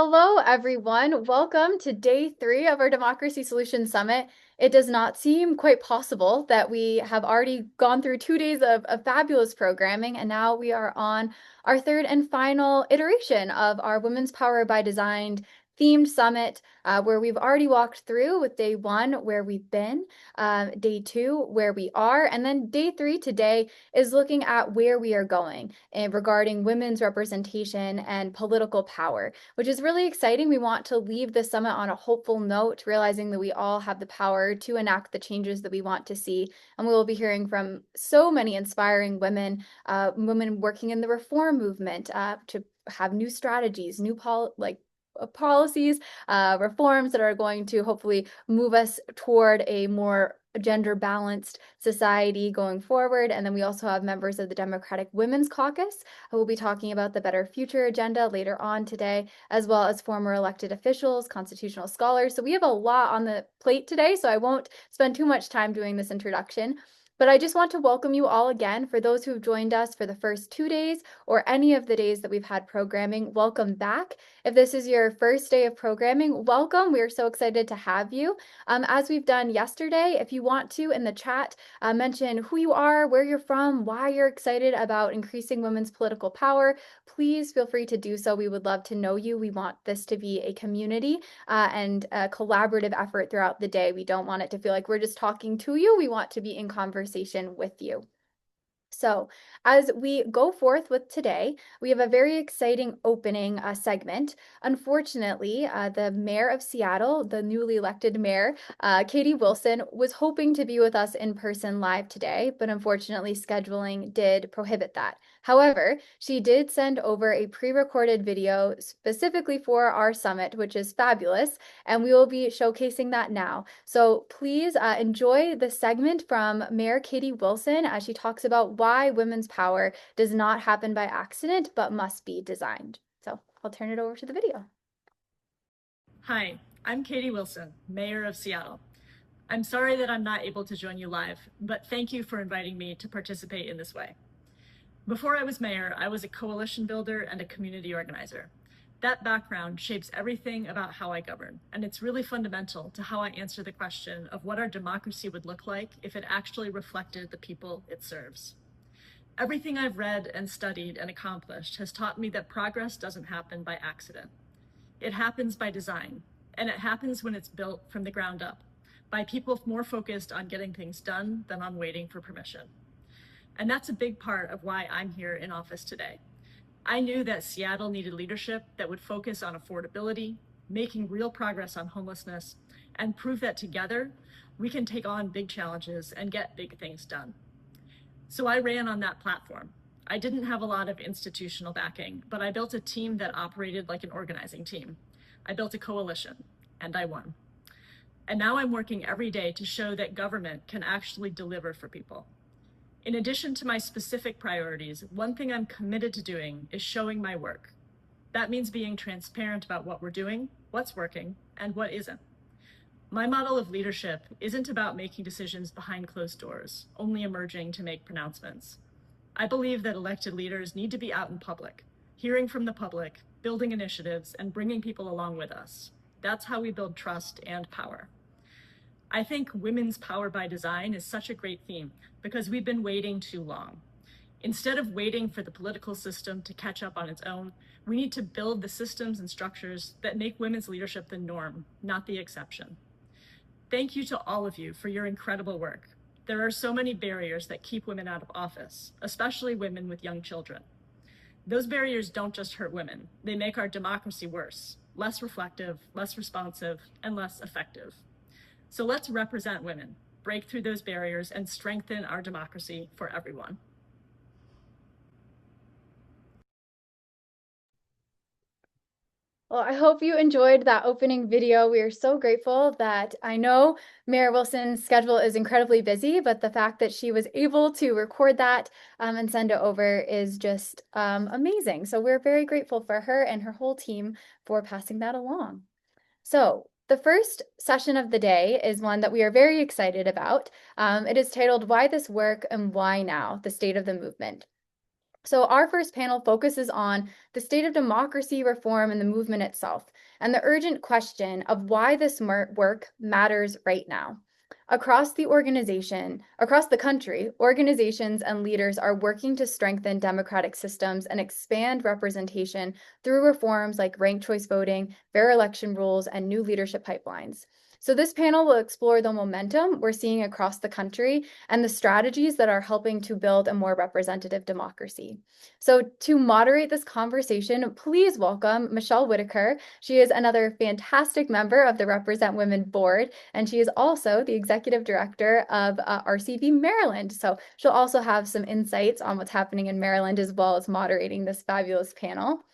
Hello, everyone. Welcome to day 3 of our Democracy Solutions Summit. It does not seem quite possible that we have already gone through 2 days of fabulous programming, and now we are on our third and final iteration of our Women's Power by Design themed summit, where we've already walked through with day 1 where we've been, day 2 where we are, and then day 3 today is looking at where we are going regarding women's representation and political power, which is really exciting. We want to leave the summit on a hopeful note, realizing that we all have the power to enact the changes that we want to see. And we will be hearing from so many inspiring women, women working in the reform movement to have new strategies, new policies, reforms that are going to hopefully move us toward a more gender balanced society going forward. And then we also have members of the Democratic Women's Caucus who will be talking about the Better Future agenda later on today, as well as former elected officials, constitutional scholars. So we have a lot on the plate today, so I won't spend too much time doing this introduction. But I just want to welcome you all again. For those who have joined us for the first 2 days or any of the days that we've had programming, welcome back. If this is your first day of programming, welcome. We are so excited to have you. As we've done yesterday, if you want to in the chat, mention who you are, where you're from, why you're excited about increasing women's political power, please feel free to do so. We would love to know you. We want this to be a community and a collaborative effort throughout the day. We don't want it to feel like we're just talking to you. We want to be in conversation with you. So as we go forth with today, we have a very exciting opening segment. Unfortunately, the mayor of Seattle, the newly elected mayor, Katie Wilson, was hoping to be with us in person live today, but unfortunately scheduling did prohibit that. However, she did send over a pre-recorded video specifically for our summit, which is fabulous, and we will be showcasing that now. So please enjoy the segment from Mayor Katie Wilson as she talks about why women's power does not happen by accident, but must be designed. So I'll turn it over to the video. Hi, I'm Katie Wilson, Mayor of Seattle. I'm sorry that I'm not able to join you live, but thank you for inviting me to participate in this way. Before I was mayor, I was a coalition builder and a community organizer. That background shapes everything about how I govern, and it's really fundamental to how I answer the question of what our democracy would look like if it actually reflected the people it serves. Everything I've read and studied and accomplished has taught me that progress doesn't happen by accident. It happens by design, and it happens when it's built from the ground up, by people more focused on getting things done than on waiting for permission. And that's a big part of why I'm here in office today. I knew that Seattle needed leadership that would focus on affordability, making real progress on homelessness, and prove that together we can take on big challenges and get big things done. So I ran on that platform. I didn't have a lot of institutional backing, but I built a team that operated like an organizing team. I built a coalition, and I won. And now I'm working every day to show that government can actually deliver for people. In addition to my specific priorities, one thing I'm committed to doing is showing my work. That means being transparent about what we're doing, what's working, and what isn't. My model of leadership isn't about making decisions behind closed doors, only emerging to make pronouncements. I believe that elected leaders need to be out in public, hearing from the public, building initiatives, and bringing people along with us. That's how we build trust and power. I think women's power by design is such a great theme because we've been waiting too long. Instead of waiting for the political system to catch up on its own, we need to build the systems and structures that make women's leadership the norm, not the exception. Thank you to all of you for your incredible work. There are so many barriers that keep women out of office, especially women with young children. Those barriers don't just hurt women, they make our democracy worse, less reflective, less responsive, and less effective. So let's represent women, break through those barriers, and strengthen our democracy for everyone. Well, I hope you enjoyed that opening video. We are so grateful that I know Mayor Wilson's schedule is incredibly busy, but the fact that she was able to record that and send it over is just amazing. So we're very grateful for her and her whole team for passing that along. So the first session of the day is one that we are very excited about. It is titled Why This Work and Why Now? The State of the Movement. So our first panel focuses on the state of democracy reform and the movement itself, and the urgent question of why this work matters right now. Across the country, organizations and leaders are working to strengthen democratic systems and expand representation through reforms like ranked choice voting, fair election rules, and new leadership pipelines. So this panel will explore the momentum we're seeing across the country and the strategies that are helping to build a more representative democracy. So to moderate this conversation, please welcome Michelle Whitaker. She is another fantastic member of the Represent Women board, and she is also the executive director of RCV Maryland. So she'll also have some insights on what's happening in Maryland as well as moderating this fabulous panel.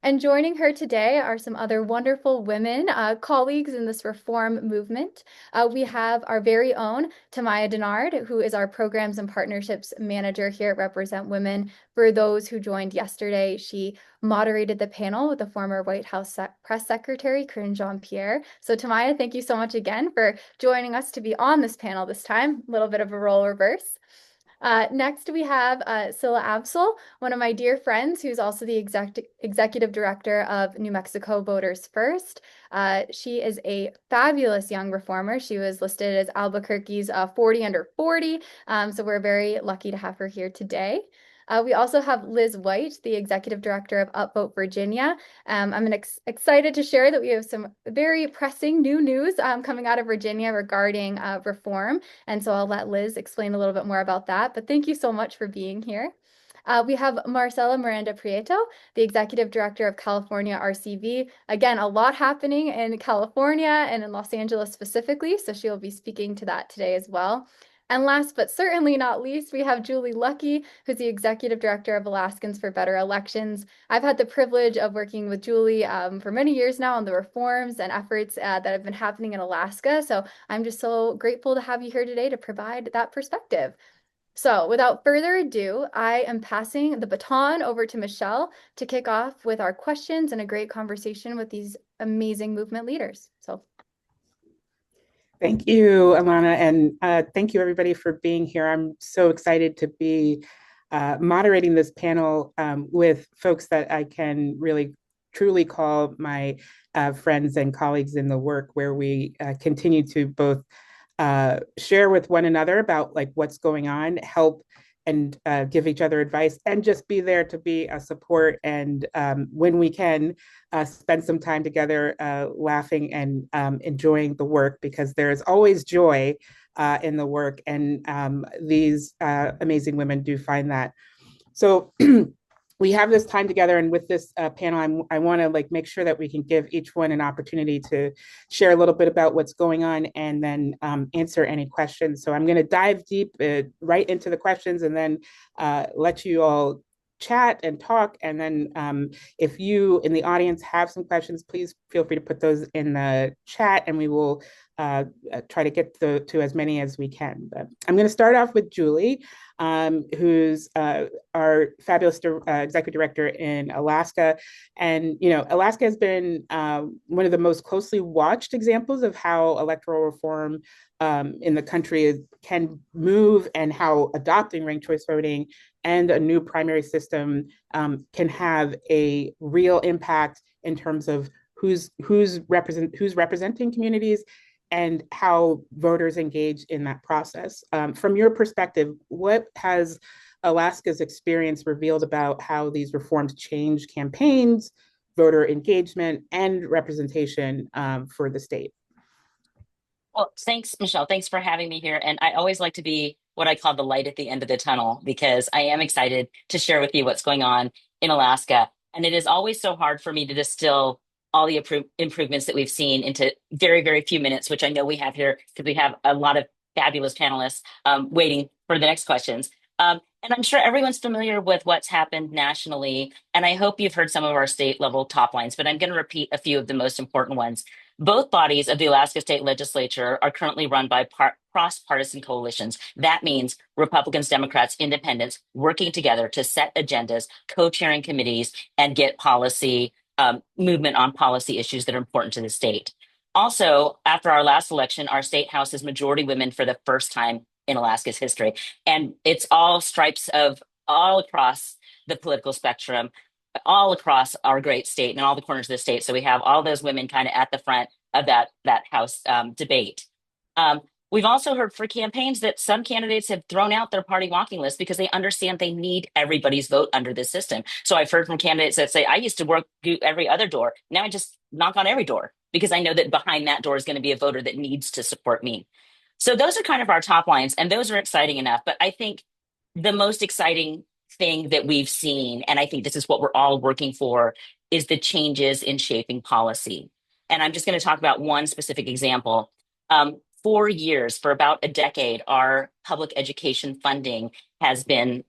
And joining her today are some other wonderful women, colleagues in this reform movement. We have our very own Tamaya Denard, who is our Programs and Partnerships Manager here at Represent Women. For those who joined yesterday, she moderated the panel with the former White House Press Secretary, Karine Jean-Pierre. So Tamaya, thank you so much again for joining us to be on this panel this time. A little bit of a role reverse. Next, we have Scylla Absol, one of my dear friends, who's also the executive director of New Mexico Voters First. She is a fabulous young reformer. She was listed as Albuquerque's 40 under 40, so we're very lucky to have her here today. We also have Liz White, the executive director of Upvote Virginia. I'm excited to share that we have some very pressing new news coming out of Virginia regarding reform. And so I'll let Liz explain a little bit more about that. But thank you so much for being here. We have Marcela Miranda Prieto, the executive director of California RCV. Again, a lot happening in California and in Los Angeles specifically, so she'll be speaking to that today as well. And last but certainly not least, we have Julie Luckey, who's the executive director of Alaskans for Better Elections. I've had the privilege of working with Julie for many years now on the reforms and efforts that have been happening in Alaska. So I'm just so grateful to have you here today to provide that perspective. So without further ado, I am passing the baton over to Michelle to kick off with our questions and a great conversation with these amazing movement leaders. So thank you, Alana, and thank you everybody for being here. I'm so excited to be moderating this panel with folks that I can really truly call my friends and colleagues in the work, where we continue to both share with one another about like what's going on, help and give each other advice, and just be there to be a support. And when we can, spend some time together laughing and enjoying the work, because there's always joy in the work. And these amazing women do find that. So we have this time together, and with this panel, I want to like make sure that we can give each one an opportunity to share a little bit about what's going on, and then answer any questions. So I'm going to dive deep right into the questions, and then let you all chat and talk. And then if you in the audience have some questions, please feel free to put those in the chat, and we will try to get to as many as we can. But I'm going to start off with Julie, who's our fabulous executive director in Alaska. And, you know, Alaska has been one of the most closely watched examples of how electoral reform in the country can move, and how adopting ranked choice voting and a new primary system can have a real impact in terms of who's representing communities and how voters engage in that process. From your perspective, what has Alaska's experience revealed about how these reforms change campaigns, voter engagement, and representation for the state? Well, thanks, Michelle. Thanks for having me here. And I always like to be what I call the light at the end of the tunnel, because I am excited to share with you what's going on in Alaska. And it is always so hard for me to distill all the improvements that we've seen into very, very few minutes, which I know we have here because we have a lot of fabulous panelists waiting for the next questions. And I'm sure everyone's familiar with what's happened nationally. And I hope you've heard some of our state level top lines, but I'm going to repeat a few of the most important ones. Both bodies of the Alaska State Legislature are currently run by cross-partisan coalitions. That means Republicans, Democrats, Independents working together to set agendas, co-chairing committees, and get policy movement on policy issues that are important to the state. Also, after our last election, our state house is majority women for the first time in Alaska's history. And it's all stripes of all across the political spectrum all across our great state and all the corners of the state. So we have all those women kind of at the front of that House debate. We've also heard for campaigns that some candidates have thrown out their party walking list because they understand they need everybody's vote under this system. So I've heard from candidates that say, I used to work every other door. Now I just knock on every door because I know that behind that door is going to be a voter that needs to support me. So those are kind of our top lines, and those are exciting enough. But I think the most exciting thing that we've seen, and I think this is what we're all working for, is the changes in shaping policy. And I'm just going to talk about one specific example. For years, for about a decade, our public education funding has been,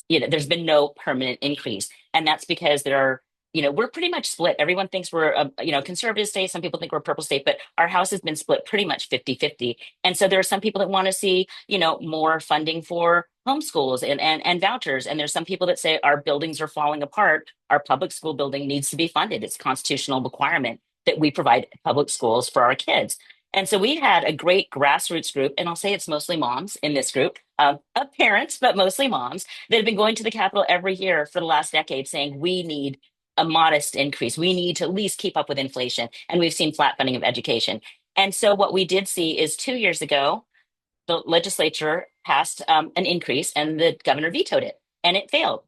there's been no permanent increase. And that's because we're pretty much split. Everyone thinks we're a conservative state. Some people think we're a purple state, but our House has been split pretty much 50-50. And so there are some people that want to see, more funding for homeschools and vouchers. And there's some people that say our buildings are falling apart. Our public school building needs to be funded. It's a constitutional requirement that we provide public schools for our kids. And so we had a great grassroots group, and I'll say it's mostly moms in this group, of parents, but mostly moms, that have been going to the Capitol every year for the last decade saying we need a modest increase. We need to at least keep up with inflation. And we've seen flat funding of education. And so what we did see is 2 years ago, the legislature passed an increase and the governor vetoed it, and it failed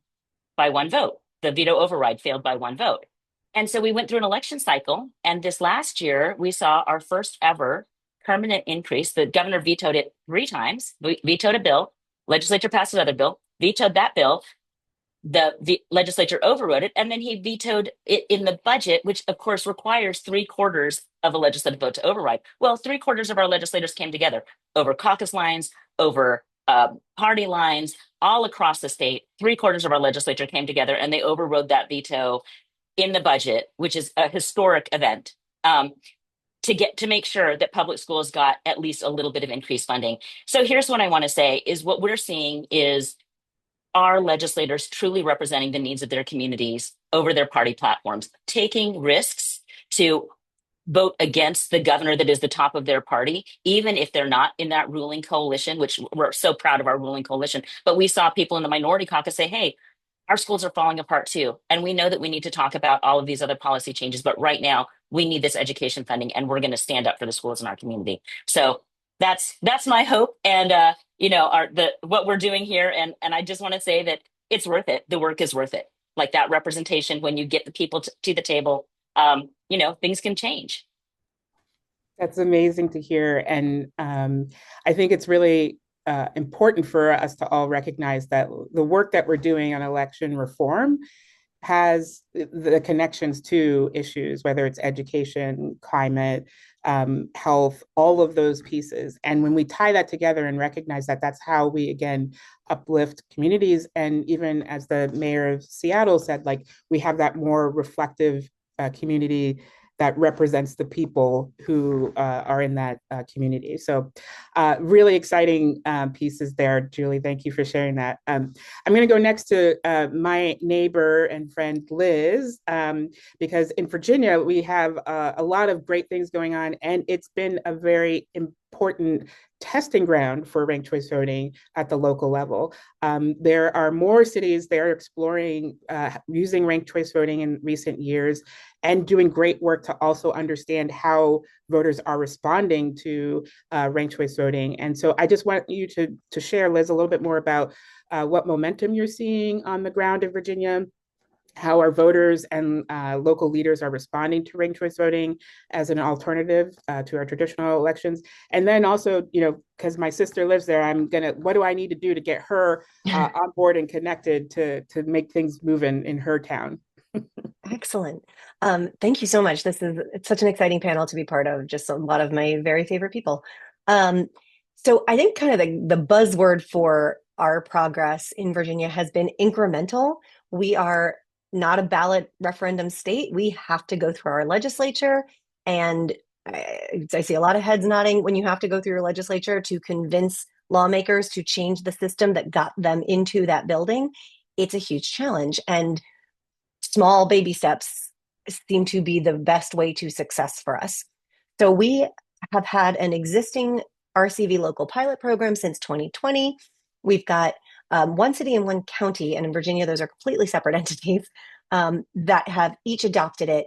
by one vote. The veto override failed by one vote. And so we went through an election cycle. And this last year, we saw our first ever permanent increase. The governor vetoed it 3 times, vetoed a bill, legislature passed another bill, vetoed that bill. The legislature overrode it, and then he vetoed it in the budget, which of course requires 3/4 of a legislative vote to override. Well, 3/4 of our legislators came together over caucus lines, over party lines, all across the state. 3/4 of our legislature came together, and they overrode that veto in the budget, which is a historic event, to make sure that public schools got at least a little bit of increased funding. So here's what I want to say is what we're seeing is our legislators truly representing the needs of their communities over their party platforms, taking risks to vote against the governor that is the top of their party, even if they're not in that ruling coalition, which we're so proud of our ruling coalition. But we saw people in the minority caucus say, hey, our schools are falling apart too. And we know that we need to talk about all of these other policy changes, but right now we need this education funding, and we're going to stand up for the schools in our community. So that's my hope, and what we're doing here. And I just want to say that it's worth it. The work is worth it. Like that representation, when you get the people to the table, things can change. That's amazing to hear. And I think it's really important for us to all recognize that the work that we're doing on election reform has the connections to issues, whether it's education, climate, health, all of those pieces. And when we tie that together and recognize that that's how we, again, uplift communities. And even as the mayor of Seattle said, like, we have that more reflective community that represents the people who are in that community. So really exciting pieces there, Julie. Thank you for sharing that. I'm gonna go next to my neighbor and friend, Liz, because in Virginia, we have a lot of great things going on, and it's been a very important testing ground for ranked choice voting at the local level. There are more cities that are exploring using ranked choice voting in recent years and doing great work to also understand how voters are responding to ranked choice voting. And so I just want you to share, Liz, a little bit more about what momentum you're seeing on the ground in Virginia, how our voters and local leaders are responding to ranked choice voting as an alternative to our traditional elections. And then also, because my sister lives there, what do I need to do to get her on board and connected to make things move in her town? Excellent. Thank you so much. It's such an exciting panel to be part of, just a lot of my very favorite people. So I think kind of the buzzword for our progress in Virginia has been incremental. We are not a ballot referendum state. We have to go through our legislature. And I see a lot of heads nodding. When you have to go through your legislature to convince lawmakers to change the system that got them into that building, it's a huge challenge. And small baby steps seem to be the best way to success for us. So we have had an existing RCV local pilot program since 2020. We've got one city and one county, and in Virginia, those are completely separate entities, that have each adopted it.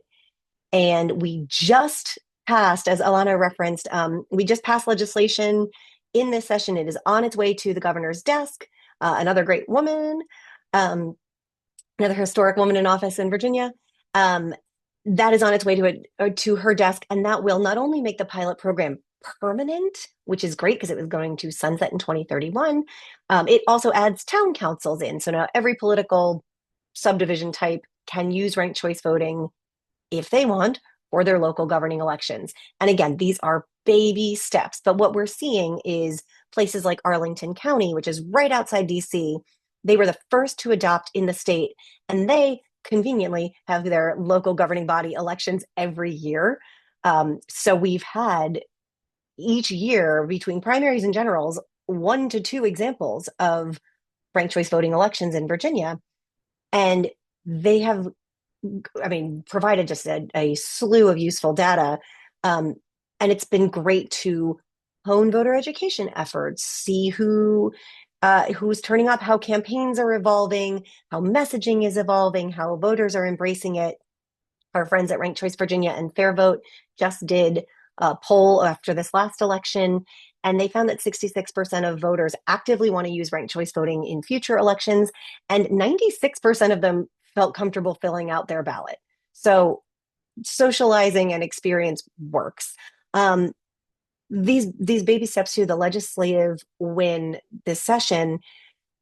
And we just passed, as Alana referenced, we just passed legislation in this session. It is on its way to the governor's desk. Another great woman, another historic woman in office in Virginia, that is on its way to her desk. And that will not only make the pilot program permanent, which is great because it was going to sunset in 2031, it also adds town councils in. So now every political subdivision type can use ranked choice voting if they want for their local governing elections. And again, these are baby steps. But what we're seeing is places like Arlington County, which is right outside DC, they were the first to adopt in the state, and they conveniently have their local governing body elections every year. So we've had each year between primaries and generals, 1 to 2 examples of ranked choice voting elections in Virginia. And they have, provided just a slew of useful data. And it's been great to hone voter education efforts, see who's turning up, how campaigns are evolving, how messaging is evolving, how voters are embracing it. Our friends at Ranked Choice Virginia and Fair Vote just did a poll after this last election, and they found that 66% of voters actively want to use ranked choice voting in future elections, and 96% of them felt comfortable filling out their ballot. So socializing and experience works. These baby steps to the legislative win this session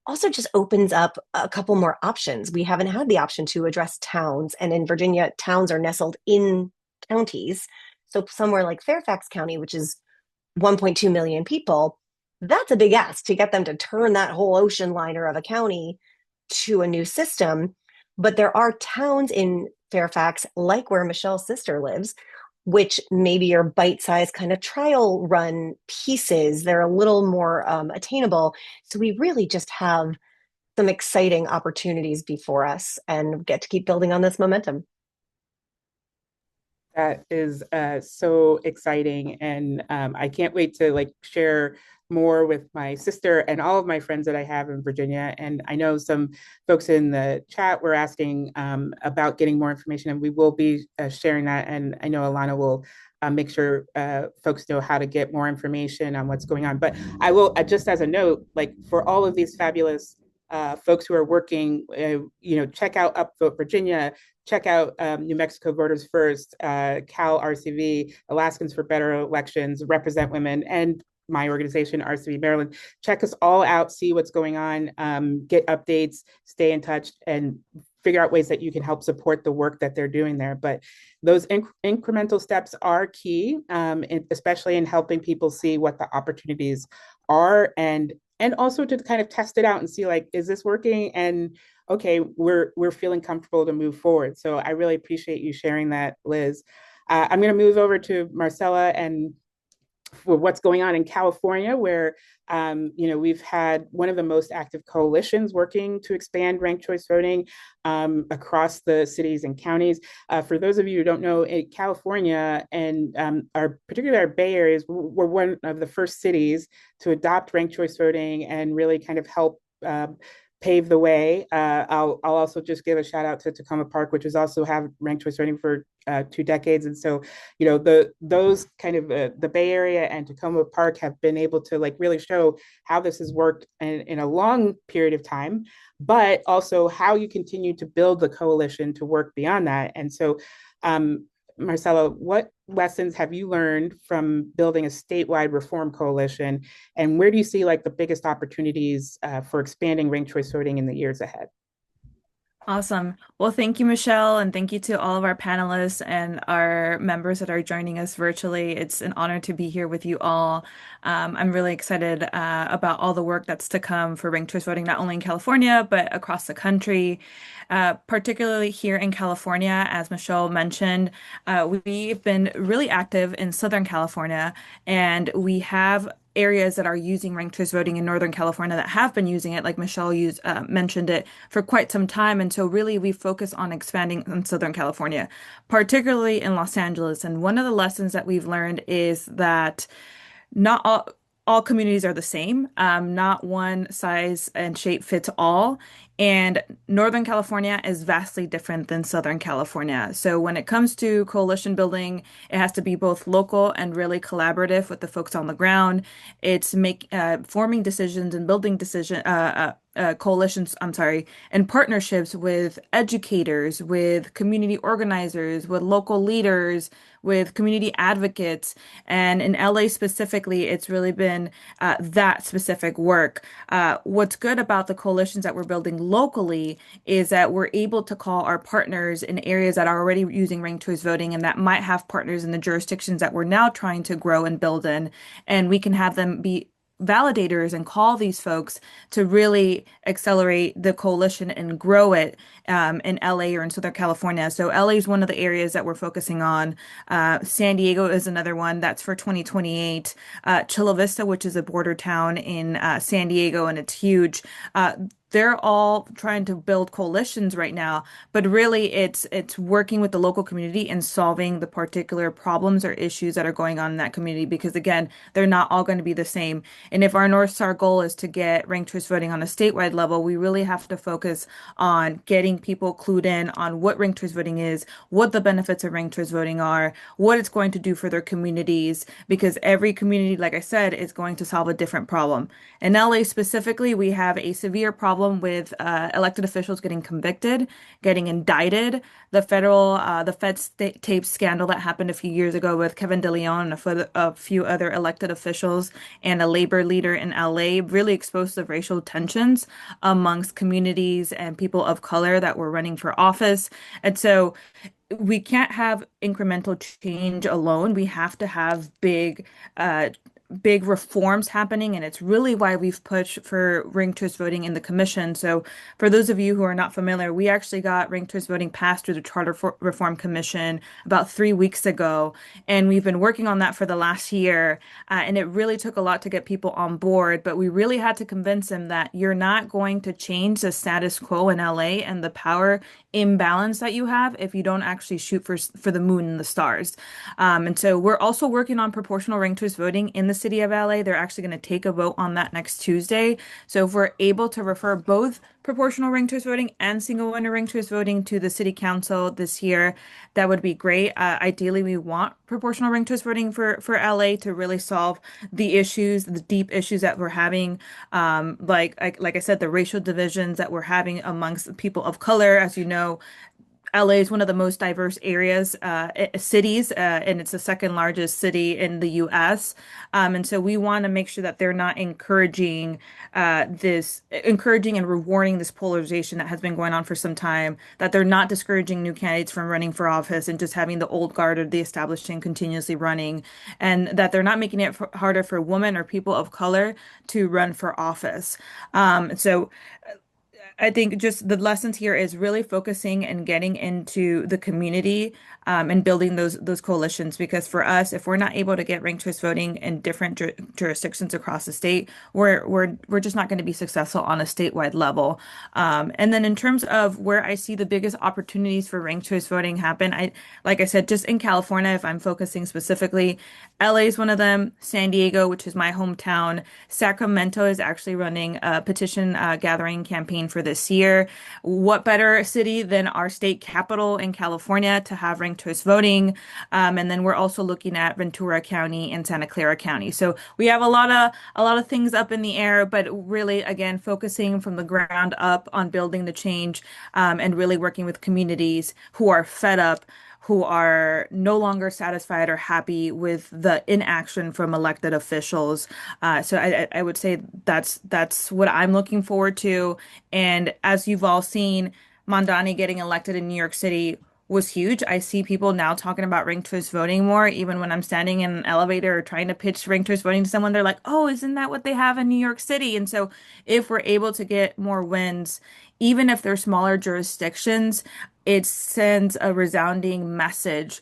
also just opens up a couple more options. We haven't had the option to address towns, and in Virginia, towns are nestled in counties. So somewhere like Fairfax County, which is 1.2 million people, that's a big ask to get them to turn that whole ocean liner of a county to a new system. But there are towns in Fairfax, like where Michelle's sister lives, which maybe are bite-sized kind of trial run pieces. They're a little more attainable. So we really just have some exciting opportunities before us and get to keep building on this momentum. That is so exciting, and I can't wait to share more with my sister and all of my friends that I have in Virginia. And I know some folks in the chat were asking about getting more information, and we will be sharing that. And I know Alana will make sure folks know how to get more information on what's going on. But I will, just as a note, for all of these fabulous folks who are working, check out Upvote Virginia, check out New Mexico Voters First, Cal RCV, Alaskans for Better Elections, Represent Women, and my organization, RCV Maryland. Check us all out, see what's going on, get updates, stay in touch, and figure out ways that you can help support the work that they're doing there. But those incremental steps are key, especially in helping people see what the opportunities are, and also to kind of test it out and see, is this working? And okay, we're feeling comfortable to move forward. So I really appreciate you sharing that, Liz. I'm going to move over to Marcella and for what's going on in California, where we've had one of the most active coalitions working to expand ranked choice voting across the cities and counties. For those of you who don't know, California and particularly our Bay areas were one of the first cities to adopt ranked choice voting and really kind of help pave the way. I'll also just give a shout out to Tacoma Park, which has also have ranked choice voting for 2 decades. And so, those kind of the Bay Area and Tacoma Park have been able to really show how this has worked in a long period of time, but also how you continue to build the coalition to work beyond that. And so, Marcella, what lessons have you learned from building a statewide reform coalition, and where do you see the biggest opportunities for expanding ranked choice voting in the years ahead? Awesome. Well, thank you, Michelle, and thank you to all of our panelists and our members that are joining us virtually. It's an honor to be here with you all. I'm really excited about all the work that's to come for ranked choice voting, not only in California, but across the country. Particularly here in California, as Michelle mentioned, we've been really active in Southern California, and we have areas that are using ranked choice voting in Northern California that have been using it, like Michelle mentioned it, for quite some time. And so really we focus on expanding in Southern California, particularly in Los Angeles. And one of the lessons that we've learned is that not all all communities are the same, not one size and shape fits all. And Northern California is vastly different than Southern California. So when it comes to coalition building, it has to be both local and really collaborative with the folks on the ground. It's forming decisions and building coalitions, I'm sorry, and partnerships with educators, with community organizers, with local leaders, with community advocates. And in LA specifically, it's really been that specific work. What's good about the coalitions that we're building locally is that we're able to call our partners in areas that are already using ranked choice voting and that might have partners in the jurisdictions that we're now trying to grow and build in. And we can have them be validators and call these folks to really accelerate the coalition and grow it in LA or in Southern California. So LA is one of the areas that we're focusing on. San Diego is another one that's for 2028. Chula Vista, which is a border town in San Diego, and it's huge. They're all trying to build coalitions right now, but really it's working with the local community and solving the particular problems or issues that are going on in that community because again, they're not all going to be the same. And if our North Star goal is to get ranked choice voting on a statewide level, we really have to focus on getting people clued in on what ranked choice voting is, what the benefits of ranked choice voting are, what it's going to do for their communities, because every community, like I said, is going to solve a different problem. In LA specifically, we have a severe problem with elected officials getting convicted, getting indicted. The Fed tape scandal that happened a few years ago with Kevin DeLeon and a few other elected officials and a labor leader in LA really exposed the racial tensions amongst communities and people of color that were running for office. And so we can't have incremental change alone. We have to have big reforms happening, and it's really why we've pushed for ranked choice voting in the commission. So for those of you who are not familiar, we actually got ranked choice voting passed through the Reform Commission about 3 weeks ago, and we've been working on that for the last year, and it really took a lot to get people on board, but we really had to convince them that you're not going to change the status quo in LA and the power imbalance that you have if you don't actually shoot for the moon and the stars. And so we're also working on proportional ranked choice voting in the city of LA. They're actually going to take a vote on that next Tuesday. So if we're able to refer both proportional ranked choice voting and single winner ranked choice voting to the city council this year, that would be great. Ideally, we want proportional ranked choice voting for LA to really solve the issues, the deep issues that we're having. Like I said, the racial divisions that we're having amongst people of color. As you know, LA is one of the most diverse cities, and it's the second largest city in the US. And so we want to make sure that they're not encouraging and rewarding this polarization that has been going on for some time, that they're not discouraging new candidates from running for office and just having the old guard or the established team continuously running, and that they're not making it harder for women or people of color to run for office. So I think just the lessons here is really focusing and getting into the community and building those coalitions. Because for us, if we're not able to get ranked choice voting in different jurisdictions across the state, we're just not going to be successful on a statewide level. And then in terms of where I see the biggest opportunities for ranked choice voting happen, like I said, just in California, if I'm focusing specifically, LA is one of them. San Diego, which is my hometown. Sacramento is actually running a petition gathering campaign for this year. What better city than our state capital in California to have ranked choice voting? And then we're also looking at Ventura County and Santa Clara County. So we have a lot of things up in the air, but really, again, focusing from the ground up on building the change and really working with communities who are fed up, who are no longer satisfied or happy with the inaction from elected officials. So I would say that's what I'm looking forward to. And as you've all seen, Mondani getting elected in New York City was huge. I see people now talking about ranked choice voting more. Even when I'm standing in an elevator or trying to pitch ranked choice voting to someone, they're like, "Oh, isn't that what they have in New York City?" And so if we're able to get more wins, even if they're smaller jurisdictions, it sends a resounding message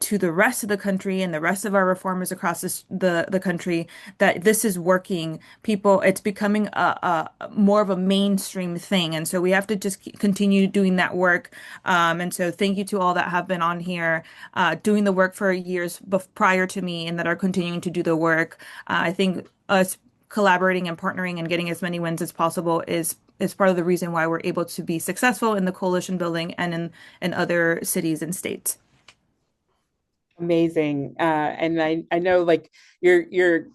to the rest of the country and the rest of our reformers across the country that this is working. People, it's becoming a more of a mainstream thing, and so we have to just continue doing that work. And so, thank you to all that have been on here doing the work for years prior to me, and that are continuing to do the work. I think us collaborating and partnering and getting as many wins as possible is part of the reason why we're able to be successful in the coalition building and in other cities and states. Amazing. And I know like you're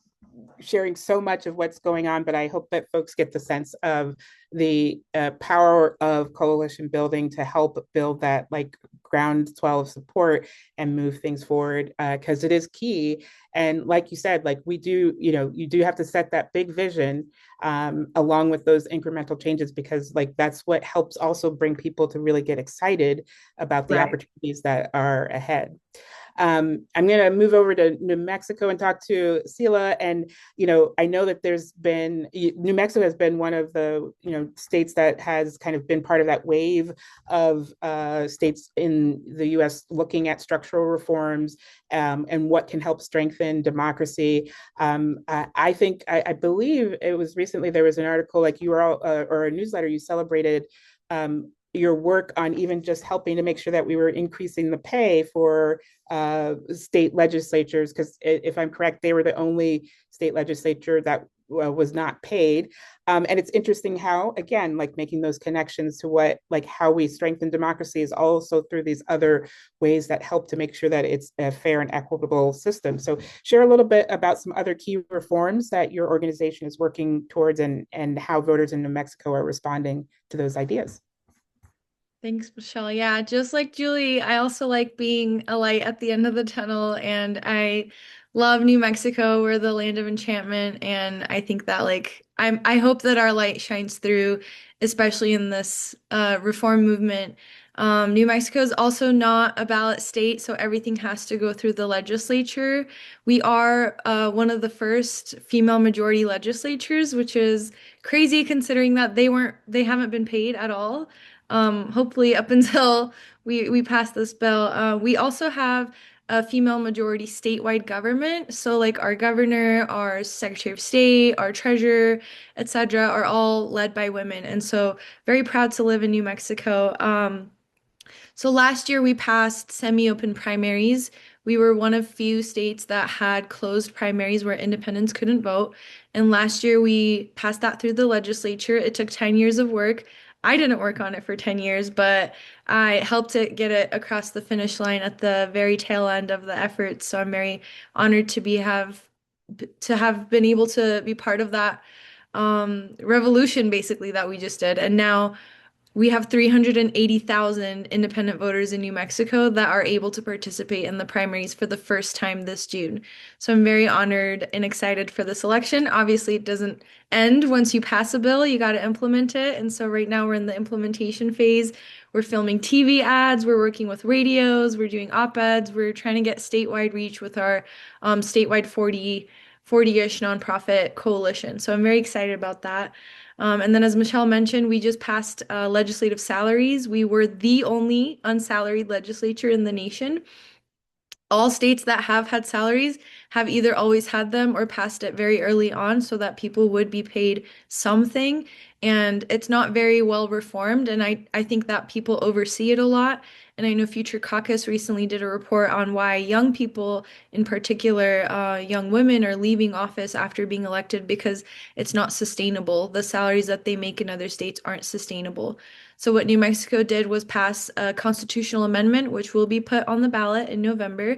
sharing so much of what's going on, but I hope that folks get the sense of the power of coalition building to help build that like groundswell of support and move things forward because it is key. And like you said, like we do, you know, you do have to set that big vision along with those incremental changes because like that's what helps also bring people to really get excited about the Right. opportunities that are ahead. I'm going to move over to New Mexico and talk to Sila. And, you know, I know that there's been, New Mexico has been one of the, you know, states that has kind of been part of that wave of states in the US looking at structural reforms and what can help strengthen democracy. I think, I believe it was recently, there was an article like you were all, or a newsletter you celebrated your work on even just helping to make sure that we were increasing the pay for state legislatures, because if I'm correct, they were the only state legislature that was not paid. And it's interesting how, again, like making those connections to what, like how we strengthen democracy is also through these other ways that help to make sure that it's a fair and equitable system. So share a little bit about some other key reforms that your organization is working towards and how voters in New Mexico are responding to those ideas. Thanks, Michelle. Yeah, just like Julie, I also like being a light at the end of the tunnel, and I love New Mexico. We're the land of enchantment, and I think that I hope that our light shines through, especially in this reform movement. New Mexico is also not a ballot state, so everything has to go through the legislature. We are one of the first female majority legislatures, which is crazy considering that they haven't been paid at all. Hopefully up until we pass this bill. We also have a female majority statewide government. So like our governor, our secretary of state, our treasurer, etc., are all led by women. And so very proud to live in New Mexico. So last year we passed semi-open primaries. We were one of few states that had closed primaries where independents couldn't vote. And last year we passed that through the legislature. It took 10 years of work. I didn't work on it for 10 years, but I helped it get it across the finish line at the very tail end of the effort. So I'm very honored to have been able to be part of that revolution basically that we just did. And now we have 380,000 independent voters in New Mexico that are able to participate in the primaries for the first time this June. So I'm very honored and excited for this election. Obviously, it doesn't end once you pass a bill, you got to implement it. And so right now we're in the implementation phase. We're filming TV ads, we're working with radios, we're doing op-eds, we're trying to get statewide reach with our statewide 40-ish nonprofit coalition. So I'm very excited about that. And then, as Michelle mentioned, we just passed legislative salaries. We were the only unsalaried legislature in the nation. All states that have had salaries have either always had them or passed it very early on so that people would be paid something. And it's not very well reformed. And I think that people oversee it a lot. And I know Future Caucus recently did a report on why young people, in particular, young women, are leaving office after being elected because it's not sustainable. The salaries that they make in other states aren't sustainable. So what New Mexico did was pass a constitutional amendment, which will be put on the ballot in November,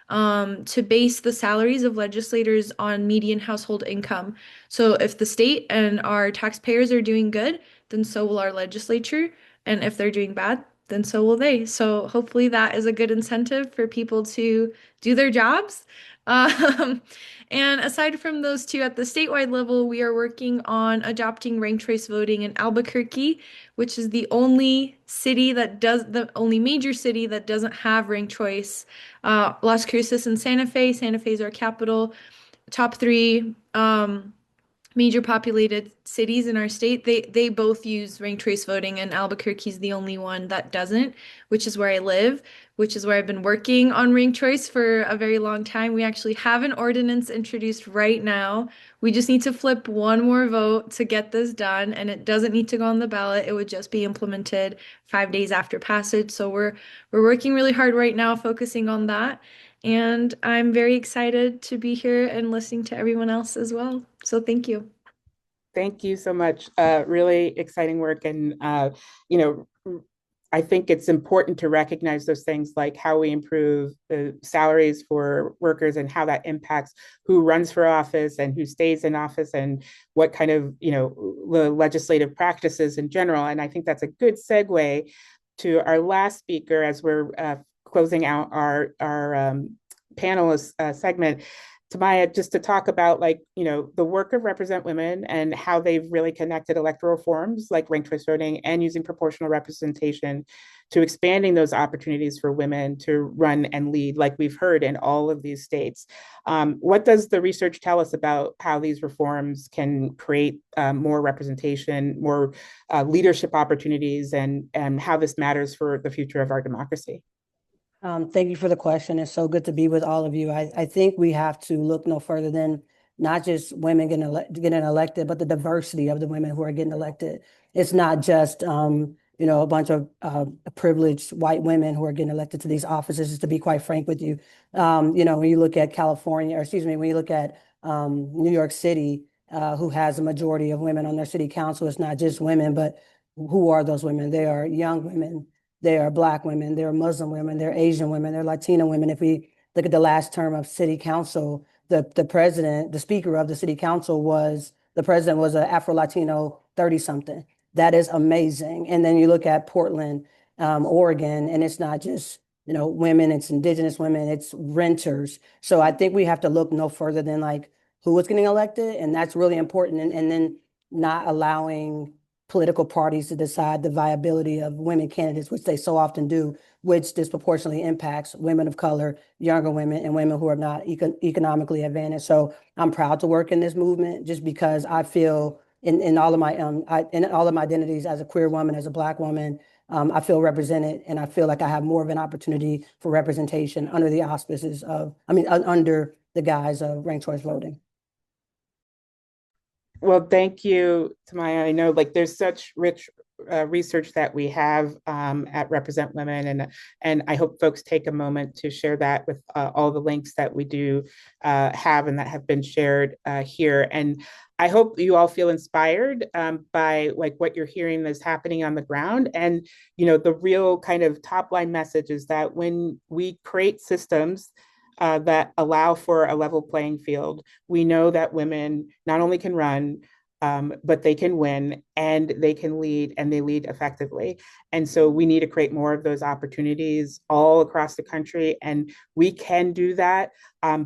to base the salaries of legislators on median household income. So if the state and our taxpayers are doing good, then so will our legislature. And if they're doing bad, then so will they. So hopefully that is a good incentive for people to do their jobs. Um, and aside from those two, at the statewide level, we are working on adopting ranked choice voting in Albuquerque, which is the only the only major city that doesn't have ranked choice. Las Cruces and Santa Fe. Santa Fe is our capital. Top three major populated cities in our state, they both use ranked choice voting, and Albuquerque is the only one that doesn't, which is where I live, which is where I've been working on ranked choice for a very long time. We actually have an ordinance introduced right now. We just need to flip one more vote to get this done, and it doesn't need to go on the ballot. It would just be implemented 5 days after passage. So we're working really hard right now, focusing on that. And I'm very excited to be here and listening to everyone else as well. So thank you. Thank you so much. Really exciting work. And, you know, I think it's important to recognize those things like how we improve the salaries for workers and how that impacts who runs for office and who stays in office and what kind of, you know, the legislative practices in general. And I think that's a good segue to our last speaker as we're closing out our panelist segment. Tamaya, just to talk about like, you know, the work of Represent Women and how they've really connected electoral reforms like ranked choice voting and using proportional representation to expanding those opportunities for women to run and lead, like we've heard in all of these states. What does the research tell us about how these reforms can create more representation, more leadership opportunities, and how this matters for the future of our democracy? Thank you for the question. It's so good to be with all of you. I think we have to look no further than not just women getting elected, but the diversity of the women who are getting elected. It's not just you know, a bunch of privileged white women who are getting elected to these offices. Just to be quite frank with you, you know, when you look at California, or excuse me, when you look at New York City, who has a majority of women on their city council, it's not just women, but who are those women? They are young women. They are Black women, they're Muslim women, they're Asian women, they're Latina women. If we look at the last term of city council, the president, the speaker of the city council the president was an Afro-Latino 30-something. That is amazing. And then you look at Portland, Oregon, and it's not just, you know, women, it's indigenous women, it's renters. So I think we have to look no further than like who is getting elected. And that's really important. And then not allowing political parties to decide the viability of women candidates, which they so often do, which disproportionately impacts women of color, younger women, and women who are not economically advantaged. So I'm proud to work in this movement just because I feel in all of my identities as a queer woman, as a Black woman, I feel represented, and I feel like I have more of an opportunity for representation under the auspices of, under the guise of ranked choice voting. Well, thank you, Tamaya. I know like there's such rich research that we have at Represent Women, and I hope folks take a moment to share that with all the links that we do have and that have been shared here. And I hope you all feel inspired by like what you're hearing that's happening on the ground. And you know, the real kind of top line message is that when we create systems that allow for a level playing field, we know that women not only can run, but they can win and they can lead, and they lead effectively. And so we need to create more of those opportunities all across the country. And we can do that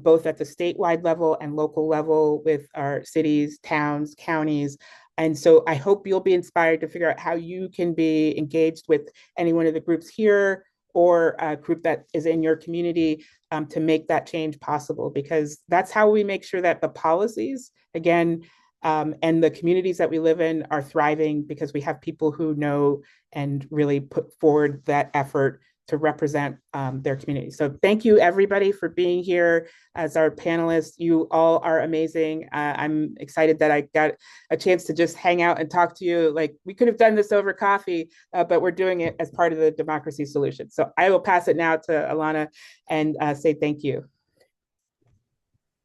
both at the statewide level and local level with our cities, towns, counties. And so I hope you'll be inspired to figure out how you can be engaged with any one of the groups here or a group that is in your community to make that change possible, because that's how we make sure that the policies, again, and the communities that we live in are thriving, because we have people who know and really put forward that effort to represent their community. So thank you everybody for being here as our panelists. You all are amazing. I'm excited that I got a chance to just hang out and talk to you. Like we could have done this over coffee, but we're doing it as part of the democracy solution. So I will pass it now to Alana and say thank you.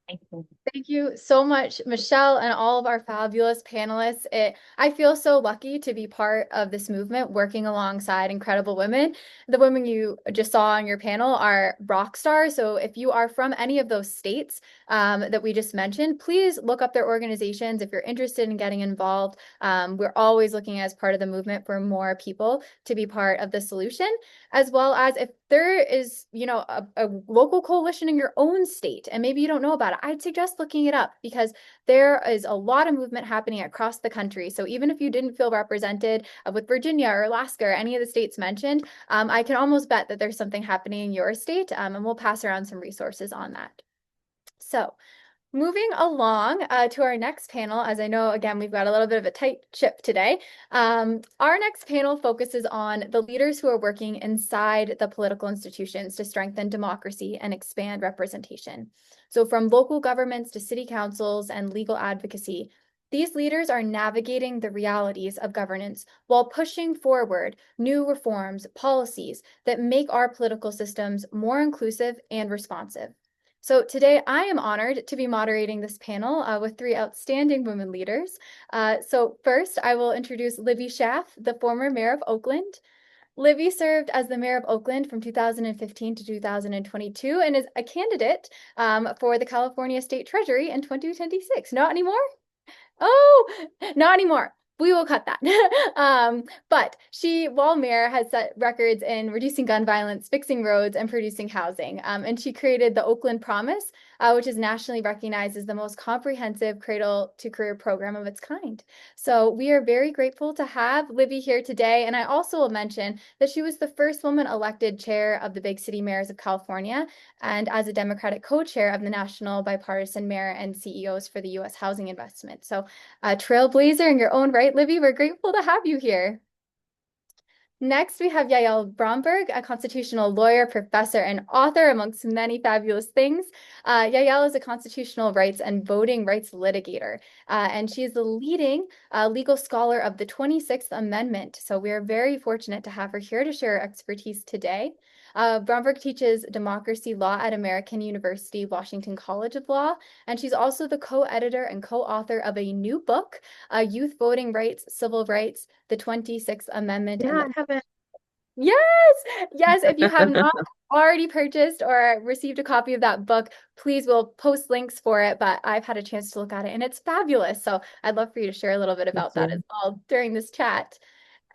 Thank you. Thank you so much, Michelle, and all of our fabulous panelists. I feel so lucky to be part of this movement, working alongside incredible women. The women you just saw on your panel are rock stars. So if you are from any of those states that we just mentioned, please look up their organizations if you're interested in getting involved. We're always looking as part of the movement for more people to be part of the solution, as well as if there is, you know, a local coalition in your own state and maybe you don't know about it, I'd suggest looking it up, because there is a lot of movement happening across the country. So even if you didn't feel represented with Virginia or Alaska or any of the states mentioned, I can almost bet that there's something happening in your state, and we'll pass around some resources on that. So Moving along to our next panel, as I know, again, we've got a little bit of a tight ship today. Our next panel focuses on the leaders who are working inside the political institutions to strengthen democracy and expand representation. So from local governments to city councils and legal advocacy, these leaders are navigating the realities of governance while pushing forward new reforms, policies that make our political systems more inclusive and responsive. So today I am honored to be moderating this panel with three outstanding women leaders. So first, I will introduce Libby Schaaf, the former mayor of Oakland. Libby served as the mayor of Oakland from 2015 to 2022 and is a candidate for the California State Treasury in 2026. Not anymore? Oh, not anymore. We will cut that. But she, while mayor, has set records in reducing gun violence, fixing roads, and producing housing. And she created the Oakland Promise, which is nationally recognized as the most comprehensive cradle-to-career program of its kind. So we are very grateful to have Libby here today. And I also will mention that she was the first woman elected chair of the Big City Mayors of California, and as a Democratic co-chair of the National Bipartisan Mayor and CEOs for the U.S. Housing Investment. So a trailblazer in your own right, Libby. We're grateful to have you here. Next, we have Yael Bromberg, a constitutional lawyer, professor, and author, amongst many fabulous things. Yael is a constitutional rights and voting rights litigator, and she is the leading legal scholar of the 26th Amendment. So we are very fortunate to have her here to share her expertise today. Bromberg teaches democracy law at American University Washington College of Law, and she's also the co-editor and co-author of a new book, Youth Voting Rights, Civil Rights, the 26th Amendment. Yeah, And I have it. yes, if you have not already purchased or received a copy of that book, please, we'll post links for it, but I've had a chance to look at it and it's fabulous. So I'd love for you to share a little bit about that as well during this chat.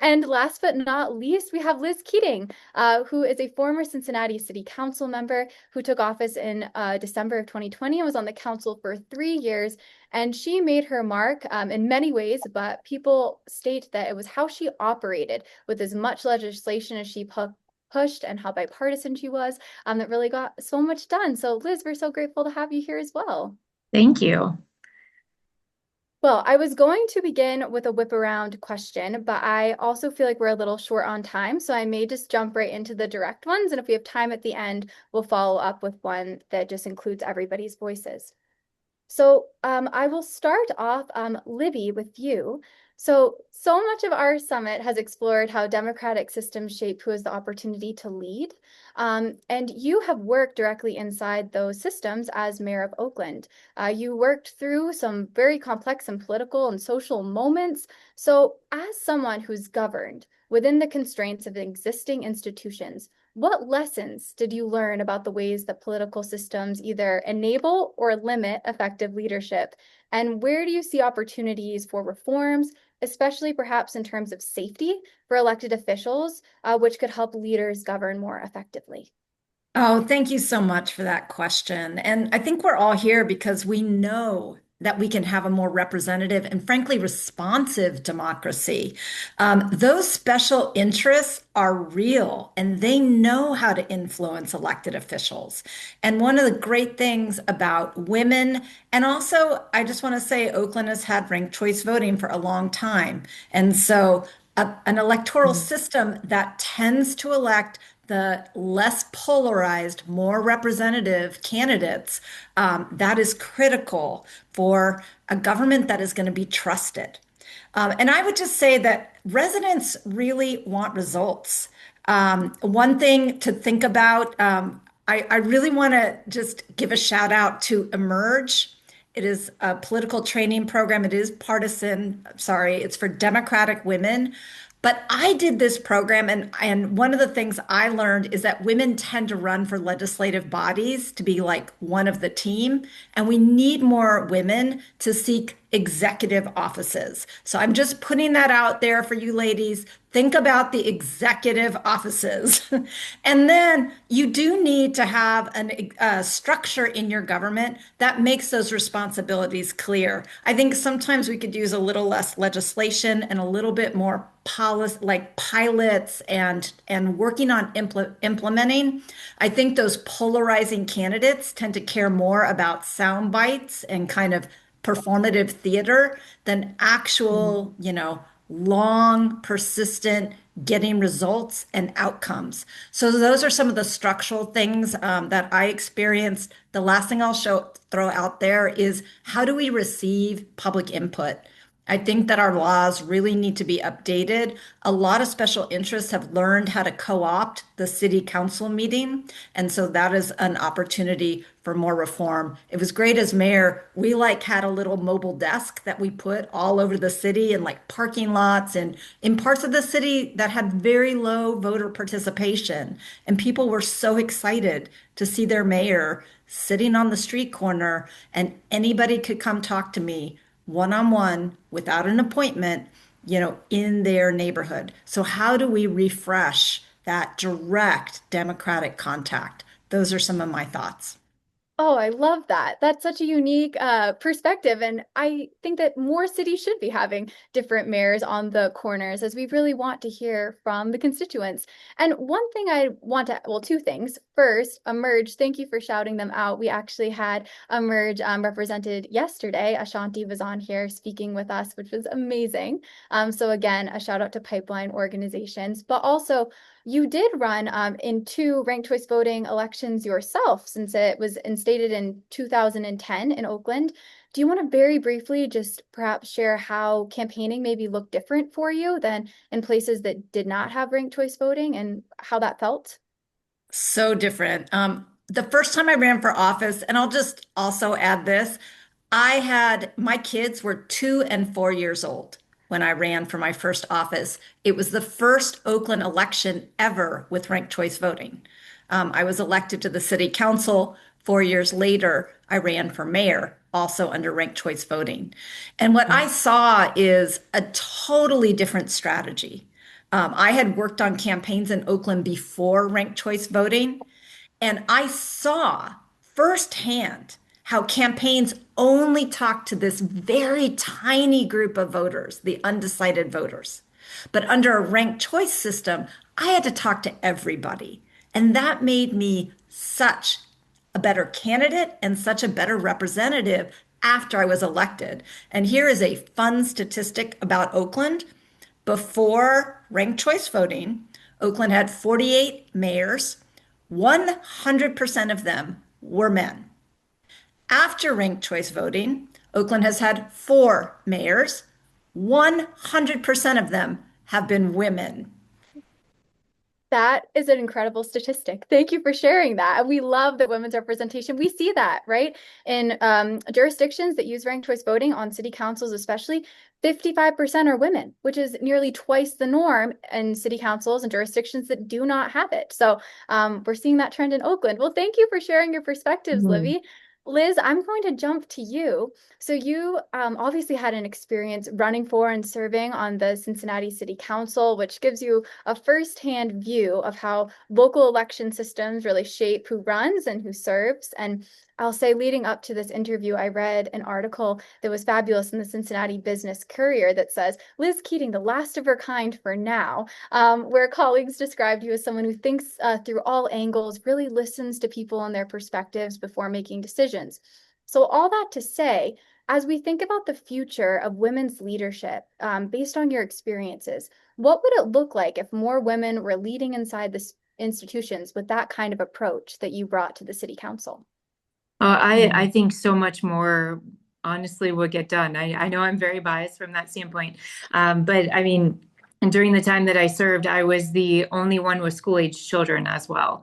And last but not least, we have Liz Keating, who is a former Cincinnati City Council member who took office in December of 2020 and was on the council for 3 years. And she made her mark in many ways, but people state that it was how she operated with as much legislation as she pushed and how bipartisan she was that really got so much done. So Liz, we're so grateful to have you here as well. Thank you. Well, I was going to begin with a whip around question, but I also feel like we're a little short on time, so I may just jump right into the direct ones. And if we have time at the end, we'll follow up with one that just includes everybody's voices. So I will start off, Libby, with you. So much of our summit has explored how democratic systems shape who has the opportunity to lead. And you have worked directly inside those systems as mayor of Oakland. You worked through some very complex and political and social moments. So as someone who's governed within the constraints of existing institutions, what lessons did you learn about the ways that political systems either enable or limit effective leadership? And where do you see opportunities for reforms, especially perhaps in terms of safety for elected officials, which could help leaders govern more effectively? Oh, thank you so much for that question. And I think we're all here because we know that we can have a more representative and frankly responsive democracy. Those special interests are real and they know how to influence elected officials. And one of the great things about women, and also I just want to say Oakland has had ranked choice voting for a long time. And so an electoral system that tends to elect the less polarized, more representative candidates, that is critical for a government that is going to be trusted. And I would just say that residents really want results. One thing to think about, I really want to just give a shout out to Emerge. It is a political training program. It is partisan. Sorry, it's for Democratic women. But I did this program, and one of the things I learned is that women tend to run for legislative bodies to be like one of the team. And we need more women to seek executive offices. So I'm just putting that out there for you ladies. Think about the executive offices. And then you do need to have a structure in your government that makes those responsibilities clear. I think sometimes we could use a little less legislation and a little bit more policy, like pilots and working on implementing. I think those polarizing candidates tend to care more about sound bites and kind of performative theater than actual, long, persistent getting results and outcomes. So those are some of the structural things that I experienced. The last thing I'll throw out there is how do we receive public input? I think that our laws really need to be updated. A lot of special interests have learned how to co-opt the city council meeting. And so that is an opportunity for more reform. It was great as mayor. We had a little mobile desk that we put all over the city and parking lots and in parts of the city that had very low voter participation. And people were so excited to see their mayor sitting on the street corner and anybody could come talk to me one-on-one without an appointment, in their neighborhood. So how do we refresh that direct democratic contact? Those are some of my thoughts. Oh, I love that. That's such a unique perspective. And I think that more cities should be having different mayors on the corners as we really want to hear from the constituents. And one thing I want to, well, two things. First, Emerge, thank you for shouting them out. We actually had Emerge represented yesterday. Ashanti was on here speaking with us, which was amazing. So again, a shout out to pipeline organizations, but also you did run in two ranked choice voting elections yourself since it was instated in 2010 in Oakland. Do you want to very briefly just perhaps share how campaigning maybe looked different for you than in places that did not have ranked choice voting and how that felt? So different. The first time I ran for office, and I'll just also add this, my kids were 2 and 4 years old when I ran for my first office. It was the first Oakland election ever with ranked choice voting. I was elected to the city council. 4 years later, I ran for mayor, also under ranked choice voting. And what I saw is a totally different strategy. I had worked on campaigns in Oakland before ranked choice voting, and I saw firsthand how campaigns only talk to this very tiny group of voters, the undecided voters. But under a ranked choice system, I had to talk to everybody. And that made me such a better candidate and such a better representative after I was elected. And here is a fun statistic about Oakland. Before ranked choice voting, Oakland had 48 mayors. 100% of them were men. After ranked choice voting, Oakland has had 4 mayors. 100% of them have been women. That is an incredible statistic. Thank you for sharing that. We love the women's representation. We see that, right? In jurisdictions that use ranked choice voting on city councils, especially, 55% are women, which is nearly twice the norm in city councils and jurisdictions that do not have it. So we're seeing that trend in Oakland. Well, thank you for sharing your perspectives, Livy. Liz, I'm going to jump to you. So you obviously had an experience running for and serving on the Cincinnati City Council, which gives you a firsthand view of how local election systems really shape who runs and who serves. And I'll say leading up to this interview, I read an article that was fabulous in the Cincinnati Business Courier that says, Liz Keating, the last of her kind for now, where colleagues described you as someone who thinks through all angles, really listens to people and their perspectives before making decisions. So all that to say, as we think about the future of women's leadership, based on your experiences, what would it look like if more women were leading inside the institutions with that kind of approach that you brought to the city council? I think so much more honestly would get done. I know I'm very biased from that standpoint. But I mean, during the time that I served, I was the only one with school-age children as well.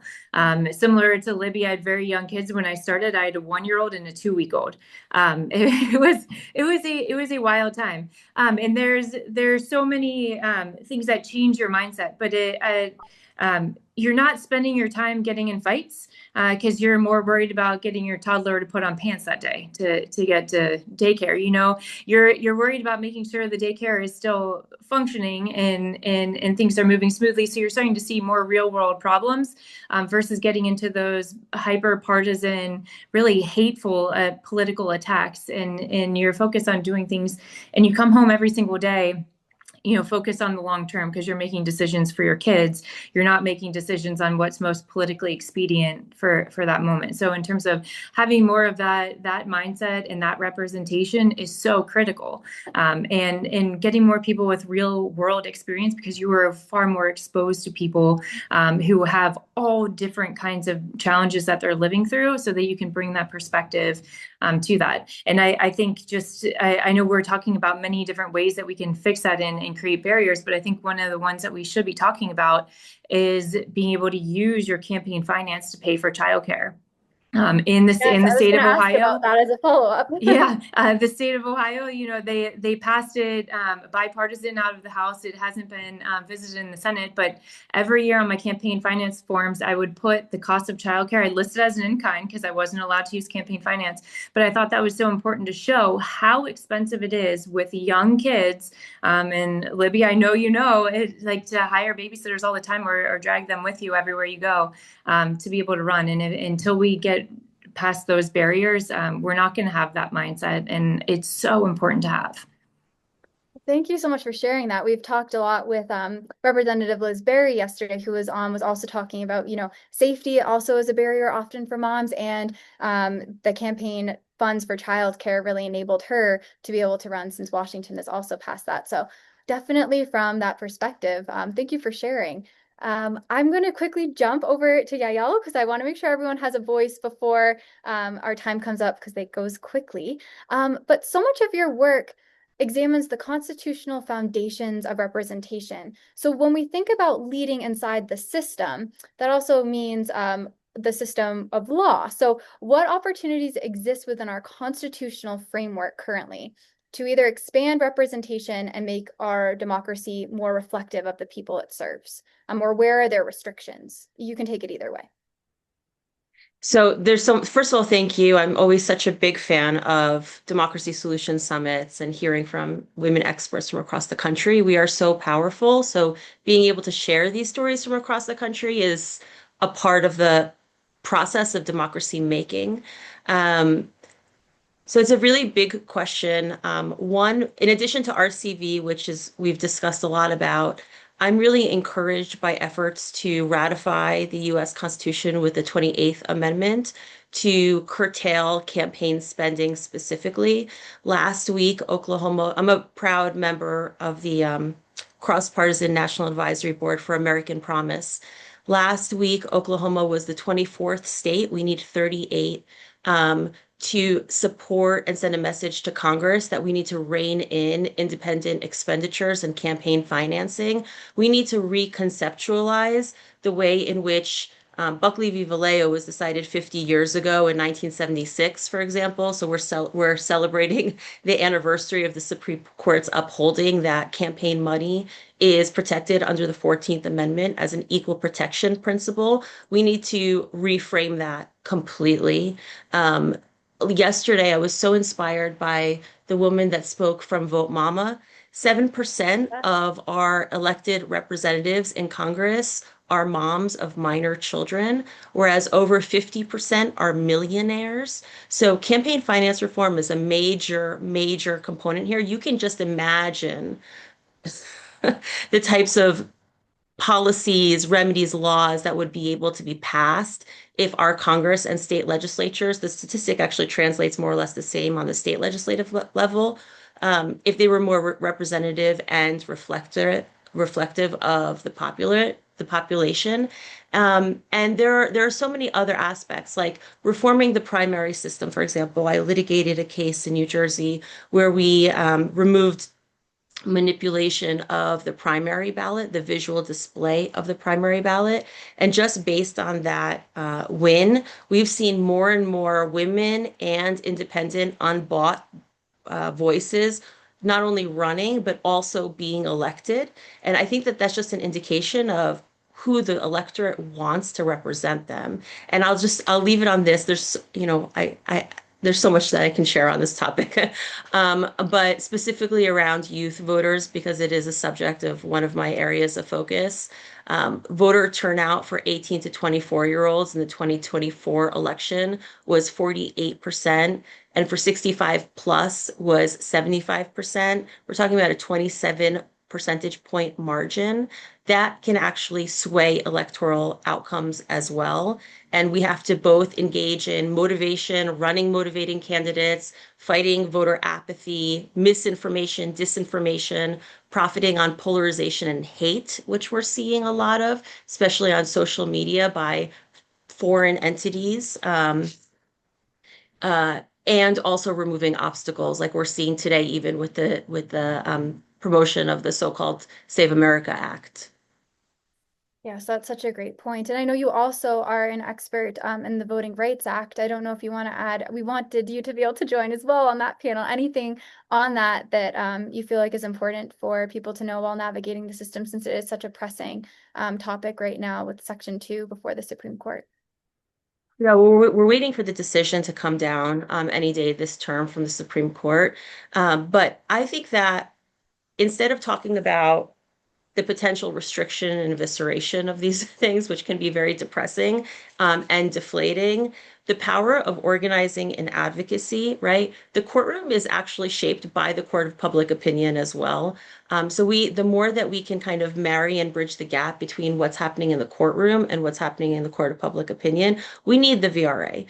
Similar to Libby, I had very young kids when I started. I had a 1-year-old and a 2-week-old. It was a wild time. And there's so many things that change your mindset, but you're not spending your time getting in fights because you're more worried about getting your toddler to put on pants that day to get to daycare. You know, you're worried about making sure the daycare is still functioning and things are moving smoothly. So you're starting to see more real world problems versus getting into those hyper partisan, really hateful political attacks. And you're focused on doing things, and you come home every single day, you know, focus on the long term because you're making decisions for your kids. You're not making decisions on what's most politically expedient for that moment. So in terms of having more of that mindset and that representation is so critical. And getting more people with real world experience, because you are far more exposed to people who have all different kinds of challenges that they're living through, so that you can bring that perspective to that. And I think I know we're talking about many different ways that we can fix that and create barriers, but I think one of the ones that we should be talking about is being able to use your campaign finance to pay for childcare. In the state of Ohio, about that as a follow-up. Yeah, the state of Ohio, you know, they passed it bipartisan out of the House. It hasn't been visited in the Senate, but every year on my campaign finance forms, I would put the cost of childcare. I listed as an in-kind because I wasn't allowed to use campaign finance, but I thought that was so important to show how expensive it is with young kids. And Libby, I know you know, it, like to hire babysitters all the time or drag them with you everywhere you go to be able to run. And until we get past those barriers, we're not going to have that mindset, and it's so important to have. Thank you so much for sharing that. We've talked a lot with Representative Liz Berry yesterday, who was also talking about, you know, safety also is a barrier often for moms, and the campaign funds for childcare really enabled her to be able to run, since Washington has also passed that. So definitely from that perspective, thank you for sharing. I'm going to quickly jump over to Yael because I want to make sure everyone has a voice before our time comes up, because it goes quickly. But so much of your work examines the constitutional foundations of representation. So when we think about leading inside the system, that also means the system of law. So what opportunities exist within our constitutional framework currently to either expand representation and make our democracy more reflective of the people it serves? Or where are there restrictions? You can take it either way. So first of all, thank you. I'm always such a big fan of Democracy Solutions Summits and hearing from women experts from across the country. We are so powerful. So being able to share these stories from across the country is a part of the process of democracy making. So it's a really big question. One, in addition to RCV, we've discussed a lot about, I'm really encouraged by efforts to ratify the US Constitution with the 28th Amendment to curtail campaign spending specifically. Last week, Oklahoma, I'm a proud member of the Cross-Partisan National Advisory Board for American Promise. Last week, Oklahoma was the 24th state. We need 38 to support and send a message to Congress that we need to rein in independent expenditures and campaign financing. We need to reconceptualize the way in which Buckley v. Vallejo was decided 50 years ago in 1976, for example. So we're celebrating the anniversary of the Supreme Court's upholding that campaign money is protected under the 14th Amendment as an equal protection principle. We need to reframe that completely. Yesterday, I was so inspired by the woman that spoke from Vote Mama. 7% of our elected representatives in Congress are moms of minor children, whereas over 50% are millionaires. So campaign finance reform is a major, major component here. You can just imagine the types of policies, remedies, laws that would be able to be passed if our Congress and state legislatures, the statistic actually translates more or less the same on the state legislative level, if they were more representative and reflective of the population. And there are so many other aspects, like reforming the primary system. For example, I litigated a case in New Jersey where we removed manipulation of the primary ballot, the visual display of the primary ballot. And just based on that win, we've seen more and more women and independent unbought voices not only running, but also being elected. And I think that that's just an indication of who the electorate wants to represent them. And I'll leave it on this. There's, there's so much that I can share on this topic, but specifically around youth voters, because it is a subject of one of my areas of focus. Voter turnout for 18 to 24-year-olds in the 2024 election was 48%, and for 65 plus was 75%. We're talking about a 27 percentage point margin that can actually sway electoral outcomes as well. And we have to both engage in motivation, running motivating candidates, fighting voter apathy, misinformation, disinformation, profiting on polarization and hate, which we're seeing a lot of, especially on social media by foreign entities. And also removing obstacles like we're seeing today, even with the promotion of the so-called Save America Act. Yes, that's such a great point. And I know you also are an expert in the Voting Rights Act. I don't know if you want to add, we wanted you to be able to join as well on that panel. Anything on that that you feel like is important for people to know while navigating the system, since it is such a pressing topic right now with Section 2 before the Supreme Court? Yeah, well, we're waiting for the decision to come down any day this term from the Supreme Court. But I think that instead of talking about the potential restriction and evisceration of these things, which can be very depressing and deflating, the power of organizing and advocacy, right? The courtroom is actually shaped by the court of public opinion as well. So the more that we can kind of marry and bridge the gap between what's happening in the courtroom and what's happening in the court of public opinion, we need the VRA.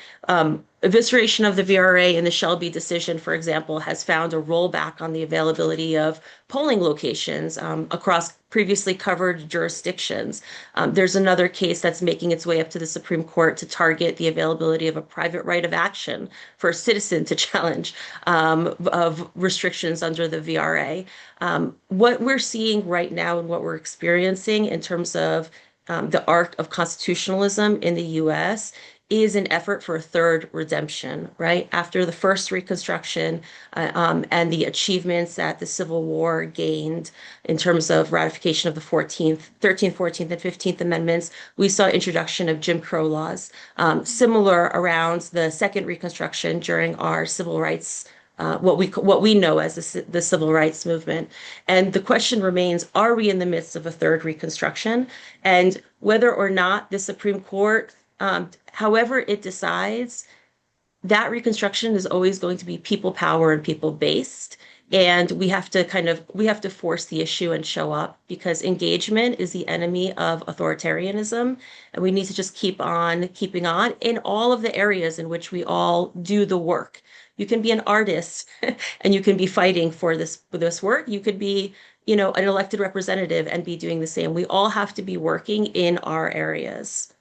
Evisceration of the VRA in the Shelby decision, for example, has found a rollback on the availability of polling locations across previously covered jurisdictions. There's another case that's making its way up to the Supreme Court to target the availability of a private right of action for a citizen to challenge of restrictions under the VRA. What we're seeing right now and what we're experiencing in terms of the arc of constitutionalism in the US is an effort for a third redemption, right? After the first Reconstruction and the achievements that the Civil War gained in terms of ratification of the 13th, 14th, and 15th Amendments, we saw introduction of Jim Crow laws, similar around the second Reconstruction during our civil rights what we know as the civil rights movement. And the question remains, are we in the midst of a third Reconstruction? And whether or not the Supreme Court, however it decides, that Reconstruction is always going to be people power and people based. And we have to force the issue and show up, because engagement is the enemy of authoritarianism. And we need to just keep on keeping on in all of the areas in which we all do the work. You can be an artist and you can be fighting for this work. You could be, an elected representative and be doing the same. We all have to be working in our areas.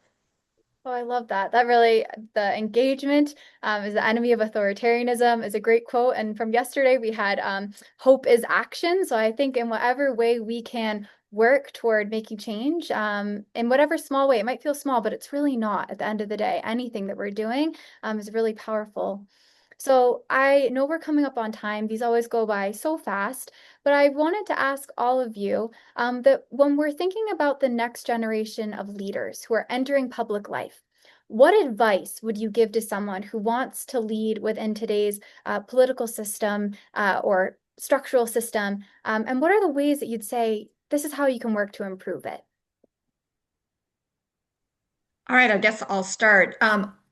Oh, I love that. That really, the engagement is the enemy of authoritarianism is a great quote. And from yesterday, we had hope is action. So I think in whatever way we can work toward making change, in whatever small way, it might feel small, but it's really not at the end of the day. Anything that we're doing is really powerful. So I know we're coming up on time. These always go by so fast, but I wanted to ask all of you that when we're thinking about the next generation of leaders who are entering public life, what advice would you give to someone who wants to lead within today's political system or structural system? And what are the ways that you'd say this is how you can work to improve it? All right, I guess I'll start.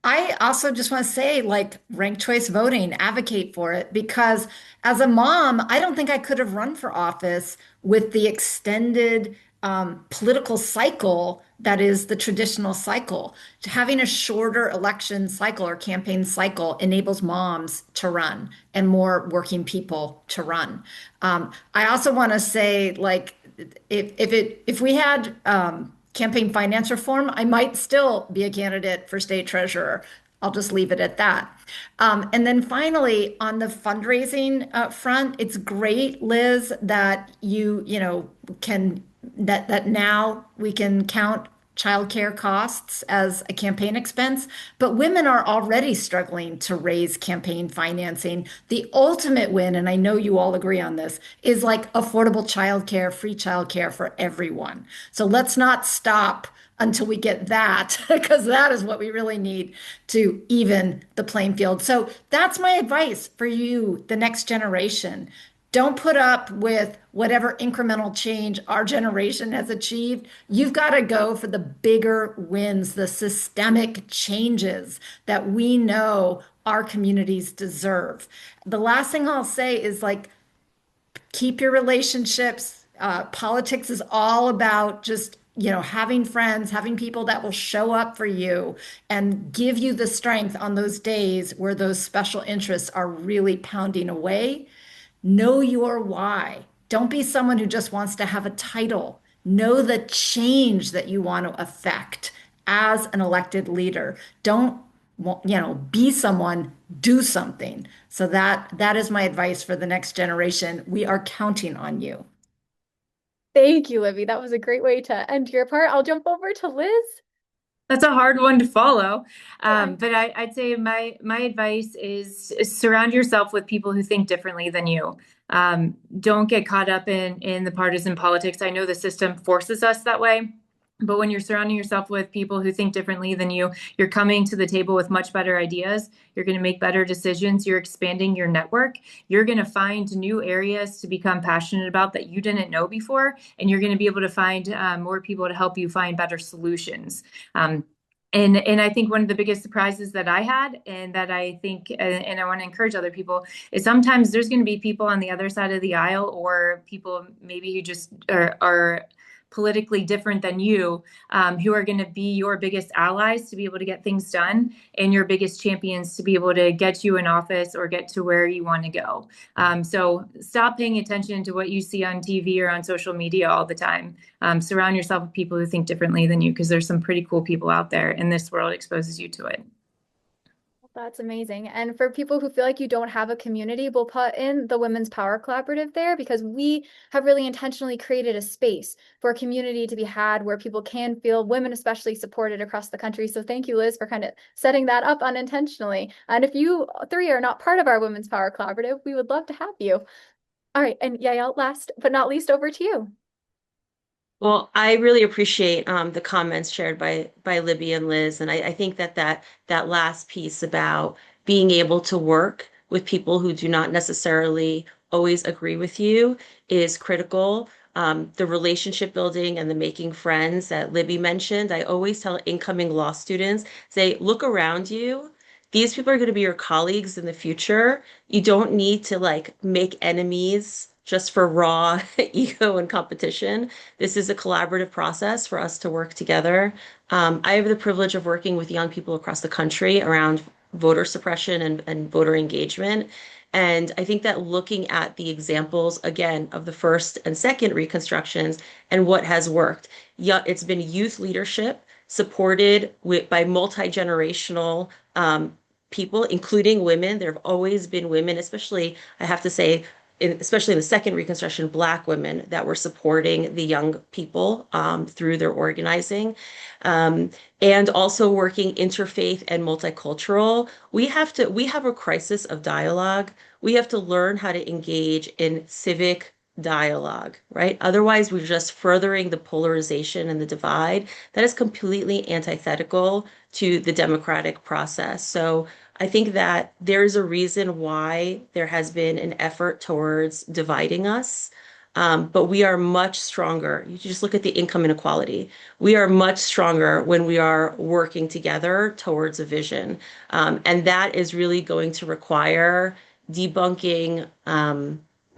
I also just want to say, ranked choice voting, advocate for it, because as a mom, I don't think I could have run for office with the extended political cycle that is the traditional cycle. Having a shorter election cycle or campaign cycle enables moms to run and more working people to run. I also want to say, if we had campaign finance reform, I might still be a candidate for state treasurer. I'll just leave it at that. And then finally, on the fundraising front, it's great, Liz, that you can that now we can count childcare costs as a campaign expense, but women are already struggling to raise campaign financing. The ultimate win, and I know you all agree on this, is like affordable childcare, free childcare for everyone. So let's not stop until we get that, because that is what we really need to even the playing field. So that's my advice for you, the next generation. Don't put up with whatever incremental change our generation has achieved. You've got to go for the bigger wins, the systemic changes that we know our communities deserve. The last thing I'll say is like, keep your relationships. Politics is all about just, having friends, having people that will show up for you and give you the strength on those days where those special interests are really pounding away. Know your why. Don't be someone who just wants to have a title. Know the change that you want to affect as an elected leader. Don't, be someone, do something. So that is my advice for the next generation. We are counting on you. Thank you, Libby. That was a great way to end your part. I'll jump over to Liz. That's a hard one to follow. But I'd say my advice is surround yourself with people who think differently than you. Don't get caught up in the partisan politics. I know the system forces us that way. But when you're surrounding yourself with people who think differently than you, you're coming to the table with much better ideas. You're going to make better decisions. You're expanding your network. You're going to find new areas to become passionate about that you didn't know before. And you're going to be able to find more people to help you find better solutions. And I think one of the biggest surprises that I had, and that I think, and I want to encourage other people, is sometimes there's going to be people on the other side of the aisle, or people maybe who just are politically different than you, who are going to be your biggest allies to be able to get things done, and your biggest champions to be able to get you in office or get to where you want to go. So stop paying attention to what you see on TV or on social media all the time. Surround yourself with people who think differently than you, because there's some pretty cool people out there, and this world exposes you to it. That's amazing. And for people who feel like you don't have a community, we'll put in the Women's Power Collaborative there, because we have really intentionally created a space for a community to be had where people can feel, women especially, supported across the country. So thank you, Liz, for kind of setting that up unintentionally. And if you three are not part of our Women's Power Collaborative, we would love to have you. All right. And Yael, last but not least, over to you. Well, I really appreciate the comments shared by Libby and Liz, and I think that last piece about being able to work with people who do not necessarily always agree with you is critical. The relationship building and the making friends that Libby mentioned, I always tell incoming law students, say, look around you. These people are going to be your colleagues in the future. You don't need to like make enemies just for raw ego and competition. This is a collaborative process for us to work together. I have the privilege of working with young people across the country around voter suppression and voter engagement. And I think that looking at the examples, again, of the first and second reconstructions and what has worked, yeah, it's been youth leadership supported by multi-generational people, including women. There have always been women, especially, I have to say, especially in the second Reconstruction, Black women that were supporting the young people through their organizing, and also working interfaith and multicultural. We have a crisis of dialogue. We have to learn how to engage in civic dialogue, right? Otherwise, we're just furthering the polarization and the divide that is completely antithetical to the democratic process. So I think that there is a reason why there has been an effort towards dividing us. But we are much stronger. You just look at the income inequality. We are much stronger when we are working together towards a vision. And that is really going to require debunking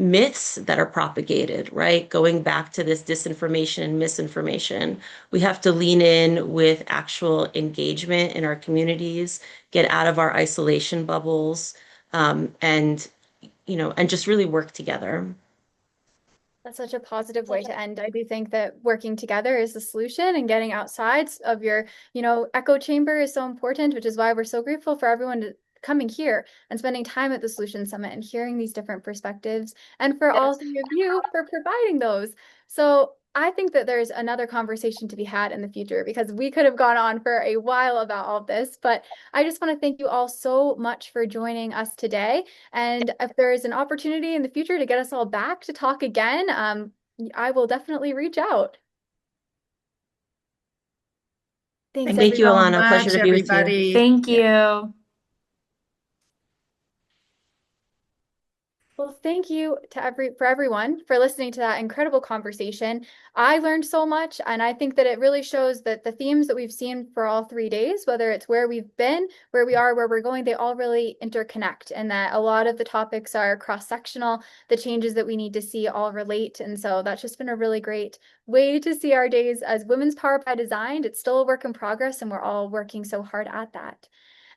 myths that are propagated, right? Going back to this disinformation and misinformation. We have to lean in with actual engagement in our communities, get out of our isolation bubbles, and just really work together. That's such a positive way to end. I do think that working together is the solution, and getting outside of your, echo chamber is so important, which is why we're so grateful for everyone coming here and spending time at the Solution Summit and hearing these different perspectives, and for all three of you for providing those. So I think that there's another conversation to be had in the future, because we could have gone on for a while about all of this, but I just want to thank you all so much for joining us today. And if there is an opportunity in the future to get us all back to talk again, I will definitely reach out. Thanks, Thank you, everyone. Alana. Pleasure to be with you. Everybody. Thank you. Well, thank you to everyone for listening to that incredible conversation. I learned so much, and I think that it really shows that the themes that we've seen for all 3 days, whether it's where we've been, where we are, where we're going, they all really interconnect, and that a lot of the topics are cross-sectional. The changes that we need to see all relate, and so that's just been a really great way to see our days as Women's Power by Design. It's still a work in progress, and we're all working so hard at that.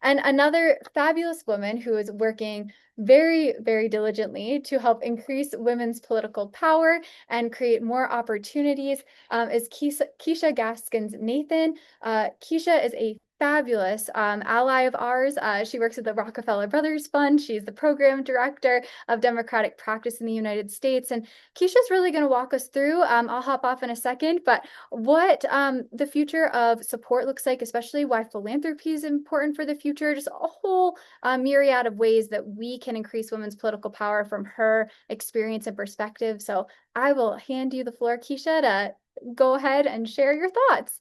And another fabulous woman who is working very, very diligently to help increase women's political power and create more opportunities is Keisha Gaskins Nathan. Keisha is a fabulous ally of ours. She works at the Rockefeller Brothers Fund. She's the program director of democratic practice in the United States. And Keisha's really going to walk us through, I'll hop off in a second, but what the future of support looks like, especially why philanthropy is important for the future, just a whole myriad of ways that we can increase women's political power from her experience and perspective. So I will hand you the floor, Keisha, to go ahead and share your thoughts.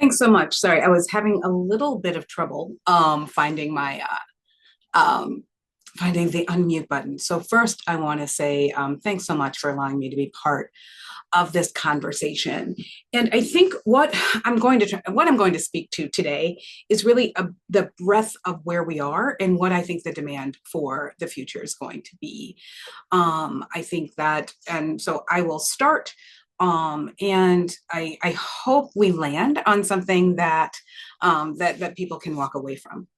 Thanks so much. Sorry, I was having a little bit of trouble finding my finding the unmute button. So first, I want to say thanks so much for allowing me to be part of this conversation. And I think what I'm going to speak to today is really the breadth of where we are and what I think the demand for the future is going to be. I think that, and so I will start. And I hope we land on something that that people can walk away from.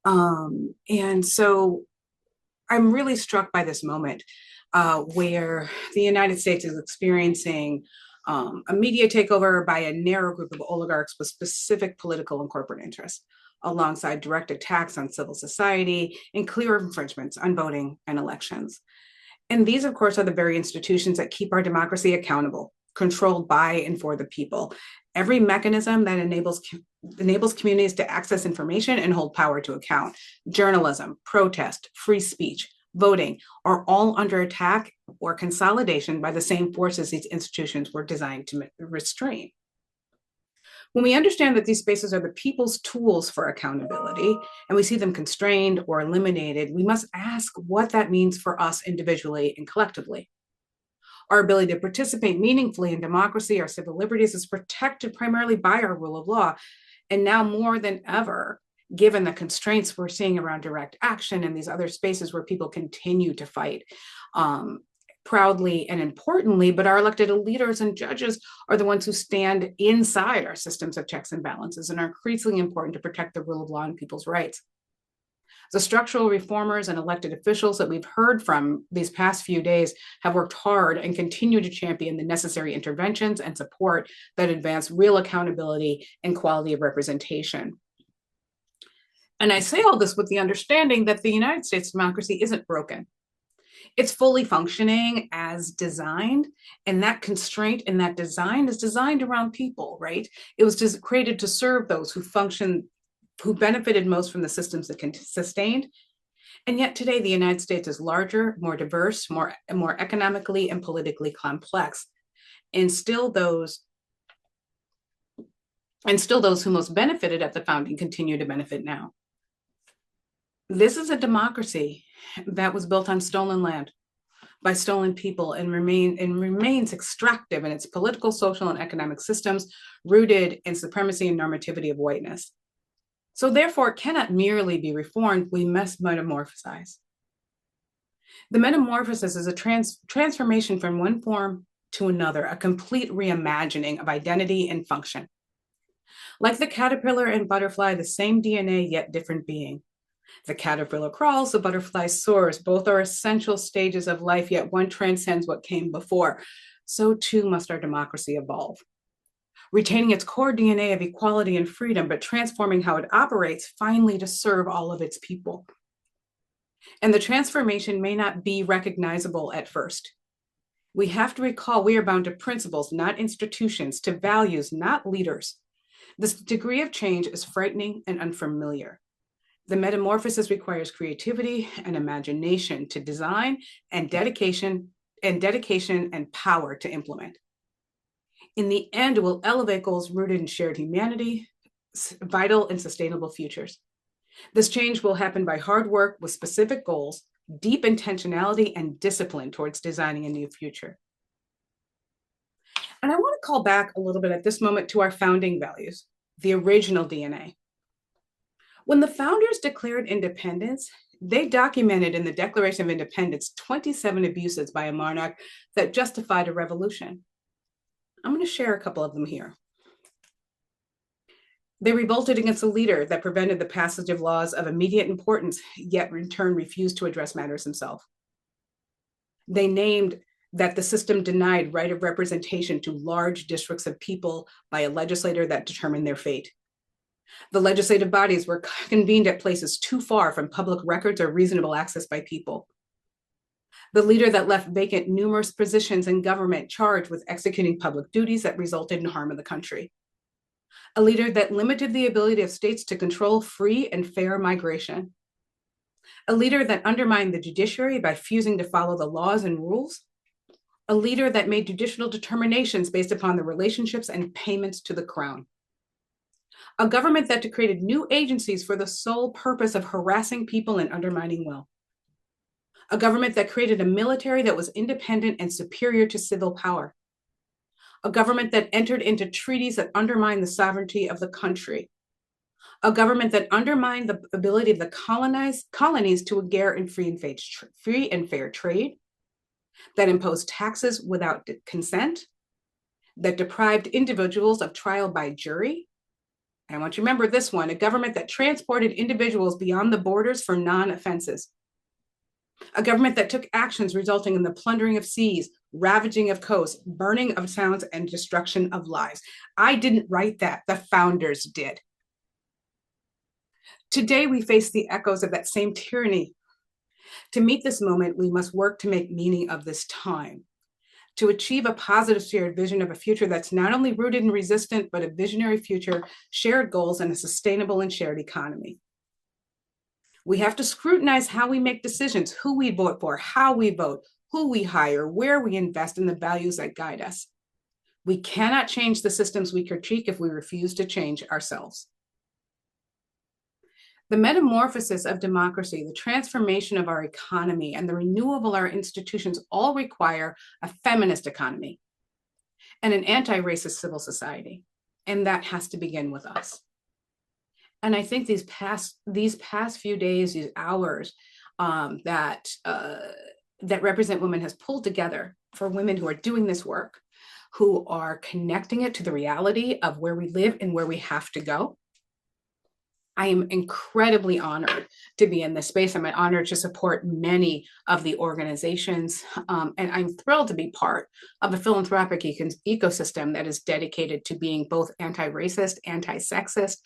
And so I'm really struck by this moment where the United States is experiencing a media takeover by a narrow group of oligarchs with specific political and corporate interests, alongside direct attacks on civil society and clear infringements on voting and elections. And these, of course, are the very institutions that keep our democracy accountable, controlled by and for the people. Every mechanism that enables communities to access information and hold power to account, journalism, protest, free speech, voting, are all under attack or consolidation by the same forces these institutions were designed to restrain. When we understand that these spaces are the people's tools for accountability, and we see them constrained or eliminated, we must ask what that means for us individually and collectively. Our ability to participate meaningfully in democracy, our civil liberties, is protected primarily by our rule of law. And now more than ever, given the constraints we're seeing around direct action and these other spaces where people continue to fight proudly and importantly, but our elected leaders and judges are the ones who stand inside our systems of checks and balances and are increasingly important to protect the rule of law and people's rights. The structural reformers and elected officials that we've heard from these past few days have worked hard and continue to champion the necessary interventions and support that advance real accountability and quality of representation. And I say all this with the understanding that the United States democracy isn't broken. It's fully functioning as designed, and that constraint and that design is designed around people, right? It was just created to serve those who benefited most from the systems that can sustained. And yet today, the United States is larger, more diverse, more economically and politically complex. And still those who most benefited at the founding continue to benefit now. This is a democracy that was built on stolen land by stolen people and remains extractive in its political, social, and economic systems, rooted in supremacy and normativity of whiteness. So therefore, it cannot merely be reformed, we must metamorphosize. The metamorphosis is a transformation from one form to another, a complete reimagining of identity and function. Like the caterpillar and butterfly, the same DNA, yet different being. The caterpillar crawls, the butterfly soars. Both are essential stages of life, yet one transcends what came before. So too must our democracy evolve, retaining its core DNA of equality and freedom, but transforming how it operates finally to serve all of its people. And the transformation may not be recognizable at first. We have to recall we are bound to principles, not institutions, to values, not leaders. This degree of change is frightening and unfamiliar. The metamorphosis requires creativity and imagination to design and dedication and power to implement. In the end, it will elevate goals rooted in shared humanity, vital and sustainable futures. This change will happen by hard work with specific goals, deep intentionality, and discipline towards designing a new future. And I want to call back a little bit at this moment to our founding values, the original DNA. When the founders declared independence, they documented in the Declaration of Independence 27 abuses by a monarch that justified a revolution. I'm going to share a couple of them here. They revolted against a leader that prevented the passage of laws of immediate importance, yet in turn refused to address matters himself. They named that the system denied right of representation to large districts of people by a legislator that determined their fate. The legislative bodies were convened at places too far from public records or reasonable access by people. The leader that left vacant numerous positions in government charged with executing public duties that resulted in harm of the country. A leader that limited the ability of states to control free and fair migration. A leader that undermined the judiciary by refusing to follow the laws and rules. A leader that made judicial determinations based upon the relationships and payments to the crown. A government that created new agencies for the sole purpose of harassing people and undermining will. A government that created a military that was independent and superior to civil power. A government that entered into treaties that undermined the sovereignty of the country. A government that undermined the ability of the colonies to engage in free and fair trade, that imposed taxes without consent, that deprived individuals of trial by jury. I want you to remember this one, a government that transported individuals beyond the borders for non-offenses. A government that took actions resulting in the plundering of seas, ravaging of coasts, burning of towns, and destruction of lives. I didn't write that, the founders did. Today, we face the echoes of that same tyranny. To meet this moment, we must work to make meaning of this time, to achieve a positive shared vision of a future that's not only rooted in resistance, but a visionary future, shared goals, and a sustainable and shared economy. We have to scrutinize how we make decisions, who we vote for, how we vote, who we hire, where we invest, in the values that guide us. We cannot change the systems we critique if we refuse to change ourselves. The metamorphosis of democracy, the transformation of our economy, and the renewal of our institutions all require a feminist economy and an anti-racist civil society. And that has to begin with us. And I think these past few days, these hours that Represent Women has pulled together for women who are doing this work, who are connecting it to the reality of where we live and where we have to go. I am incredibly honored to be in this space. I'm honored to support many of the organizations, and I'm thrilled to be part of a philanthropic ecosystem that is dedicated to being both anti-racist, anti-sexist,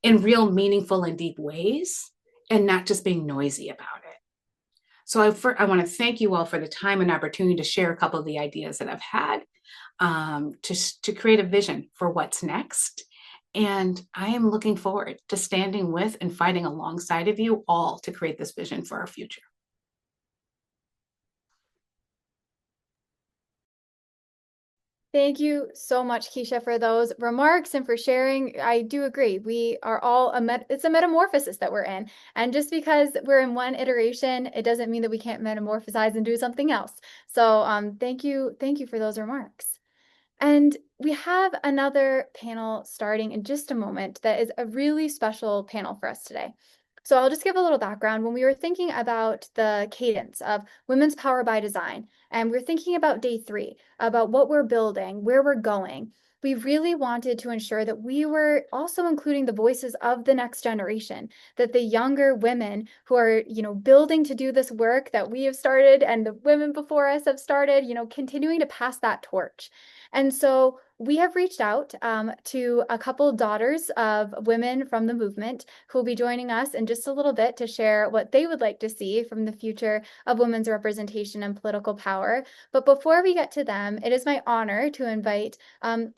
in real meaningful and deep ways, and not just being noisy about it. So I want to thank you all for the time and opportunity to share a couple of the ideas that I've had to create a vision for what's next. And I am looking forward to standing with and fighting alongside of you all to create this vision for our future. Thank you so much, Keisha, for those remarks and for sharing. I do agree. We are all it's a metamorphosis that we're in. And just because we're in one iteration, it doesn't mean that we can't metamorphosize and do something else. So thank you for those remarks. And we have another panel starting in just a moment that is a really special panel for us today. So I'll just give a little background. When we were thinking about the cadence of Women's Power by Design, and we're thinking about day 3, about what we're building, where we're going, we really wanted to ensure that we were also including the voices of the next generation, that the younger women who are, building to do this work that we have started and the women before us have started, continuing to pass that torch. And so we have reached out to a couple of daughters of women from the movement who will be joining us in just a little bit to share what they would like to see from the future of women's representation and political power. But before we get to them, it is my honor to invite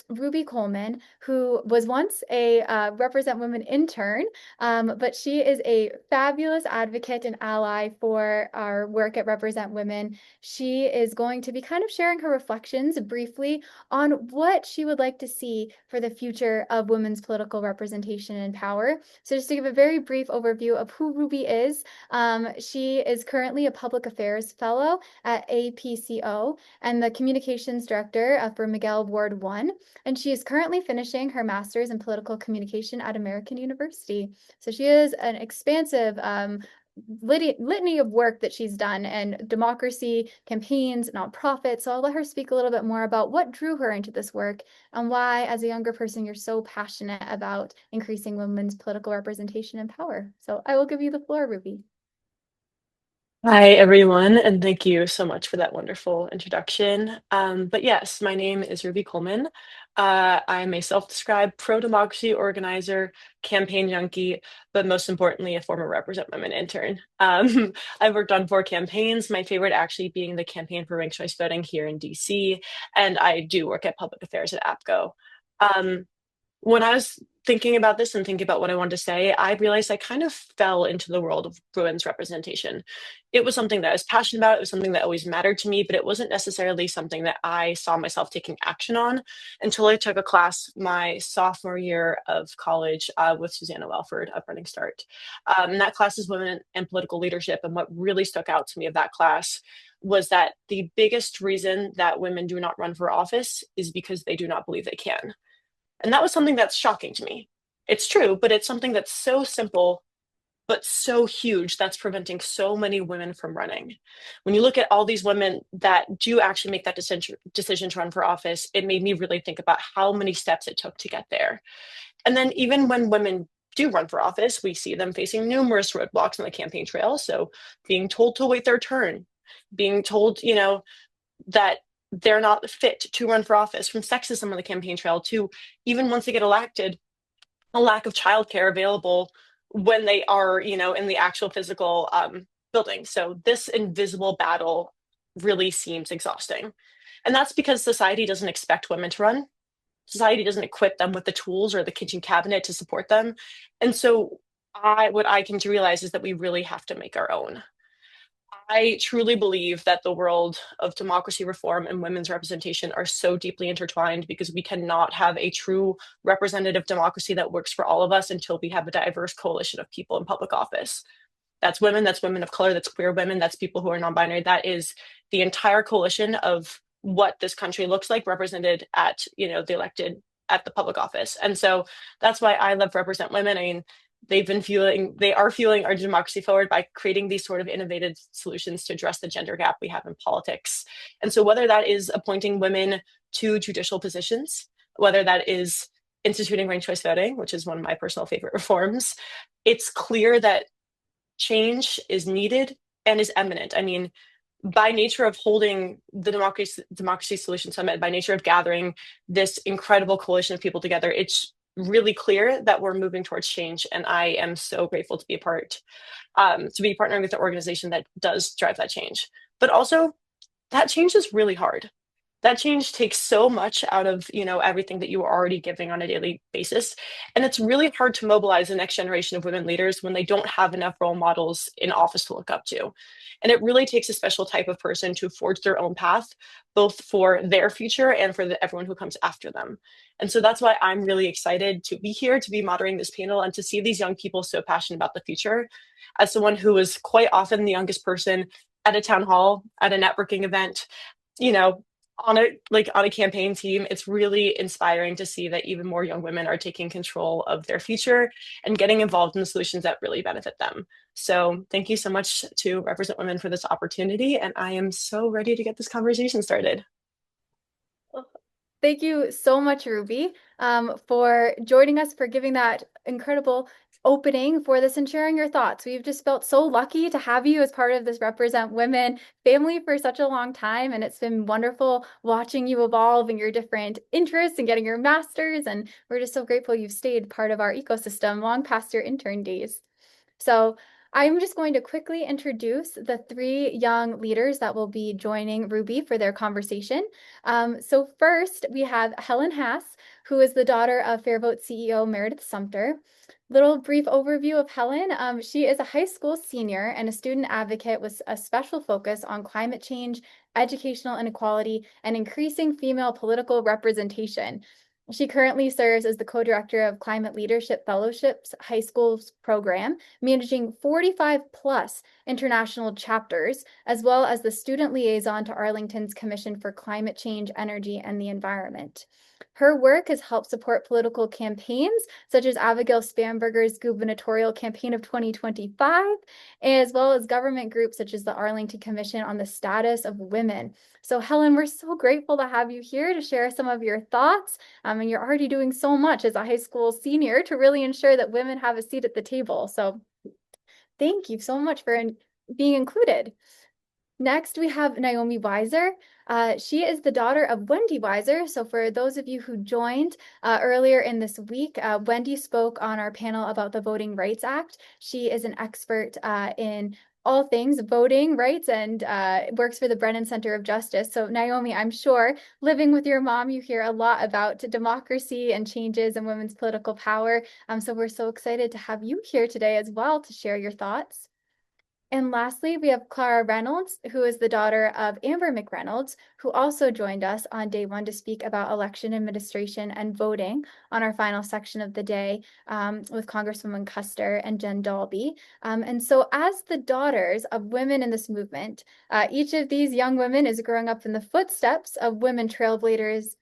Ruby Coleman, who was once a Represent Women intern, but she is a fabulous advocate and ally for our work at Represent Women. She is going to be kind of sharing her reflections briefly on what she would like to see for the future of women's political representation and power. So just to give a very brief overview of who Ruby is, she is currently a public affairs fellow at APCO and the communications director for Miguel Ward 1. And she is currently finishing her master's in political communication at American University. So she is an expansive litany of work that she's done and democracy, campaigns, nonprofits. So I'll let her speak a little bit more about what drew her into this work and why, as a younger person, you're so passionate about increasing women's political representation and power. So I will give you the floor, Ruby. Hi, everyone, and thank you so much for that wonderful introduction. But yes, my name is Ruby Coleman. I'm a self-described pro-democracy organizer, campaign junkie, but most importantly, a former Represent Women intern. I've worked on 4 campaigns, my favorite actually being the campaign for ranked choice voting here in DC, and I do work at public affairs at APCO. When I was thinking about this and thinking about what I wanted to say, I realized I kind of fell into the world of women's representation. It was something that I was passionate about. It was something that always mattered to me, but it wasn't necessarily something that I saw myself taking action on until I took a class my sophomore year of college with Susanna Welford of Running Start. And that class is Women and Political Leadership. And what really stuck out to me of that class was that the biggest reason that women do not run for office is because they do not believe they can. And that was something that's shocking to me. It's true, but it's something that's so simple, but so huge that's preventing so many women from running. When you look at all these women that do actually make that decision to run for office, it made me really think about how many steps it took to get there. And then even when women do run for office, we see them facing numerous roadblocks on the campaign trail. So being told to wait their turn, being told, that they're not fit to run for office, from sexism on the campaign trail to even once they get elected, a lack of childcare available when they are, in the actual physical building. So this invisible battle really seems exhausting. And that's because society doesn't expect women to run. Society doesn't equip them with the tools or the kitchen cabinet to support them. And so what I came to realize is that we really have to make our own. I truly believe that the world of democracy reform and women's representation are so deeply intertwined because we cannot have a true representative democracy that works for all of us until we have a diverse coalition of people in public office. That's women of color, that's queer women, that's people who are non-binary. That is the entire coalition of what this country looks like represented at, the elected at the public office. And so that's why I love Represent Women. I mean, they are fueling our democracy forward by creating these sort of innovative solutions to address the gender gap we have in politics. And so whether that is appointing women to judicial positions, whether that is instituting ranked choice voting, which is one of my personal favorite reforms, it's clear that change is needed and is imminent. I mean, by nature of holding the Democracy Solution Summit, by nature of gathering this incredible coalition of people together, it's really clear that we're moving towards change. And I am so grateful to be partnering with an organization that does drive that change. But also, that change is really hard. That change takes so much out of, everything that you are already giving on a daily basis. And it's really hard to mobilize the next generation of women leaders when they don't have enough role models in office to look up to. And it really takes a special type of person to forge their own path, both for their future and for everyone who comes after them. And so that's why I'm really excited to be here, to be moderating this panel, and to see these young people so passionate about the future. As someone who is quite often the youngest person at a town hall, at a networking event, on a campaign team, it's really inspiring to see that even more young women are taking control of their future and getting involved in the solutions that really benefit them. So thank you so much to Represent Women for this opportunity. And I am so ready to get this conversation started. Thank you so much, Ruby, for joining us, for giving that incredible opening for this and sharing your thoughts. We've just felt so lucky to have you as part of this Represent Women family for such a long time. And it's been wonderful watching you evolve in your different interests and getting your master's. And we're just so grateful you've stayed part of our ecosystem long past your intern days. So I'm just going to quickly introduce the three young leaders that will be joining Ruby for their conversation. So first, we have Helen Haas, who is the daughter of Fairvote CEO Meredith Sumter. Little brief overview of Helen. She is a high school senior and a student advocate with a special focus on climate change, educational inequality, and increasing female political representation. She currently serves as the co-director of Climate Leadership Fellowship's high schools program, managing 45 plus international chapters, as well as the student liaison to Arlington's Commission for Climate Change, Energy, and the Environment. Her work has helped support political campaigns, such as Abigail Spanberger's gubernatorial campaign of 2025, as well as government groups such as the Arlington Commission on the Status of Women. So Helen, we're so grateful to have you here to share some of your thoughts. And you're already doing so much as a high school senior to really ensure that women have a seat at the table. So thank you so much for being included. Next, we have Naomi Weiser. She is the daughter of Wendy Weiser. So for those of you who joined earlier in this week, Wendy spoke on our panel about the Voting Rights Act. She is an expert in all things voting rights and works for the Brennan Center of Justice. So Naomi, I'm sure living with your mom, you hear a lot about democracy and changes in women's political power. So we're so excited to have you here today as well to share your thoughts. And lastly, we have Clara Reynolds, who is the daughter of Amber McReynolds, who also joined us on day one to speak about election administration and voting on our final section of the day with Congresswoman Custer and Jen Dalby. And so as the daughters of women in this movement, each of these young women is growing up in the footsteps of women trailblazers,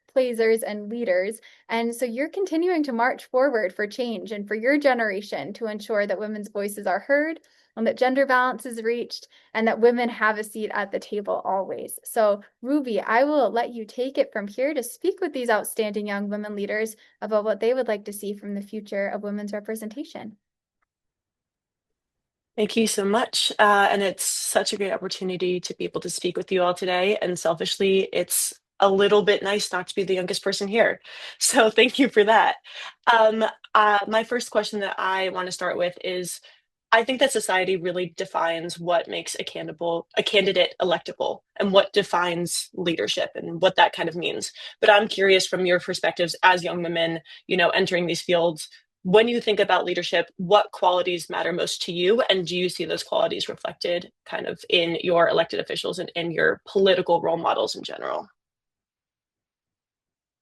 and leaders. And so you're continuing to march forward for change and for your generation to ensure that women's voices are heard, and that gender balance is reached, and that women have a seat at the table always. So Ruby, I will let you take it from here to speak with these outstanding young women leaders about what they would like to see from the future of women's representation. Thank you so much. And it's such a great opportunity to be able to speak with you all today. And selfishly, it's a little bit nice not to be the youngest person here. So thank you for that. My first question that I want to start with is, I think that society really defines what makes a candidate electable and what defines leadership and what that kind of means. But I'm curious from your perspectives as young women, entering these fields, when you think about leadership, what qualities matter most to you? And do you see those qualities reflected kind of in your elected officials and in your political role models in general?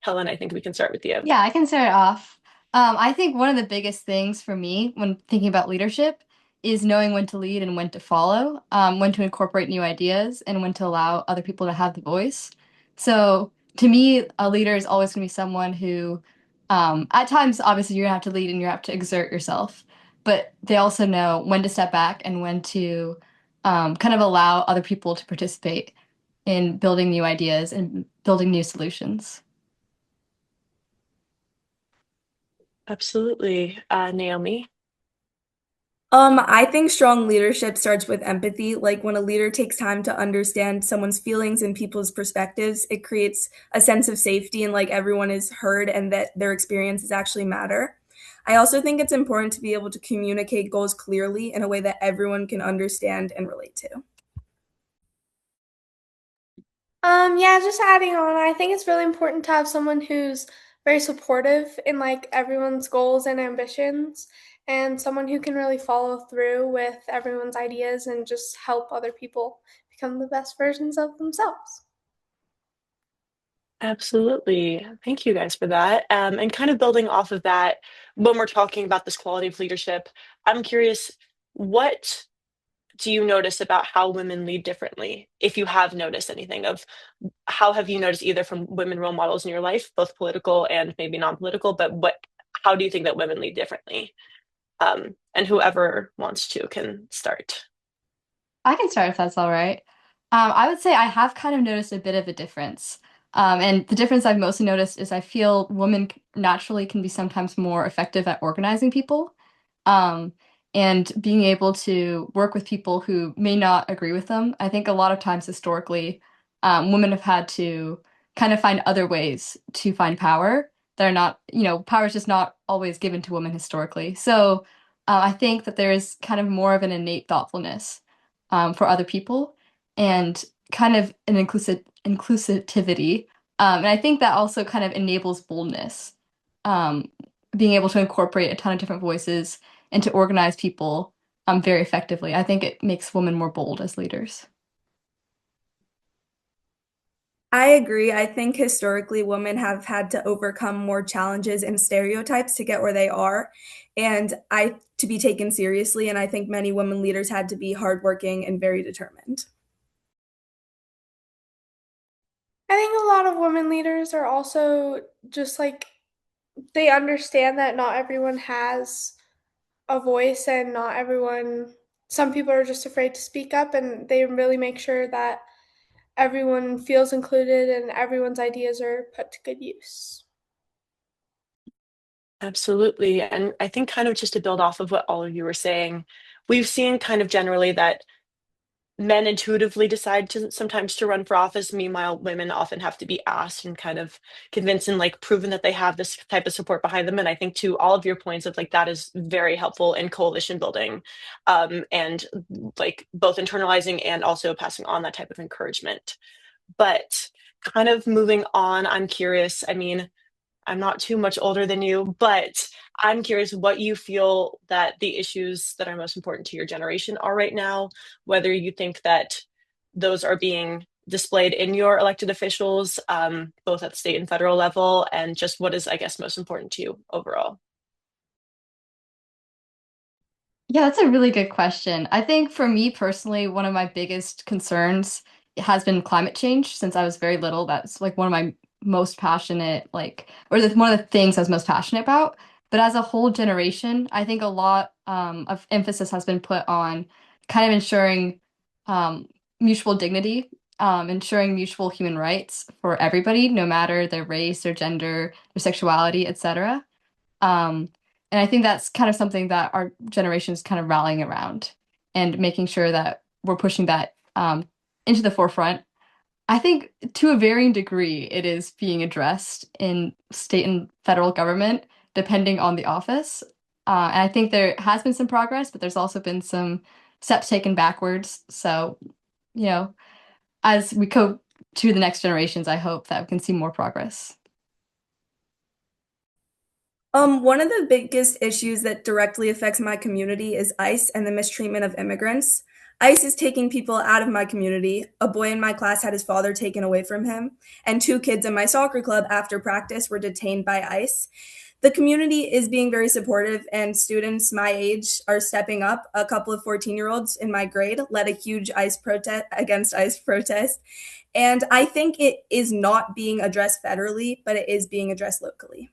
Helen, I think we can start with you. Yeah, I can start it off. I think one of the biggest things for me when thinking about leadership is knowing when to lead and when to follow, when to incorporate new ideas, and when to allow other people to have the voice. So to me, a leader is always going to be someone who, at times, obviously, you're going to have to lead and you have to exert yourself, but they also know when to step back and when to kind of allow other people to participate in building new ideas and building new solutions. Absolutely. Naomi? I think strong leadership starts with empathy. Like when a leader takes time to understand someone's feelings and people's perspectives, it creates a sense of safety and like everyone is heard and that their experiences actually matter. I also think it's important to be able to communicate goals clearly in a way that everyone can understand and relate to. Yeah, just adding on, I think it's really important to have someone who's very supportive in like everyone's goals and ambitions, and someone who can really follow through with everyone's ideas and just help other people become the best versions of themselves. Absolutely. Thank you guys for that. And kind of building off of that, when we're talking about this quality of leadership, I'm curious, what do you notice about how women lead differently? If you have noticed anything of how have you noticed either from women role models in your life, both political and maybe non-political, but how do you think that women lead differently? And whoever wants to can start. I can start if that's all right. I would say I have kind of noticed a bit of a difference. And the difference I've mostly noticed is I feel women naturally can be sometimes more effective at organizing people. Um, and being able to work with people who may not agree with them. I think a lot of times historically, women have had to kind of find other ways to find power. They're not, power is just not always given to women historically. So I think that there is kind of more of an innate thoughtfulness for other people and kind of an inclusivity. And I think that also kind of enables boldness, being able to incorporate a ton of different voices and to organize people very effectively. I think it makes women more bold as leaders. I agree. I think historically women have had to overcome more challenges and stereotypes to get where they are, and I to be taken seriously. And I think many women leaders had to be hardworking and very determined. I think a lot of women leaders are also just like they understand that not everyone has a voice and not everyone, some people are just afraid to speak up, and they really make sure that everyone feels included and everyone's ideas are put to good use. Absolutely. And I think kind of just to build off of what all of you were saying, we've seen kind of generally that men intuitively decide to sometimes to run for office. Meanwhile, women often have to be asked and kind of convinced and like proven that they have this type of support behind them. And I think to all of your points of like that is very helpful in coalition building, and like both internalizing and also passing on that type of encouragement. But kind of moving on, I'm curious. I mean, I'm not too much older than you, but I'm curious what you feel that the issues that are most important to your generation are right now, whether you think that those are being displayed in your elected officials, both at the state and federal level, and just what is, I guess, most important to you overall. Yeah, that's a really good question. I think for me personally, one of my biggest concerns has been climate change since I was very little. That's like one of my most passionate, one of the things I was most passionate about. But as a whole generation, I think a lot of emphasis has been put on kind of ensuring um, mutual dignity, ensuring mutual human rights for everybody, no matter their race, their gender, their sexuality, etc. Um, and I think that's kind of something that our generation is kind of rallying around and making sure that we're pushing that into the forefront. I think to a varying degree, it is being addressed in state and federal government, depending on the office. And I think there has been some progress, but there's also been some steps taken backwards. So, you know, as we go to the next generations, I hope that we can see more progress. One of the biggest issues that directly affects my community is ICE and the mistreatment of immigrants. ICE is taking people out of my community. A boy in my class had his father taken away from him, and two kids in my soccer club after practice were detained by ICE. The community is being very supportive, and students my age are stepping up. A couple of 14-year-olds in my grade led a huge ICE protest against ICE protest. And I think it is not being addressed federally, but it is being addressed locally.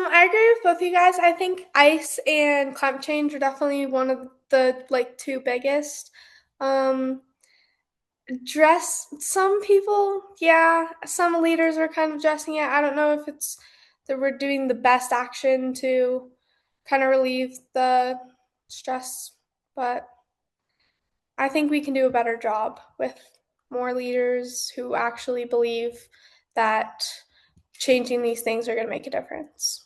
I agree with both of you guys. I think ice and climate change are definitely one of the two biggest. Um, dress some people, yeah, some leaders are kind of addressing it. I don't know if it's that we're doing the best action to kind of relieve the stress, but I think we can do a better job with more leaders who actually believe that changing these things are going to make a difference.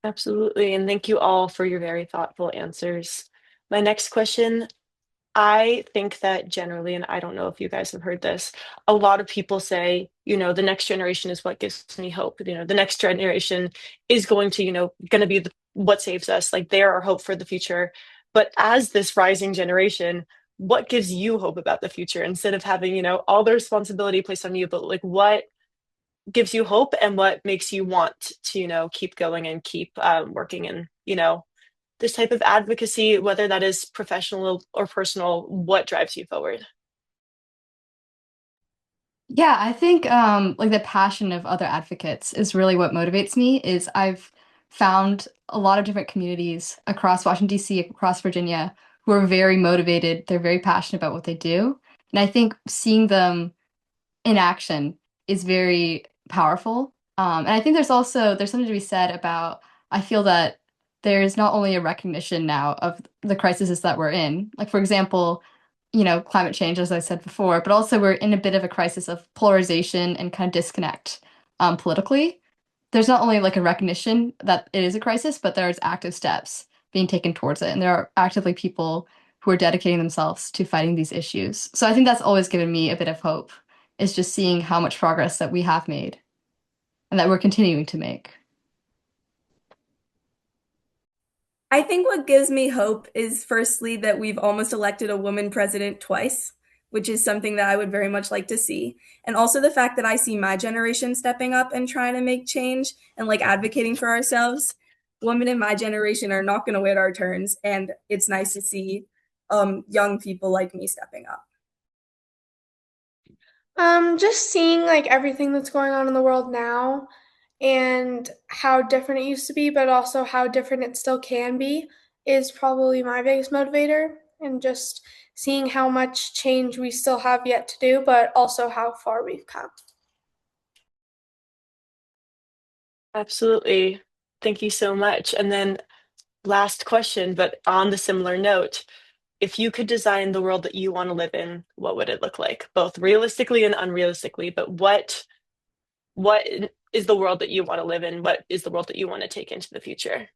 Absolutely. And thank you all for your very thoughtful answers. My next question, I think that generally, and I don't know if you guys have heard this, a lot of people say, the next generation is what gives me hope. The next generation is going to, going to be what saves us. Like they are our hope for the future. But as this rising generation, what gives you hope about the future instead of having, all the responsibility placed on you, but like what gives you hope and what makes you want to, keep going and keep working and, this type of advocacy, whether that is professional or personal, what drives you forward? Yeah, I think like the passion of other advocates is really what motivates me. I've found a lot of different communities across Washington, D.C., across Virginia, who are very motivated. They're very passionate about what they do. And I think seeing them in action is very powerful. And I think there's something to be said about, I feel that there's not only a recognition now of the crises that we're in, like for example, climate change, as I said before, but also we're in a bit of a crisis of polarization and kind of disconnect politically. There's not only like a recognition that it is a crisis, but there's active steps being taken towards it. And there are actively people who are dedicating themselves to fighting these issues. So I think that's always given me a bit of hope, is just seeing how much progress that we have made and that we're continuing to make. I think what gives me hope is firstly that we've almost elected a woman president twice, which is something that I would very much like to see. And also the fact that I see my generation stepping up and trying to make change and like advocating for ourselves. Women in my generation are not going to wait our turns, and it's nice to see young people like me stepping up. Just seeing like everything that's going on in the world now and how different it used to be, but also how different it still can be, is probably my biggest motivator. And just seeing how much change we still have yet to do, but also how far we've come. Absolutely. Thank you so much. And then last question, but on the similar note, if you could design the world that you want to live in, what would it look like? Both realistically and unrealistically, but what is the world that you want to live in? What is the world that you want to take into the future?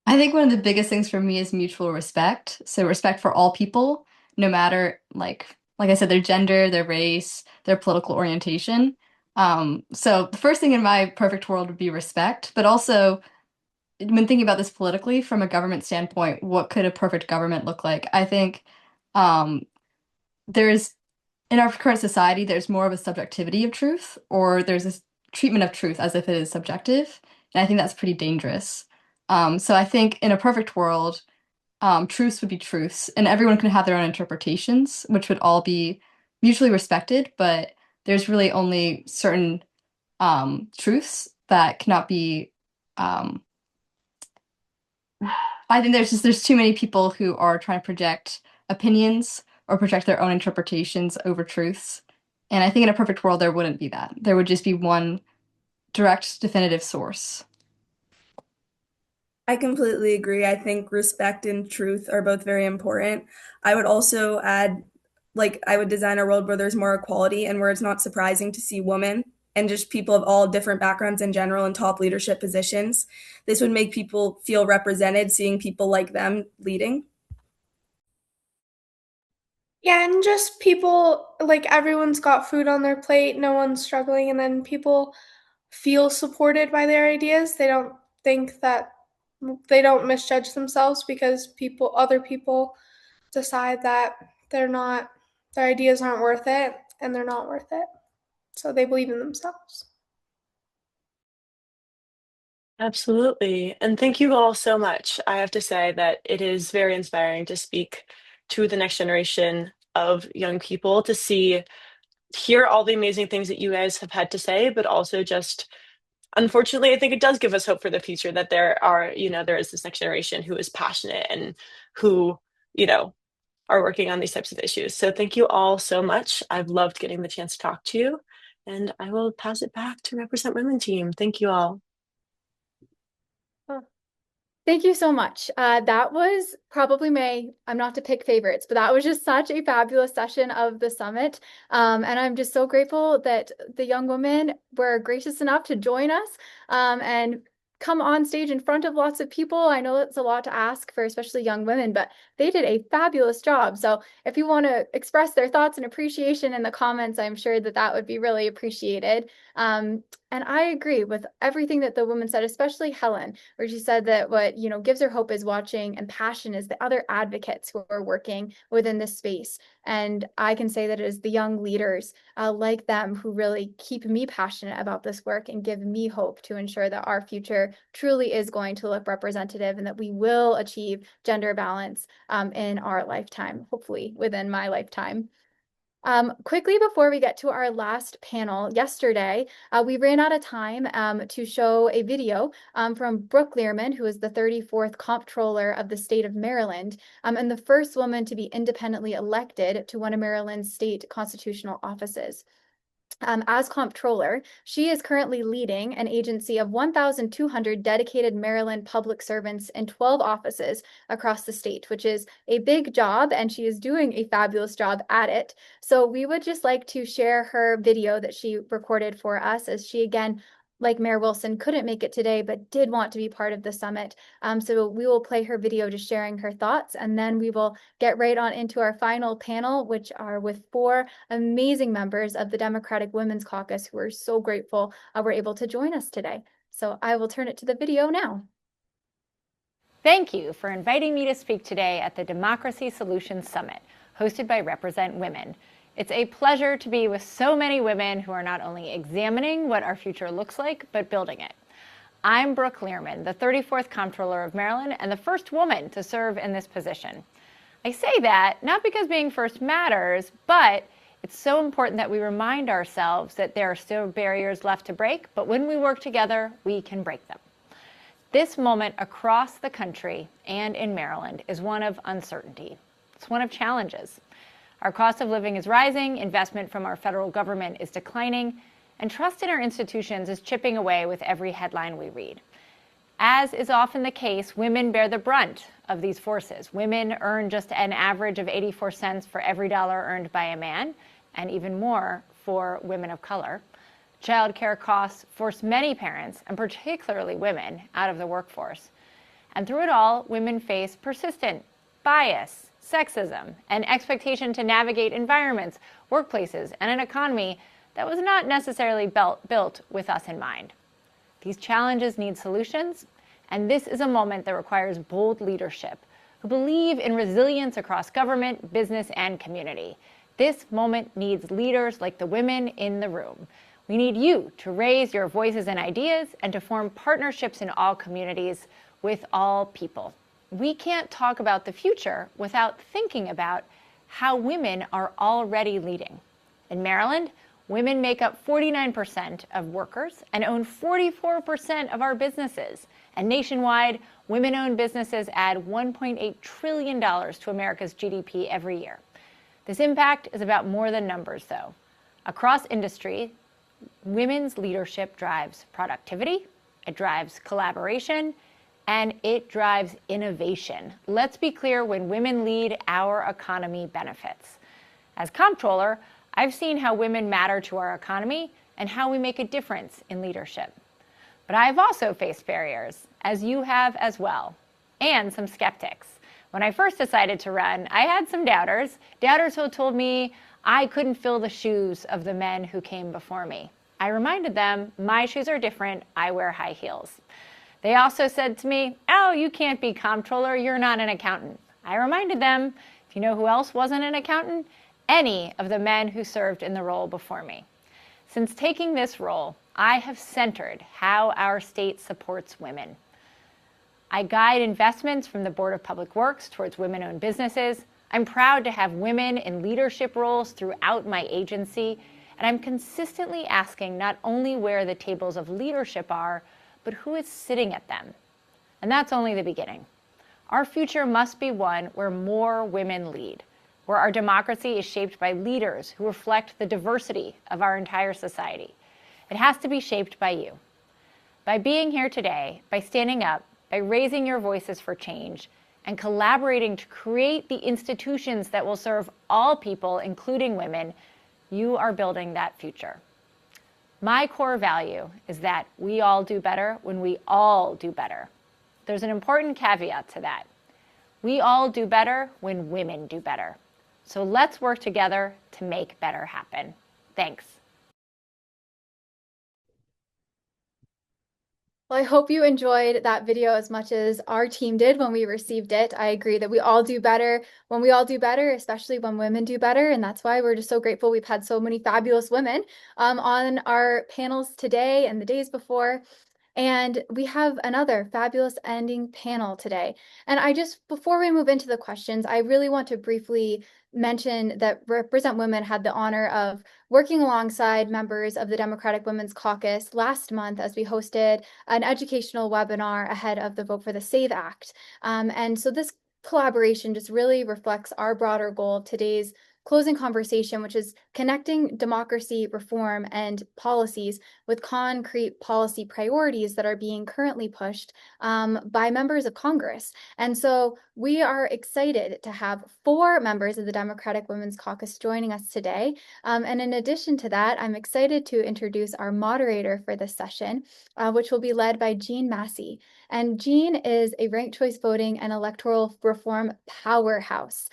I think one of the biggest things for me is mutual respect. So respect for all people, no matter like I said, their gender, their race, their political orientation. So the first thing in my perfect world would be respect, but also when thinking about this politically from a government standpoint, what could a perfect government look like? I think um, there's in our current society, there's more of a subjectivity of truth, or there's this treatment of truth as if it is subjective. And I think that's pretty dangerous. So I think in a perfect world, truths would be truths, and everyone can have their own interpretations, which would all be mutually respected, but there's really only certain truths that cannot be. I think there's too many people who are trying to project opinions or project their own interpretations over truths. And I think in a perfect world, there wouldn't be that. There would just be one direct, definitive source. I completely agree. I think respect and truth are both very important. I would also add, like, I would design a world where there's more equality and where it's not surprising to see women and just people of all different backgrounds in general in top leadership positions. This would make people feel represented, seeing people like them leading. Yeah, and just people, like everyone's got food on their plate, no one's struggling, and then people feel supported by their ideas. They don't think that they don't misjudge themselves because other people decide that their ideas aren't worth it and they're not worth it. So they believe in themselves. Absolutely. And thank you all so much. I have to say that it is very inspiring to speak to the next generation of young people, to hear all the amazing things that you guys have had to say, but also just unfortunately, I think it does give us hope for the future that there is this next generation who is passionate and who, are working on these types of issues. So thank you all so much. I've loved getting the chance to talk to you, and I will pass it back to Represent Women team. Thank you all. Thank you so much. That was probably I'm not to pick favorites, but that was just such a fabulous session of the summit. And I'm just so grateful that the young women were gracious enough to join us and come on stage in front of lots of people. I know it's a lot to ask for especially young women, but they did a fabulous job. So if you want to express their thoughts and appreciation in the comments, I'm sure that would be really appreciated. And I agree with everything that the woman said, especially Helen, where she said that what gives her hope is watching, and passion is the other advocates who are working within this space. And I can say that it is the young leaders like them who really keep me passionate about this work and give me hope to ensure that our future truly is going to look representative and that we will achieve gender balance in our lifetime, hopefully within my lifetime. Quickly before we get to our last panel, yesterday, we ran out of time to show a video from Brooke Learman, who is the 34th Comptroller of the state of Maryland, and the first woman to be independently elected to one of Maryland's state constitutional offices. As comptroller, she is currently leading an agency of 1,200 dedicated Maryland public servants in 12 offices across the state, which is a big job, and she is doing a fabulous job at it. So we would just like to share her video that she recorded for us, as she, again, like Mayor Wilson, couldn't make it today, but did want to be part of the summit. So we will play her video just sharing her thoughts, and then we will get right on into our final panel, which are with 4 amazing members of the Democratic Women's Caucus who are so grateful were able to join us today. So I will turn it to the video now. Thank you for inviting me to speak today at the Democracy Solutions Summit, hosted by Represent Women. It's a pleasure to be with so many women who are not only examining what our future looks like, but building it. I'm Brooke Learman, the 34th Comptroller of Maryland and the first woman to serve in this position. I say that not because being first matters, but it's so important that we remind ourselves that there are still barriers left to break, but when we work together, we can break them. This moment across the country and in Maryland is one of uncertainty. It's one of challenges. Our cost of living is rising, investment from our federal government is declining, and trust in our institutions is chipping away with every headline we read. As is often the case, women bear the brunt of these forces. Women earn just an average of 84 cents for every dollar earned by a man, and even more for women of color. Childcare costs force many parents, and particularly women, out of the workforce. And through it all, women face persistent bias, sexism, and expectation to navigate environments, workplaces, and an economy that was not necessarily built with us in mind. These challenges need solutions, and this is a moment that requires bold leadership who believe in resilience across government, business, and community. This moment needs leaders like the women in the room. We need you to raise your voices and ideas and to form partnerships in all communities with all people. We can't talk about the future without thinking about how women are already leading. In Maryland, women make up 49% of workers and own 44% of our businesses. And nationwide, women-owned businesses add $1.8 trillion to America's GDP every year. This impact is about more than numbers, though. Across industry, women's leadership drives productivity, it drives collaboration, and it drives innovation. Let's be clear, when women lead, our economy benefits. As comptroller, I've seen how women matter to our economy and how we make a difference in leadership. But I've also faced barriers, as you have as well, and some skeptics. When I first decided to run, I had some doubters who told me I couldn't fill the shoes of the men who came before me. I reminded them, my shoes are different, I wear high heels. They also said to me, oh, you can't be comptroller, you're not an accountant. I reminded them, if you know who else wasn't an accountant, any of the men who served in the role before me. Since taking this role, I have centered how our state supports women. I guide investments from the Board of Public Works towards women-owned businesses. I'm proud to have women in leadership roles throughout my agency, and I'm consistently asking not only where the tables of leadership are, but who is sitting at them. And that's only the beginning. Our future must be one where more women lead, where our democracy is shaped by leaders who reflect the diversity of our entire society. It has to be shaped by you. By being here today, by standing up, by raising your voices for change, and collaborating to create the institutions that will serve all people, including women, you are building that future. My core value is that we all do better when we all do better. There's an important caveat to that. We all do better when women do better. So let's work together to make better happen. Thanks. Well, I hope you enjoyed that video as much as our team did when we received it. I agree that we all do better when we all do better, especially when women do better. And that's why we're just so grateful we've had so many fabulous women on our panels today and the days before. And we have another fabulous ending panel today. And before we move into the questions, I really want to briefly mention that Represent Women had the honor of working alongside members of the Democratic Women's Caucus last month as we hosted an educational webinar ahead of the Vote for the SAVE Act. And so this collaboration just really reflects our broader goal of today's closing conversation, which is connecting democracy reform and policies with concrete policy priorities that are being currently pushed by members of Congress. And so we are excited to have 4 members of the Democratic Women's Caucus joining us today. And in addition to that, I'm excited to introduce our moderator for this session, which will be led by Jean Massey. And Jean is a ranked choice voting and electoral reform powerhouse.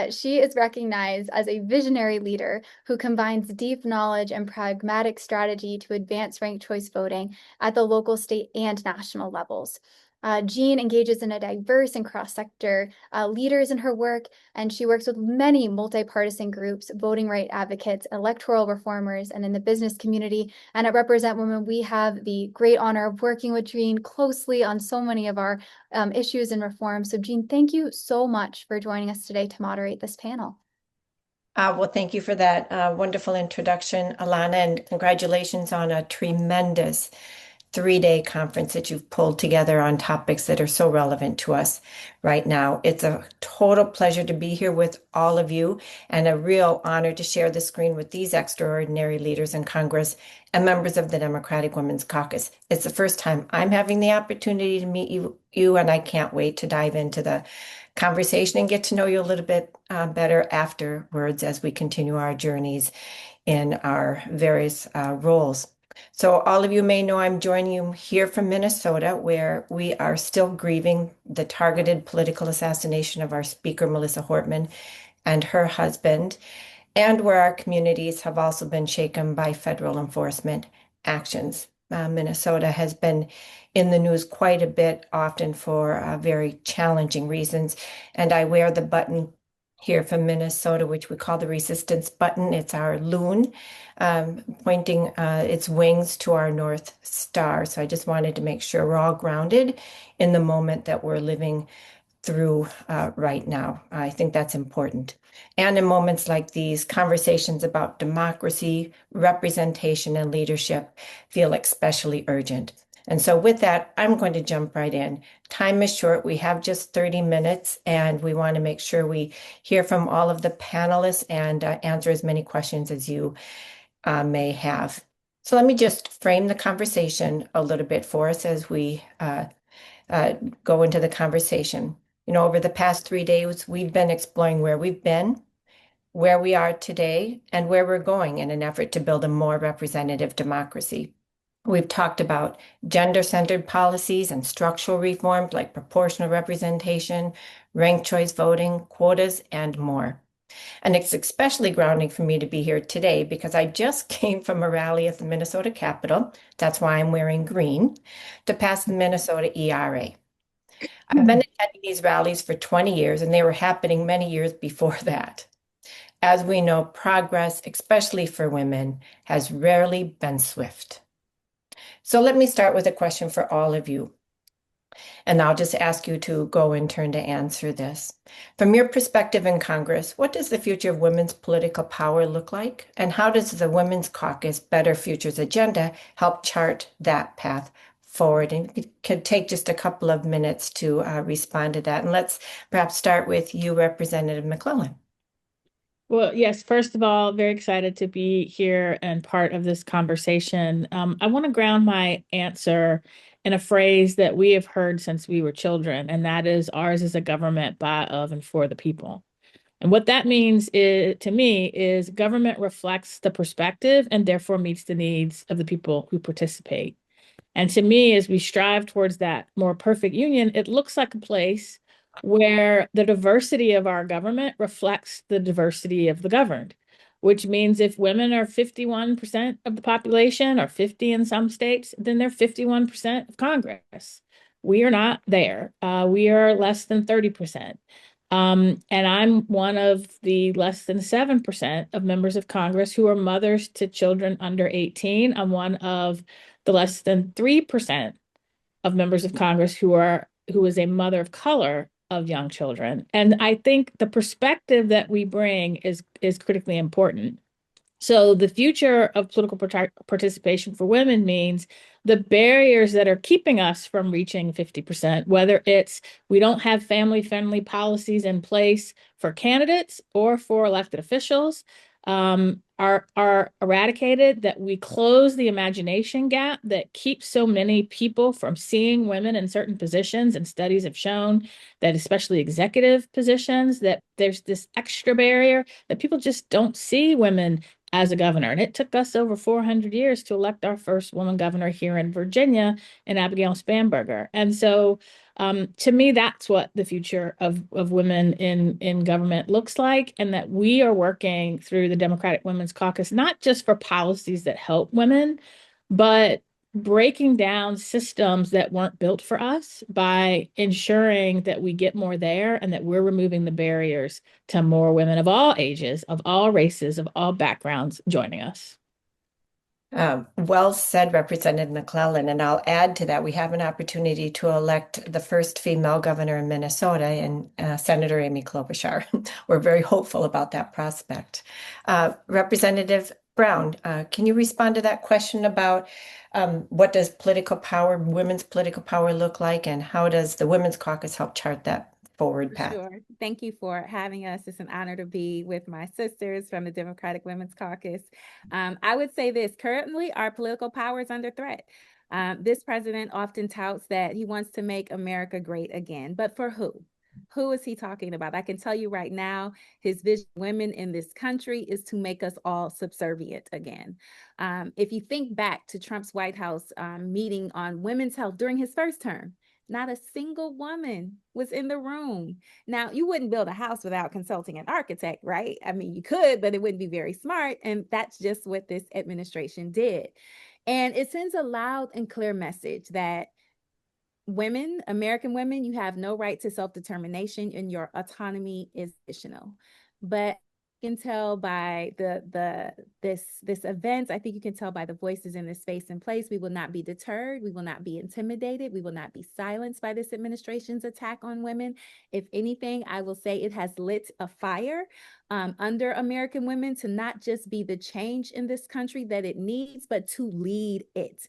She is recognized as a visionary leader who combines deep knowledge and pragmatic strategy to advance ranked choice voting at the local, state, and national levels. Jean engages in a diverse and cross-sector leaders in her work, and she works with many multi-partisan groups, voting rights advocates, electoral reformers, and in the business community. And at Represent Women, we have the great honor of working with Jean closely on so many of our issues and reforms. So Jean, thank you so much for joining us today to moderate this panel. Well, thank you for that wonderful introduction, Alana, and congratulations on a tremendous 3-day conference that you've pulled together on topics that are so relevant to us right now. It's a total pleasure to be here with all of you and a real honor to share the screen with these extraordinary leaders in Congress and members of the Democratic Women's Caucus. It's the first time I'm having the opportunity to meet you, and I can't wait to dive into the conversation and get to know you a little bit better afterwards as we continue our journeys in our various roles. So all of you may know I'm joining you here from Minnesota, where we are still grieving the targeted political assassination of our Speaker, Melissa Hortman, and her husband, and where our communities have also been shaken by federal enforcement actions. Minnesota has been in the news quite a bit, often for very challenging reasons, and I wear the button here from Minnesota, which we call the resistance button. It's our loon pointing its wings to our North Star. So I just wanted to make sure we're all grounded in the moment that we're living through right now. I think that's important. And in moments like these, conversations about democracy, representation, and leadership feel especially urgent. And so with that, I'm going to jump right in. Time is short. We have just 30 minutes, and we want to make sure we hear from all of the panelists and answer as many questions as you may have. So let me just frame the conversation a little bit for us as we go into the conversation. You know, over the past 3 days, we've been exploring where we've been, where we are today, and where we're going in an effort to build a more representative democracy. We've talked about gender-centered policies and structural reforms like proportional representation, ranked choice voting, quotas, and more. And it's especially grounding for me to be here today because I just came from a rally at the Minnesota Capitol, that's why I'm wearing green, to pass the Minnesota ERA. I've been attending these rallies for 20 years, and they were happening many years before that. As we know, progress, especially for women, has rarely been swift. So let me start with a question for all of you. And I'll just ask you to go in turn to answer this. From your perspective in Congress, what does the future of women's political power look like? And how does the Women's Caucus Better Futures agenda help chart that path forward? And it could take just a couple of minutes to respond to that. And let's perhaps start with you, Representative McClellan. Well, yes, first of all, very excited to be here and part of this conversation. I want to ground my answer in a phrase that we have heard since we were children, and that is ours is a government by, of, and for the people. And what that means to me is government reflects the perspective and therefore meets the needs of the people who participate. And to me, as we strive towards that more perfect union, it looks like a place where the diversity of our government reflects the diversity of the governed, which means if women are 51% of the population or 50 in some states, then they're 51% of Congress. We are not there. We are less than 30%. And I'm one of the less than 7% of members of Congress who are mothers to children under 18. I'm one of the less than 3% of members of Congress who is a mother of color of young children. And I think the perspective that we bring is critically important. So the future of political participation for women means the barriers that are keeping us from reaching 50%, whether it's we don't have family-friendly policies in place for candidates or for elected officials, are eradicated, that we close the imagination gap that keeps so many people from seeing women in certain positions. And studies have shown that especially executive positions, that there's this extra barrier that people just don't see women as a governor. And it took us over 400 years to elect our first woman governor here in Virginia, in Abigail Spanberger. And so to me, that's what the future of women in government looks like, and that we are working through the Democratic Women's Caucus, not just for policies that help women, but breaking down systems that weren't built for us by ensuring that we get more there and that we're removing the barriers to more women of all ages, of all races, of all backgrounds joining us. Well said, Representative McClellan. And I'll add to that, we have an opportunity to elect the first female governor in Minnesota, and Senator Amy Klobuchar. We're very hopeful about that prospect. Representative Brown, can you respond to that question about what does political power, women's political power look like, and how does the Women's Caucus help chart that forward path? Sure. Thank you for having us. It's an honor to be with my sisters from the Democratic Women's Caucus. I would say this: currently, our political power is under threat. This president often touts that he wants to make America great again, but for who? Who is he talking about? I can tell you right now, his vision of women in this country is to make us all subservient again. If you think back to Trump's White House meeting on women's health during his first term, not a single woman was in the room. Now, you wouldn't build a house without consulting an architect, right? I mean, you could, but it wouldn't be very smart. And that's just what this administration did. And it sends a loud and clear message that women, American women, you have no right to self-determination and your autonomy is additional. But you can tell by this event, I think you can tell by the voices in this space and place, we will not be deterred, we will not be intimidated, we will not be silenced by this administration's attack on women. If anything, I will say it has lit a fire under American women to not just be the change in this country that it needs, but to lead it.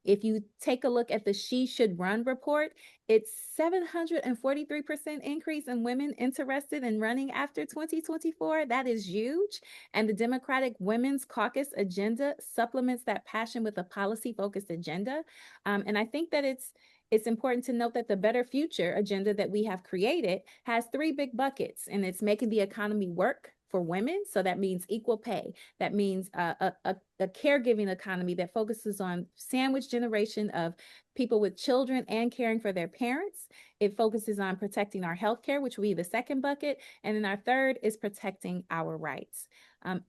If you take a look at the She Should Run report, it's 743% increase in women interested in running after 2024. That is huge. And the Democratic Women's Caucus agenda supplements that passion with a policy-focused agenda. And I think that it's important to note that the Better Future agenda that we have created has three big buckets, and it's making the economy work for women. So that means equal pay. That means a caregiving economy that focuses on sandwich generation of people with children and caring for their parents. It focuses on protecting our healthcare, which will be the second bucket. And then our third is protecting our rights.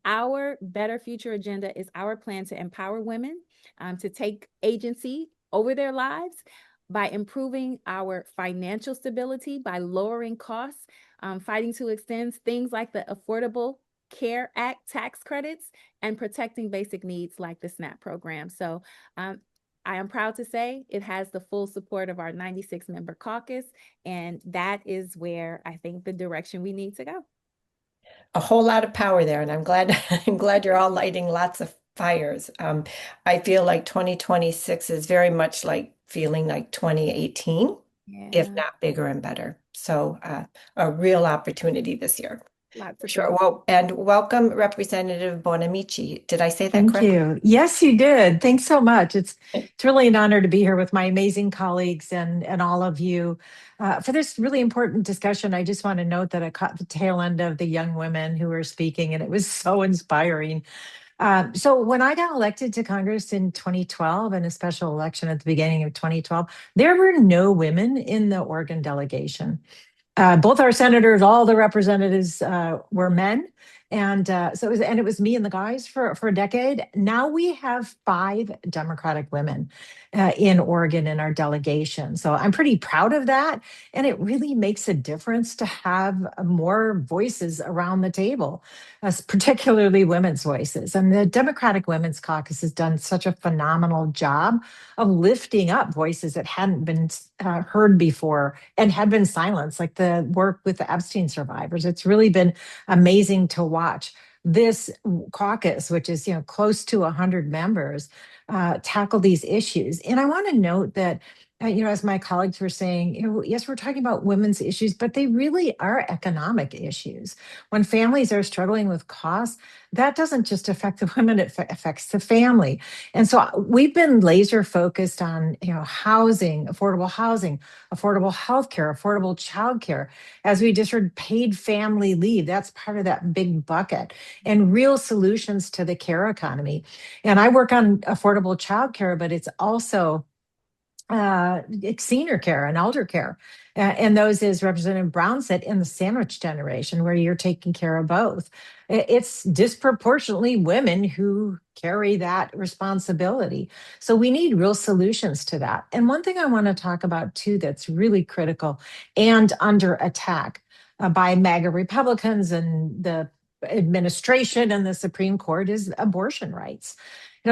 Our Better Future agenda is our plan to empower women to take agency over their lives by improving our financial stability, by lowering costs, fighting to extend things like the Affordable Care Act tax credits, and protecting basic needs like the SNAP program. So I am proud to say it has the full support of our 96-member caucus, and that is where I think the direction we need to go. A whole lot of power there, and I'm glad you're all lighting lots of fires. I feel like 2026 is very much like feeling like 2018, if not bigger and better. So a real opportunity this year. Lots of Sure. Well, and welcome, Representative Bonamici. Did I say that Thank correctly? you. Yes, you did. Thanks so much. It's really an honor to be here with my amazing colleagues and all of you for this really important discussion. I just want to note that I caught the tail end of the young women who were speaking, and it was so inspiring. So when I got elected to Congress in 2012, in a special election at the beginning of 2012, there were no women in the Oregon delegation. Both our senators, all the representatives were men. And it was me and the guys for a decade. Now we have 5 Democratic women in Oregon in our delegation. So I'm pretty proud of that. And it really makes a difference to have more voices around the table, particularly women's voices. And the Democratic Women's Caucus has done such a phenomenal job of lifting up voices that hadn't been heard before and had been silenced, like the work with the Epstein survivors. It's really been amazing to watch this caucus, which is close to 100 members, tackle these issues. And I want to note that as my colleagues were saying, yes, we're talking about women's issues, but they really are economic issues. When families are struggling with costs, that doesn't just affect the women, it affects the family. And so we've been laser focused on, housing, affordable healthcare, affordable childcare. As we just heard, paid family leave, that's part of that big bucket, and real solutions to the care economy. And I work on affordable childcare, but it's also senior care and elder care. And those, as Representative Brown said, in the sandwich generation, where you're taking care of both. It's disproportionately women who carry that responsibility. So we need real solutions to that. And one thing I want to talk about too that's really critical and under attack by MAGA Republicans and the administration and the Supreme Court is abortion rights.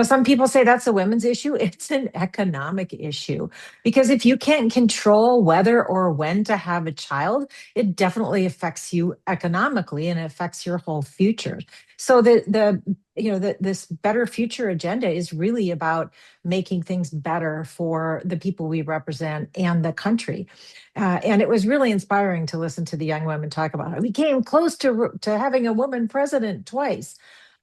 Some people say that's a women's issue. It's an economic issue, because if you can't control whether or when to have a child, it definitely affects you economically and it affects your whole future. So this better future agenda is really about making things better for the people we represent and the country. And it was really inspiring to listen to the young women talk about how we came close to having a woman president twice.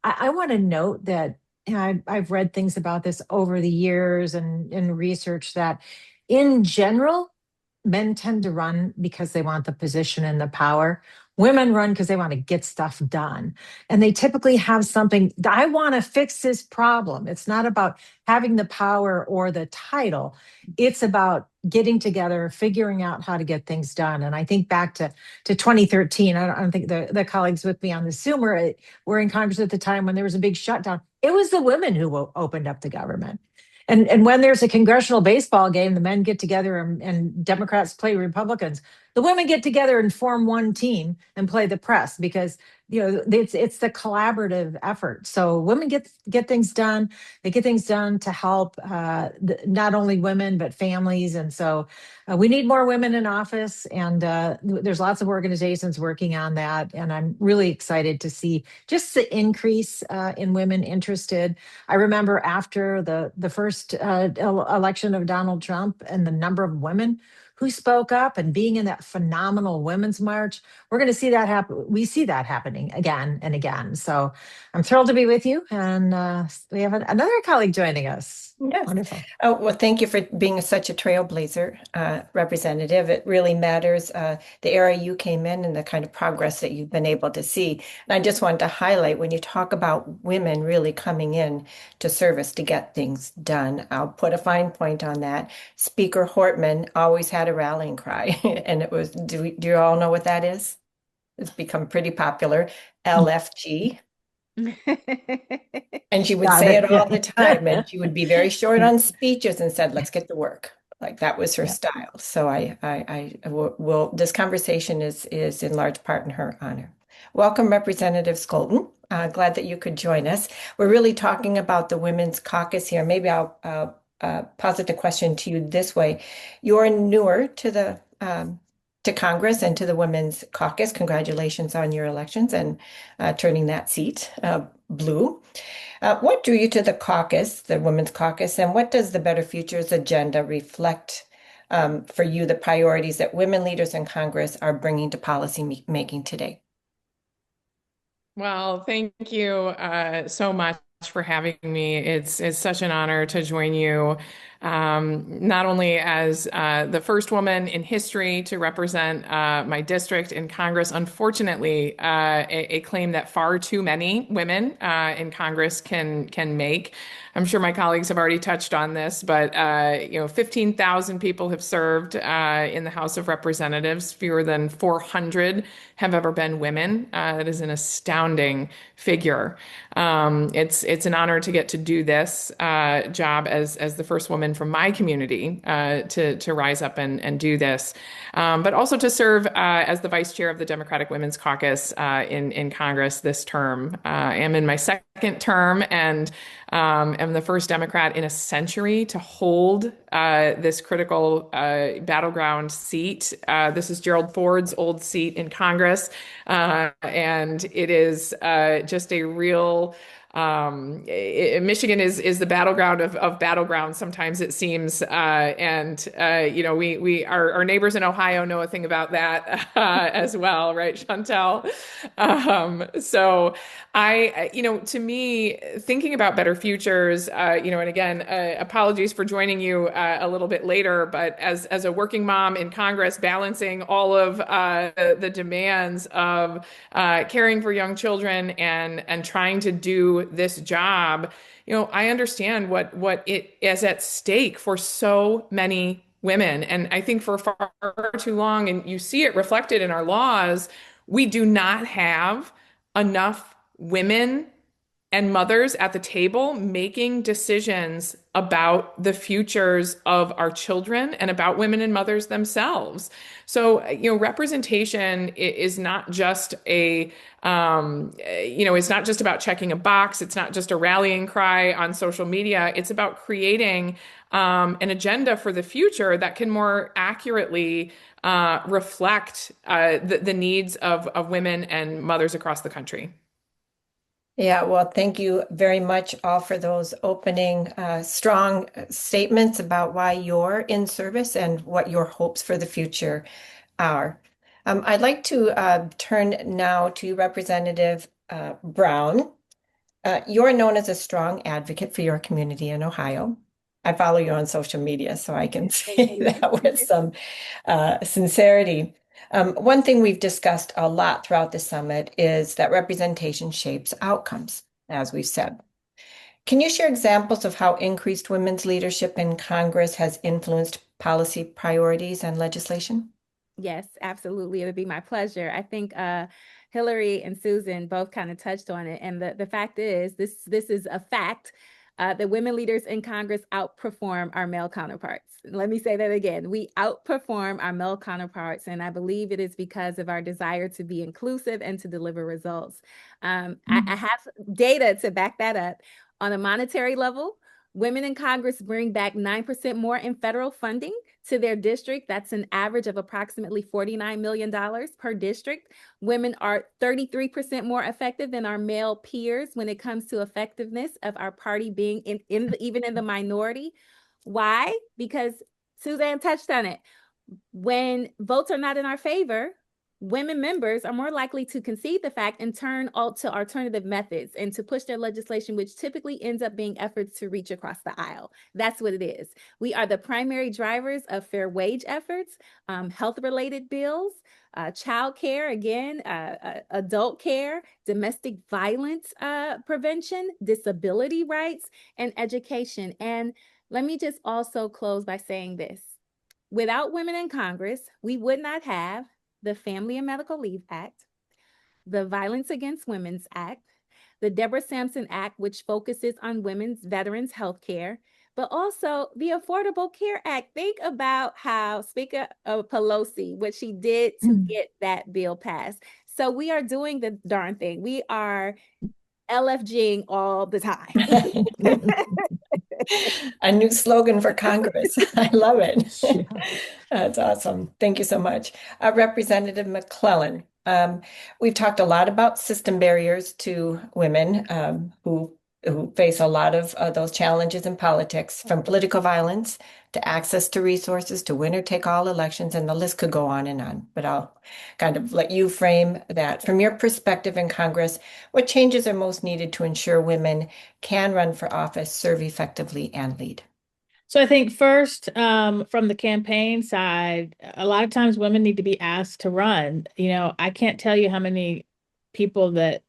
I want to note that I've read things about this over the years and research that in general, men tend to run because they want the position and the power. Women run because they want to get stuff done. And they typically have something, I want to fix this problem. It's not about having the power or the title. It's about getting together, figuring out how to get things done. And I think back to 2013, I don't think the colleagues with me on the Zoom were in Congress at the time when there was a big shutdown. It was the women who opened up the government. And when there's a congressional baseball game, the men get together and Democrats play Republicans. The women get together and form one team and play the press, because it's the collaborative effort. So women get things done. They get things done to help not only women but families. And so we need more women in office. And there's lots of organizations working on that. And I'm really excited to see just the increase in women interested. I remember after the first election of Donald Trump and the number of women who spoke up and being in that phenomenal women's march, we're going to see that happen. We see that happening again and again. So I'm thrilled to be with you. And we have another colleague joining us. Yes. Wonderful. Oh, well, thank you for being such a trailblazer, Representative. It really matters, the era you came in and the kind of progress that you've been able to see. And I just wanted to highlight, when you talk about women really coming in to service to get things done, I'll put a fine point on that. Speaker Hortman always had a rallying cry, and it was, do you all know what that is? It's become pretty popular, LFG. And she would say it all the time, and she would be very short on speeches and said, "Let's get to work." Like that was her style. So I will. This conversation is in large part in her honor. Welcome, Representative Skolton. Glad that you could join us. We're really talking about the Women's Caucus here. Maybe I'll posit the question to you this way: you're newer to the to Congress and to the Women's Caucus. Congratulations on your elections and turning that seat blue. What drew you to the caucus, the Women's Caucus, and what does the Better Futures agenda reflect for you, the priorities that women leaders in Congress are bringing to policy making today? Well, thank you so much for having me. It's such an honor to join you not only as the first woman in history to represent my district in Congress, unfortunately, a claim that far too many women in Congress can make. I'm sure my colleagues have already touched on this, but 15,000 people have served in the House of Representatives. Fewer than 400 have ever been women. That is an astounding figure. It's an honor to get to do this job as the first woman from my community to rise up and do this, but also to serve as the vice chair of the Democratic Women's Caucus in Congress this term. I am in my second term and am the first Democrat in a century to hold this critical battleground seat. This is Gerald Ford's old seat in Congress, and it is just a real Michigan is the battleground of battlegrounds. Sometimes it seems, and our neighbors in Ohio know a thing about that as well, right, Chantel? So to me, thinking about better futures, and again, apologies for joining you a little bit later, but as a working mom in Congress, balancing all of the demands of caring for young children and trying to do this job, I understand what it is at stake for so many women. And I think for far too long, and you see it reflected in our laws, we do not have enough women and mothers at the table making decisions about the futures of our children and about women and mothers themselves. So, representation is not just it's not just about checking a box. It's not just a rallying cry on social media. It's about creating an agenda for the future that can more accurately reflect the needs of women and mothers across the country. Yeah, well, thank you very much all for those opening strong statements about why you're in service and what your hopes for the future are. I'd like to turn now to Representative Brown. You're known as a strong advocate for your community in Ohio. I follow you on social media, so I can say that with some sincerity. One thing we've discussed a lot throughout the summit is that representation shapes outcomes, as we've said. Can you share examples of how increased women's leadership in Congress has influenced policy priorities and legislation? Yes, absolutely. It would be my pleasure. I think Hillary and Susan both kind of touched on it. And the fact is, this is a fact. The women leaders in Congress outperform our male counterparts. Let me say that again. We outperform our male counterparts, and I believe it is because of our desire to be inclusive and to deliver results. I have data to back that up. On a monetary level, women in Congress bring back 9% more in federal funding to their district. That's an average of approximately $49 million per district. Women are 33% more effective than our male peers when it comes to effectiveness of our party being even in the minority. Why? Because Suzanne touched on it. When votes are not in our favor, women members are more likely to concede the fact and turn to alternative methods and to push their legislation, which typically ends up being efforts to reach across the aisle. That's what it is. We are the primary drivers of fair wage efforts, health-related bills, child care, again, adult care, domestic violence prevention, disability rights, and education. And let me just also close by saying this. Without women in Congress, we would not have the Family and Medical Leave Act, the Violence Against Women's Act, the Deborah Sampson Act, which focuses on women's veterans' health care, but also the Affordable Care Act. Think about how Speaker Pelosi, what she did to get that bill passed. So we are doing the darn thing. We are LFGing all the time. A new slogan for Congress. I love it. That's awesome. Thank you so much. Representative McClellan, we've talked a lot about system barriers to women who face a lot of those challenges in politics, from political violence to access to resources to winner-take-all elections, and the list could go on. But I'll kind of let you frame that. From your perspective in Congress, what changes are most needed to ensure women can run for office, serve effectively, and lead? So I think first, from the campaign side, a lot of times women need to be asked to run. I can't tell you how many people that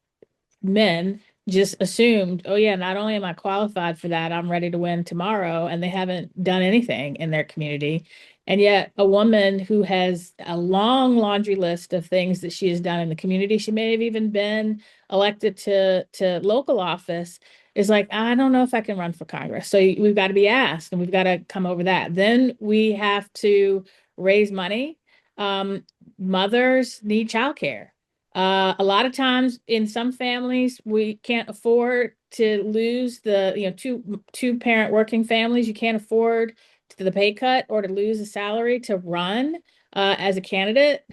men just assumed, oh yeah, not only am I qualified for that, I'm ready to win tomorrow, and they haven't done anything in their community. And yet, a woman who has a long laundry list of things that she has done in the community, she may have even been elected to local office, is like, I don't know if I can run for Congress. So we've got to be asked, and we've got to come over that. Then we have to raise money. Mothers need childcare. A lot of times in some families, we can't afford to lose two parent working families. You can't afford the pay cut or to lose a salary to run as a candidate,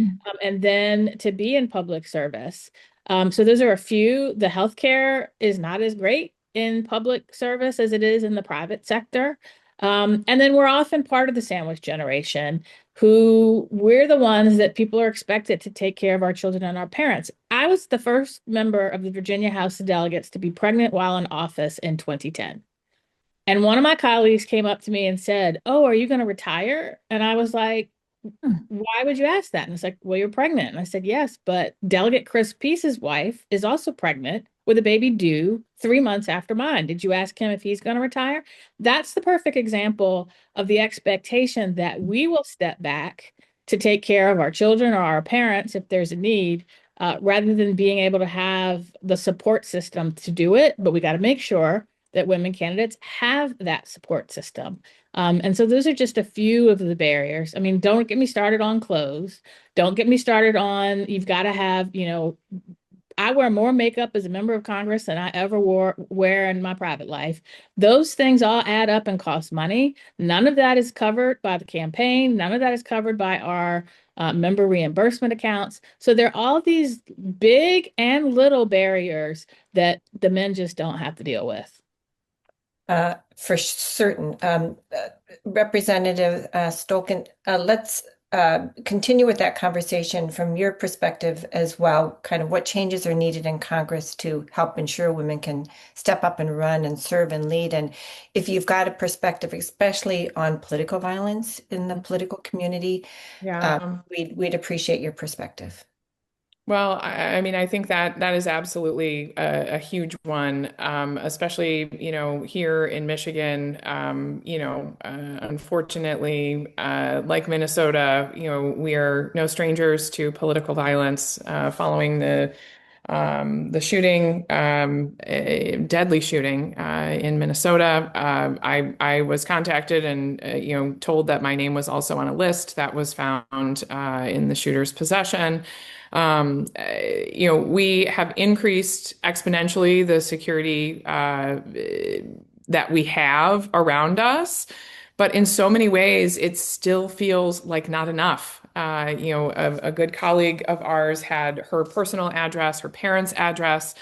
and then to be in public service. So those are a few. The healthcare is not as great in public service as it is in the private sector. And then we're often part of the sandwich generation, who we're the ones that people are expected to take care of our children and our parents. I was the first member of the Virginia House of Delegates to be pregnant while in office in 2010. And one of my colleagues came up to me and said, "Oh, are you going to retire?" And I was like, "Why would you ask that?" And it's like, "Well, you're pregnant." And I said, "Yes, but Delegate Chris Peace's wife is also pregnant with a baby due 3 months after mine. Did you ask him if he's going to retire?" That's the perfect example of the expectation that we will step back to take care of our children or our parents if there's a need, rather than being able to have the support system to do it. But we got to make sure that women candidates have that support system. And so those are just a few of the barriers. I mean, don't get me started on clothes. Don't get me started on, you've got to have, I wear more makeup as a member of Congress than I ever wear in my private life. Those things all add up and cost money. None of that is covered by the campaign. None of that is covered by our member reimbursement accounts. So there are all these big and little barriers that the men just don't have to deal with. For certain. Representative Stolken, let's continue with that conversation from your perspective as well. Kind of what changes are needed in Congress to help ensure women can step up and run and serve and lead. And if you've got a perspective, especially on political violence in the political community, we'd appreciate your perspective. Well, I mean, I think that is absolutely a huge one, especially, here in Michigan, unfortunately, like Minnesota, we are no strangers to political violence following the shooting, a deadly shooting in Minnesota. I was contacted and told that my name was also on a list that was found in the shooter's possession. We have increased exponentially the security that we have around us, but in so many ways, it still feels like not enough. A good colleague of ours had her personal address, her parents' address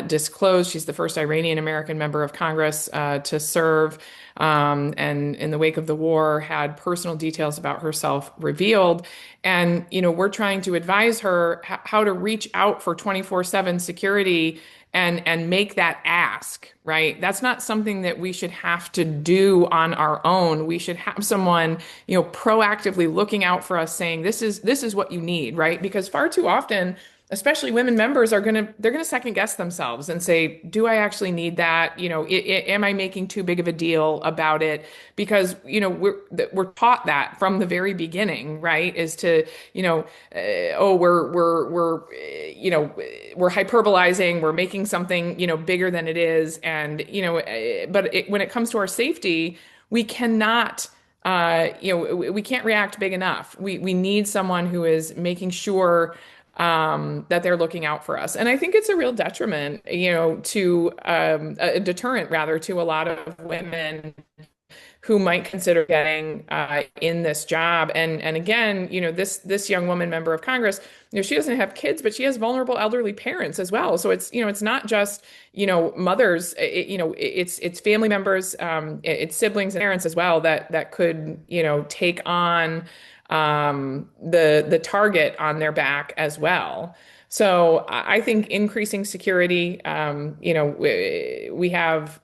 disclosed. She's the first Iranian American member of Congress to serve, and in the wake of the war, had personal details about herself revealed. And we're trying to advise her how to reach out for 24/7 security and make that ask, right? That's not something that we should have to do on our own. We should have someone, proactively looking out for us, saying, this is what you need, right? Because far too often, especially women members they're going to second guess themselves and say, do I actually need that? Am I making too big of a deal about it? Because, we're taught that from the very beginning, right? Is to, we're hyperbolizing, we're making something, bigger than it is. And, but when it comes to our safety, we cannot we can't react big enough. We need someone who is making sure that they're looking out for us. And I think it's a real detriment, to a deterrent rather to a lot of women who might consider getting in this job. And again, this young woman member of Congress, she doesn't have kids, but she has vulnerable elderly parents as well. So it's not just, mothers, it's family members, it's siblings and parents as well that could, take on the target on their back as well. So I think increasing security, we have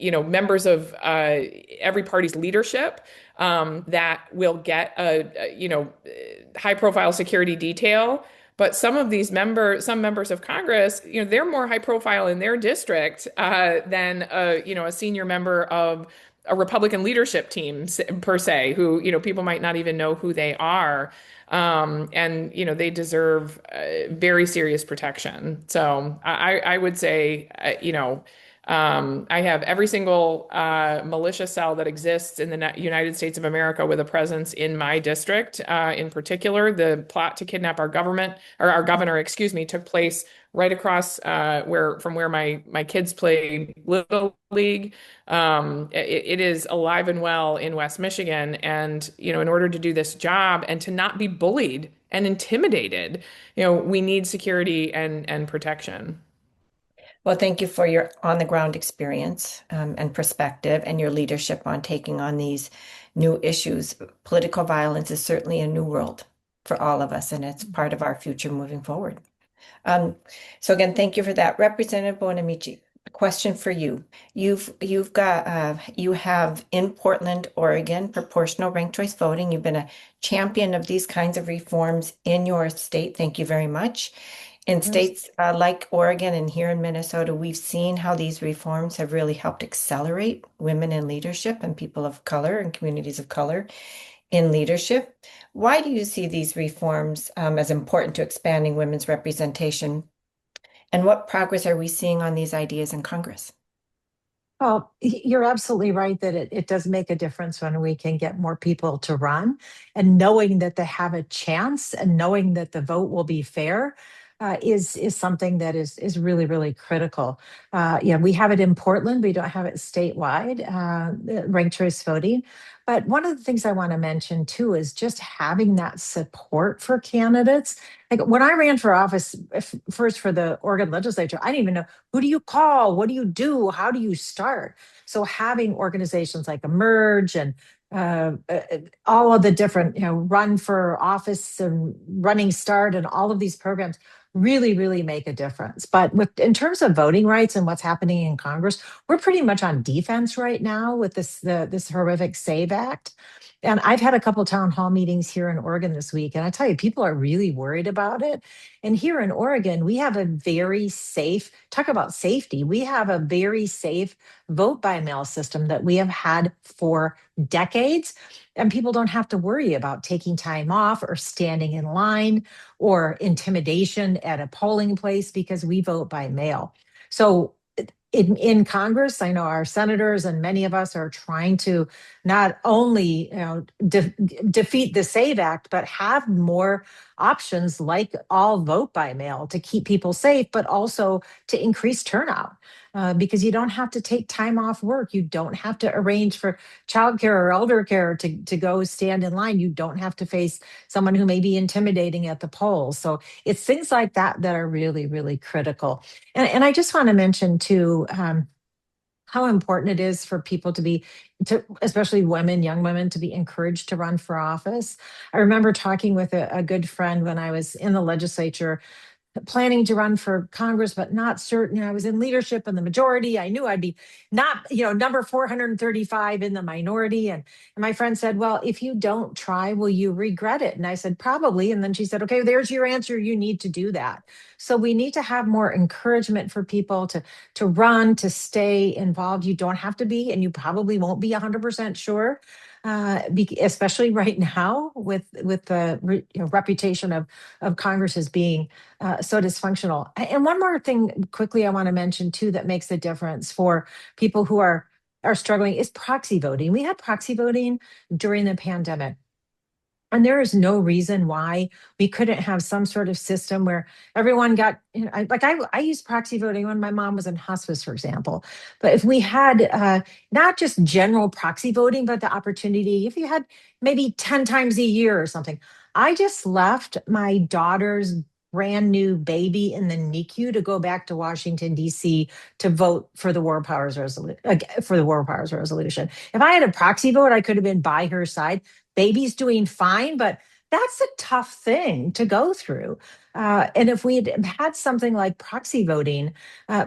members of every party's leadership that will get a high profile security detail. But some members of Congress, they're more high profile in their district than a senior member of a Republican leadership team per se, who people might not even know who they are, and they deserve very serious protection. So I would say, I have every single militia cell that exists in the United States of America with a presence in my district. In particular, the plot to kidnap our governor, excuse me, took place right across from where my kids play Little League. It is alive and well in West Michigan, and in order to do this job and to not be bullied and intimidated, we need security and protection. Well, thank you for your on-the-ground experience and perspective and your leadership on taking on these new issues. Political violence is certainly a new world for all of us, and it's part of our future moving forward. So again, thank you for that. Representative Bonamici, a question for you. You have in Portland, Oregon, proportional ranked choice voting. You've been a champion of these kinds of reforms in your state. Thank you very much. In states like Oregon and here in Minnesota, we've seen how these reforms have really helped accelerate women in leadership and people of color and communities of color in leadership. Why do you see these reforms as important to expanding women's representation? And what progress are we seeing on these ideas in Congress? Well, you're absolutely right that it does make a difference when we can get more people to run, and knowing that they have a chance and knowing that the vote will be fair is something that is really, really critical. We have it in Portland. We don't have it statewide, ranked choice voting. But one of the things I want to mention too is just having that support for candidates. Like when I ran for office first for the Oregon legislature, I didn't even know, who do you call? What do you do? How do you start? So having organizations like Emerge and all of the different, Run for Office and Running Start and all of these programs really, really make a difference. But in terms of voting rights and what's happening in Congress, we're pretty much on defense right now with this horrific SAVE Act. And I've had a couple town hall meetings here in Oregon this week, and I tell you, people are really worried about it. And here in Oregon, we have a very safe, talk about safety, we have a very safe vote by mail system that we have had for decades. And people don't have to worry about taking time off or standing in line or intimidation at a polling place because we vote by mail. So in Congress, I know our senators and many of us are trying to not only defeat the SAVE Act, but have more options like all vote by mail to keep people safe, but also to increase turnout. Because you don't have to take time off work. You don't have to arrange for childcare or elder care to go stand in line. You don't have to face someone who may be intimidating at the polls. So it's things like that that are really, really critical. And I just want to mention too, how important it is for people especially women, young women, to be encouraged to run for office. I remember talking with a good friend when I was in the legislature, planning to run for Congress, but not certain. I was in leadership in the majority. I knew I'd be not, number 435 in the minority. And my friend said, well, if you don't try, will you regret it? And I said, probably. And then she said, okay, there's your answer. You need to do that. So we need to have more encouragement for people to run, to stay involved. You don't have to be, and you probably won't be 100% sure. Especially right now with the reputation of Congress as being so dysfunctional. And one more thing quickly I want to mention too that makes a difference for people who are struggling is proxy voting. We had proxy voting during the pandemic. And there is no reason why we couldn't have some sort of system where everyone got, I used proxy voting when my mom was in hospice, for example. But if we had not just general proxy voting, but the opportunity, if you had maybe 10 times a year or something. I just left my daughter's brand new baby in the NICU to go back to Washington, D.C. to vote for the War Powers Resolution. If I had a proxy vote, I could have been by her side. Baby's doing fine, but That's a tough thing to go through. And if we had something like proxy voting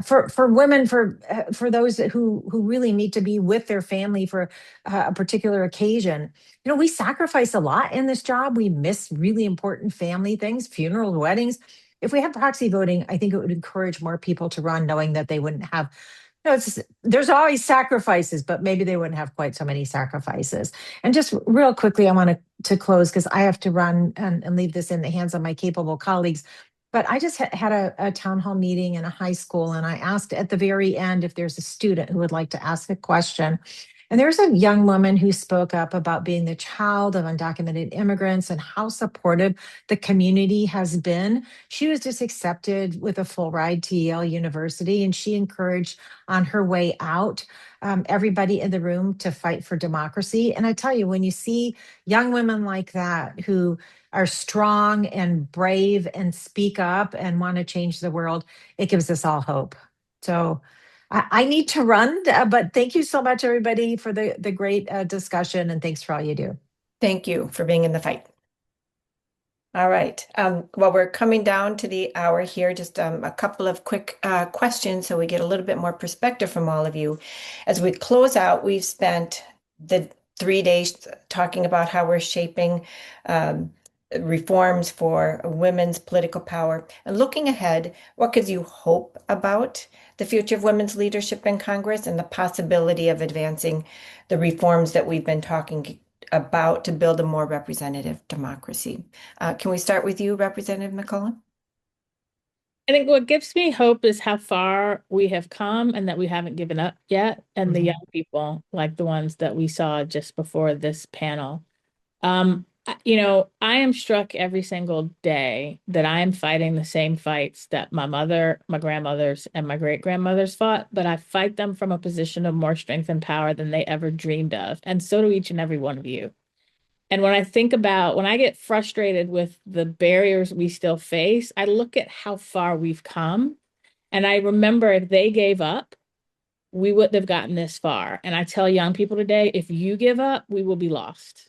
for women, for those who really need to be with their family for a particular occasion, we sacrifice a lot in this job. We miss really important family things, funerals, weddings. If we had proxy voting, I think it would encourage more people to run, knowing that they wouldn't have. There's always sacrifices, but maybe they wouldn't have quite so many sacrifices. And just real quickly, I want to close because I have to run and leave this in the hands of my capable colleagues. But I just had a town hall meeting in a high school, and I asked at the very end if there's a student who would like to ask a question. And there's a young woman who spoke up about being the child of undocumented immigrants and how supportive the community has been. She was just accepted with a full ride to Yale University, and she encouraged on her way out everybody in the room to fight for democracy. And I tell you, when you see young women like that who are strong and brave and speak up and want to change the world, it gives us all hope. So I need to run, but thank you so much, everybody, for the great discussion, and thanks for all you do. Thank you for being in the fight. All right. Well, we're coming down to the hour here. Just a couple of quick questions so we get a little bit more perspective from all of you. As we close out, we've spent the 3 days talking about how we're shaping reforms for women's political power. And looking ahead, what gives you hope about the future of women's leadership in Congress and the possibility of advancing the reforms that we've been talking about to build a more representative democracy? Can we start with you, Representative McCollum? I think what gives me hope is how far we have come and that we haven't given up yet. And the young people, like the ones that we saw just before this panel. I am struck every single day that I am fighting the same fights that my mother, my grandmothers, and my great-grandmothers fought, but I fight them from a position of more strength and power than they ever dreamed of. And so do each and every one of you. And when I get frustrated with the barriers we still face, I look at how far we've come. And I remember if they gave up, we wouldn't have gotten this far. And I tell young people today, if you give up, we will be lost.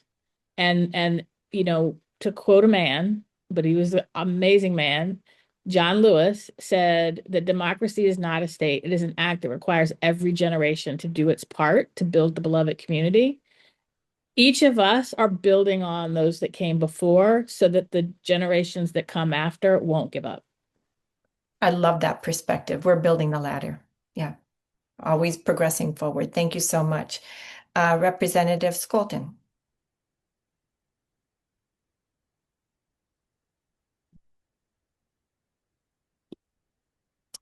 And to quote a man, but he was an amazing man, John Lewis said that democracy is not a state. It is an act that requires every generation to do its part to build the beloved community. Each of us are building on those that came before so that the generations that come after won't give up. I love that perspective. We're building the ladder. Yeah, always progressing forward. Thank you so much. Representative Skolton.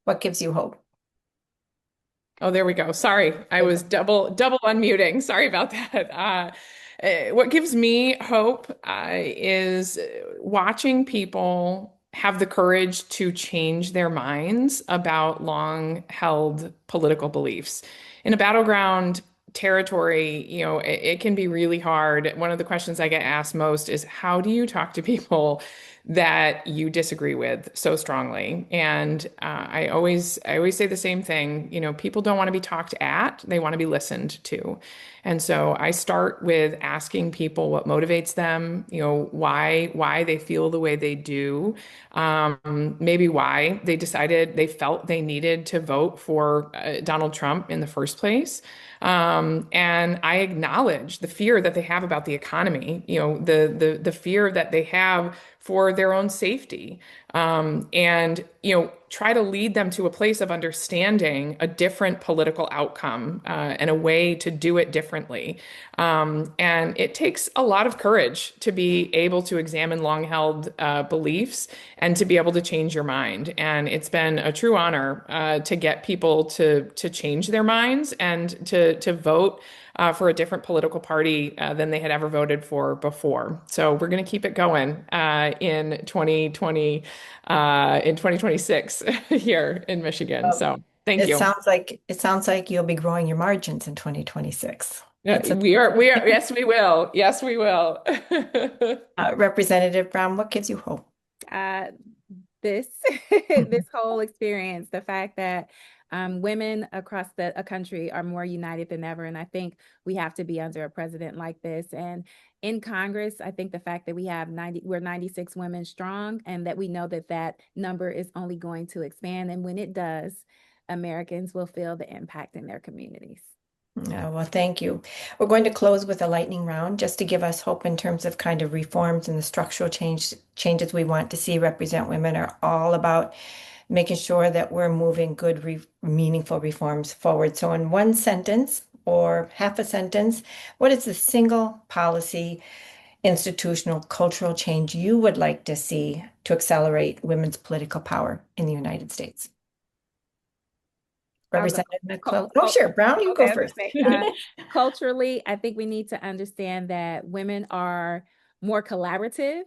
What gives you hope? Oh, there we go. Sorry, I was double unmuting. Sorry about that. What gives me hope is watching people have the courage to change their minds about long-held political beliefs. In a battleground territory, it can be really hard. One of the questions I get asked most is, how do you talk to people that you disagree with so strongly? And I always say the same thing. People don't want to be talked at; they want to be listened to. And so I start with asking people what motivates them. Why they feel the way they do. Maybe why they felt they needed to vote for Donald Trump in the first place. And I acknowledge the fear that they have about the economy, the fear that they have for their own safety, and try to lead them to a place of understanding a different political outcome and a way to do it differently. And it takes a lot of courage to be able to examine long-held beliefs and to be able to change your mind. And it's been a true honor to get people to change their minds and to vote for a different political party than they had ever voted for before. So we're going to keep it going in 2026 here in Michigan. So thank you. It sounds like you'll be growing your margins in 2026. We are. Yes, we will. Yes, we will. Representative Brown, what gives you hope? this this whole experience, the fact that women across a country are more united than ever. And I think we have to be under a president like this. And in Congress, I think the fact that we're 96 women strong, and that we know that that number is only going to expand. And when it does, Americans will feel the impact in their communities. Well, thank you. We're going to close with a lightning round just to give us hope in terms of kind of reforms, and the structural changes we want to see. Represent Women are all about making sure that we're moving good, meaningful reforms forward. So in one sentence or half a sentence, what is the single policy, institutional, cultural change you would like to see to accelerate women's political power in the United States? Representative McClellan. Oh, sure, Brown, you go first. Culturally, I think we need to understand that women are more collaborative,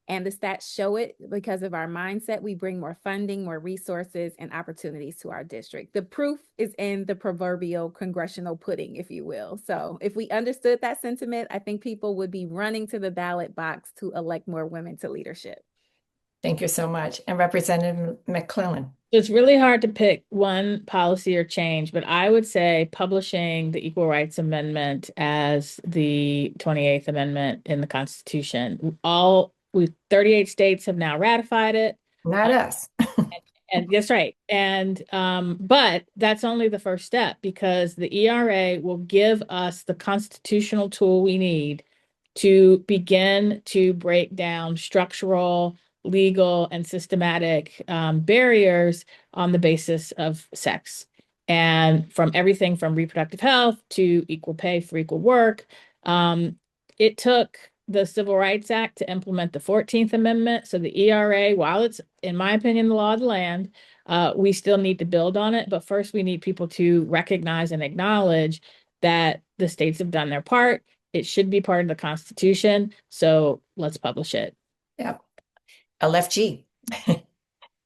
and the stats show it. Because of our mindset, we bring more funding, more resources, and opportunities to our district. The proof is in the proverbial congressional pudding, if you will. So if we understood that sentiment, I think people would be running to the ballot box to elect more women to leadership. Thank you so much. And Representative McClellan. It's really hard to pick one policy or change, but I would say publishing the Equal Rights Amendment as the 28th Amendment in the Constitution. 38 states have now ratified it. Not us. And that's right. And but that's only the first step, because the ERA will give us the constitutional tool we need to begin to break down structural, legal, and systematic barriers on the basis of sex. And from everything from reproductive health to equal pay for equal work. It took the Civil Rights Act to implement the 14th Amendment. So the ERA, while it's, in my opinion, the law of the land, we still need to build on it. But first, we need people to recognize and acknowledge that the states have done their part. It should be part of the Constitution. So let's publish it. Yeah. LFG,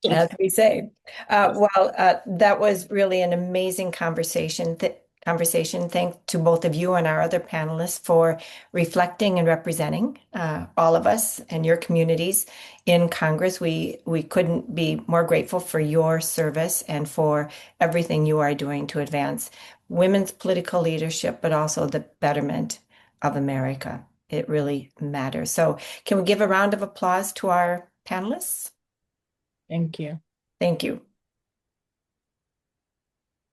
as we say. That was really an amazing conversation. Thanks to both of you and our other panelists for reflecting and representing all of us and your communities in Congress. We couldn't be more grateful for your service and for everything you are doing to advance women's political leadership, but also the betterment of America. It really matters. So can we give a round of applause to our panelists? Thank you. Thank you.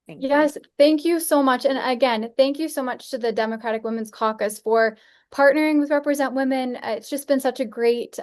Yes, thank you so much. And again, thank you so much to the Democratic Women's Caucus for partnering with Represent Women. It's just been such a great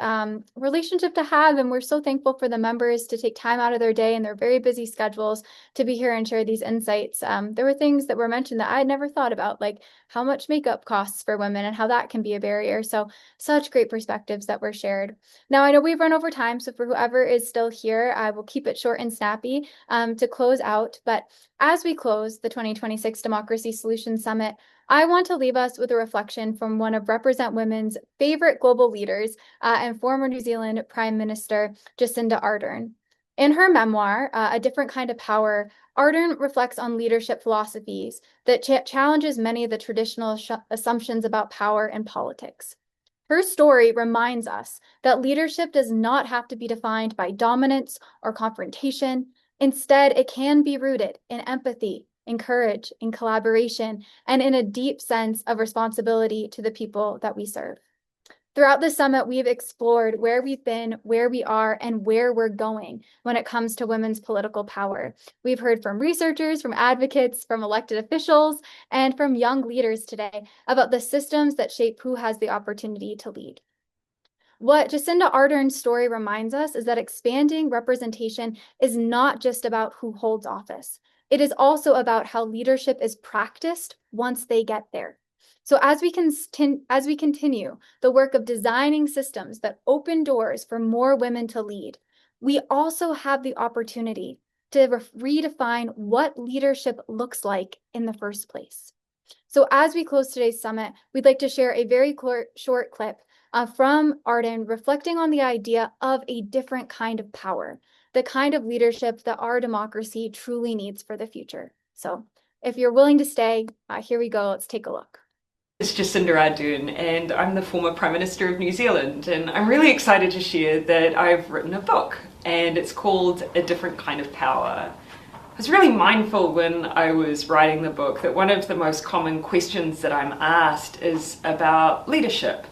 relationship to have, and we're so thankful for the members to take time out of their day and their very busy schedules to be here and share these insights. There were things that were mentioned that I had never thought about, like how much makeup costs for women and how that can be a barrier. So such great perspectives that were shared. Now, I know we've run over time, so for whoever is still here, I will keep it short and snappy to close out. But as we close the 2026 Democracy Solutions Summit, I want to leave us with a reflection from one of Represent Women's favorite global leaders and former New Zealand Prime Minister, Jacinda Ardern. In her memoir, A Different Kind of Power, Ardern reflects on leadership philosophies that challenges many of the traditional assumptions about power and politics. Her story reminds us that leadership does not have to be defined by dominance or confrontation. Instead, it can be rooted in empathy, in courage, in collaboration, and in a deep sense of responsibility to the people that we serve. Throughout the summit, we've explored where we've been, where we are, and where we're going when it comes to women's political power. We've heard from researchers, from advocates, from elected officials, and from young leaders today about the systems that shape who has the opportunity to lead. What Jacinda Ardern's story reminds us is that expanding representation is not just about who holds office. It is also about how leadership is practiced once they get there. So as we continue the work of designing systems that open doors for more women to lead, we also have the opportunity to redefine what leadership looks like in the first place. So as we close today's summit, we'd like to share a very short clip from Ardern reflecting on the idea of a different kind of power, the kind of leadership that our democracy truly needs for the future. So if you're willing to stay, here we go. Let's take a look. It's Jacinda Ardern, and I'm the former Prime Minister of New Zealand, and I'm really excited to share that I've written a book and it's called A Different Kind of Power. I was really mindful when I was writing the book that one of the most common questions that I'm asked is about leadership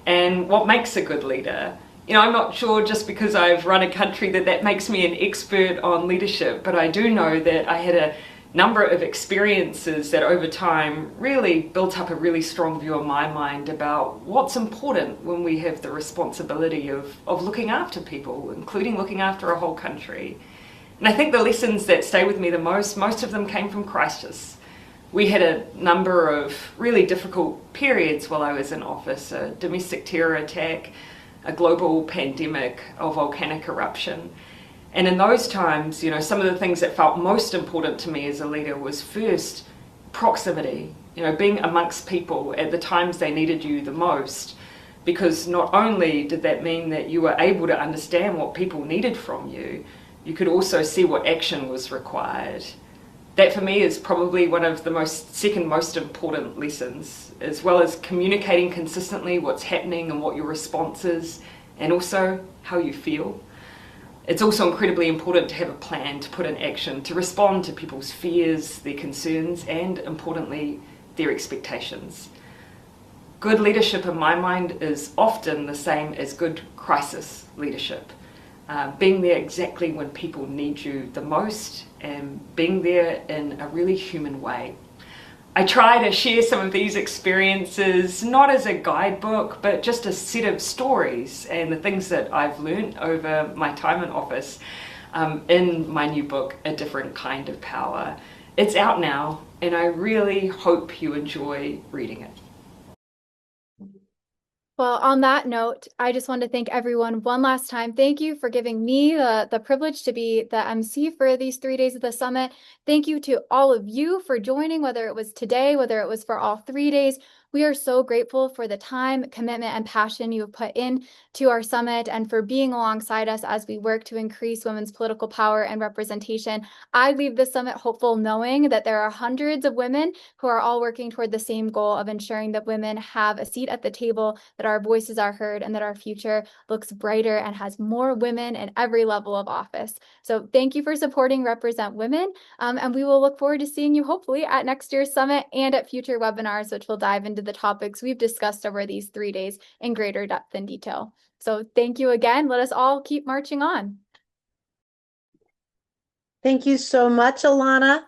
and what makes a good leader. You know, I'm not sure just because I've run a country that makes me an expert on leadership, but I do know that I had a number of experiences that over time really built up a really strong view in my mind about what's important when we have the responsibility of looking after people, including looking after a whole country. And I think the lessons that stay with me the most of them came from crisis. We had a number of really difficult periods while I was in office: a domestic terror attack, a global pandemic, a volcanic eruption. And in those times, you know, some of the things that felt most important to me as a leader was first proximity, you know, being amongst people at the times they needed you the most, because not only did that mean that you were able to understand what people needed from you, you could also see what action was required. That for me is probably one of the second most important lessons, as well as communicating consistently what's happening and what your response is, and also how you feel. It's also incredibly important to have a plan to put in action to respond to people's fears, their concerns, and importantly, their expectations. Good leadership in my mind is often the same as good crisis leadership. Being there exactly when people need you the most and being there in a really human way. I try to share some of these experiences, not as a guidebook, but just a set of stories and the things that I've learned over my time in office in my new book, A Different Kind of Power. It's out now, and I really hope you enjoy reading it. Well, on that note, I just want to thank everyone one last time. Thank you for giving me the privilege to be the MC for these 3 days of the summit. Thank you to all of you for joining, whether it was today, whether it was for all 3 days. We are so grateful for the time, commitment, and passion you have put in to our summit and for being alongside us as we work to increase women's political power and representation. I leave this summit hopeful, knowing that there are hundreds of women who are all working toward the same goal of ensuring that women have a seat at the table, that our voices are heard, and that our future looks brighter and has more women in every level of office. So thank you for supporting Represent Women, and we will look forward to seeing you hopefully at next year's summit and at future webinars, which will dive into the topics we've discussed over these 3 days in greater depth and detail. So thank you again. Let us all keep marching on. Thank you so much, Alana.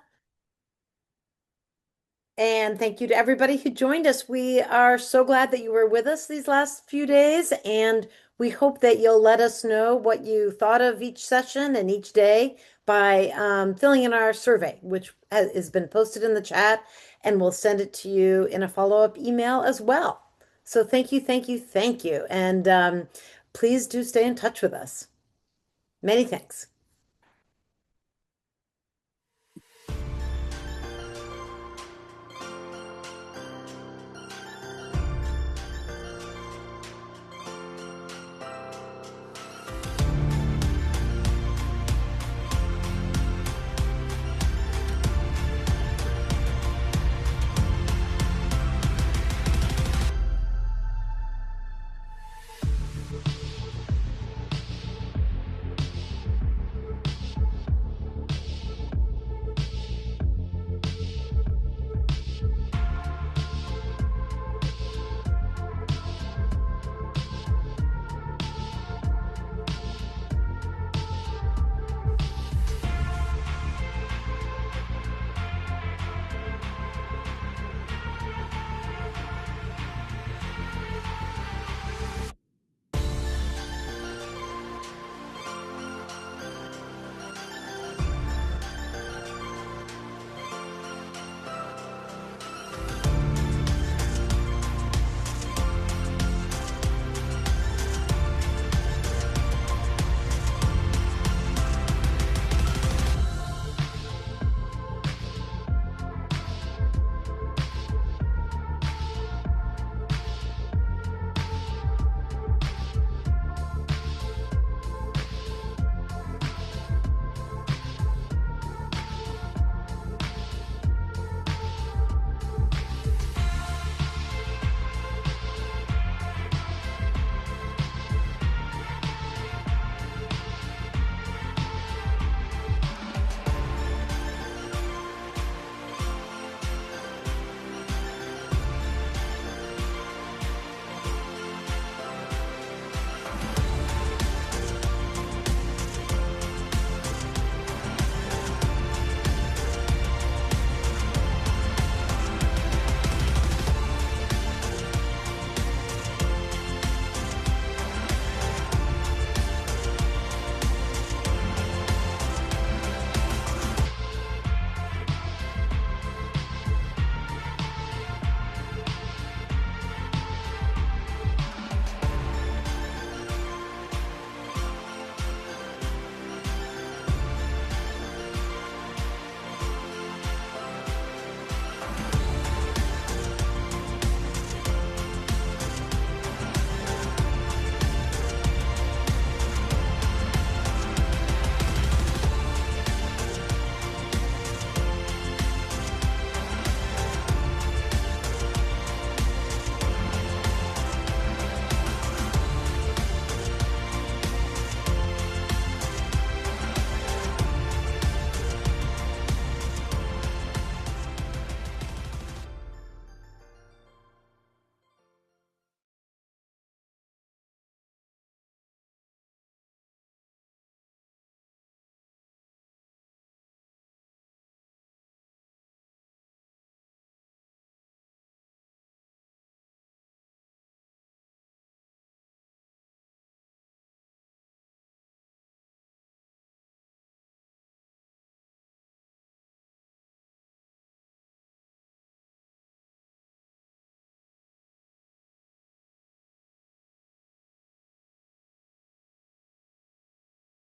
And thank you to everybody who joined us. We are so glad that you were with us these last few days, and we hope that you'll let us know what you thought of each session and each day by filling in our survey, which has been posted in the chat, and we'll send it to you in a follow-up email as well. So thank you, thank you, thank you. And please do stay in touch with us. Many thanks.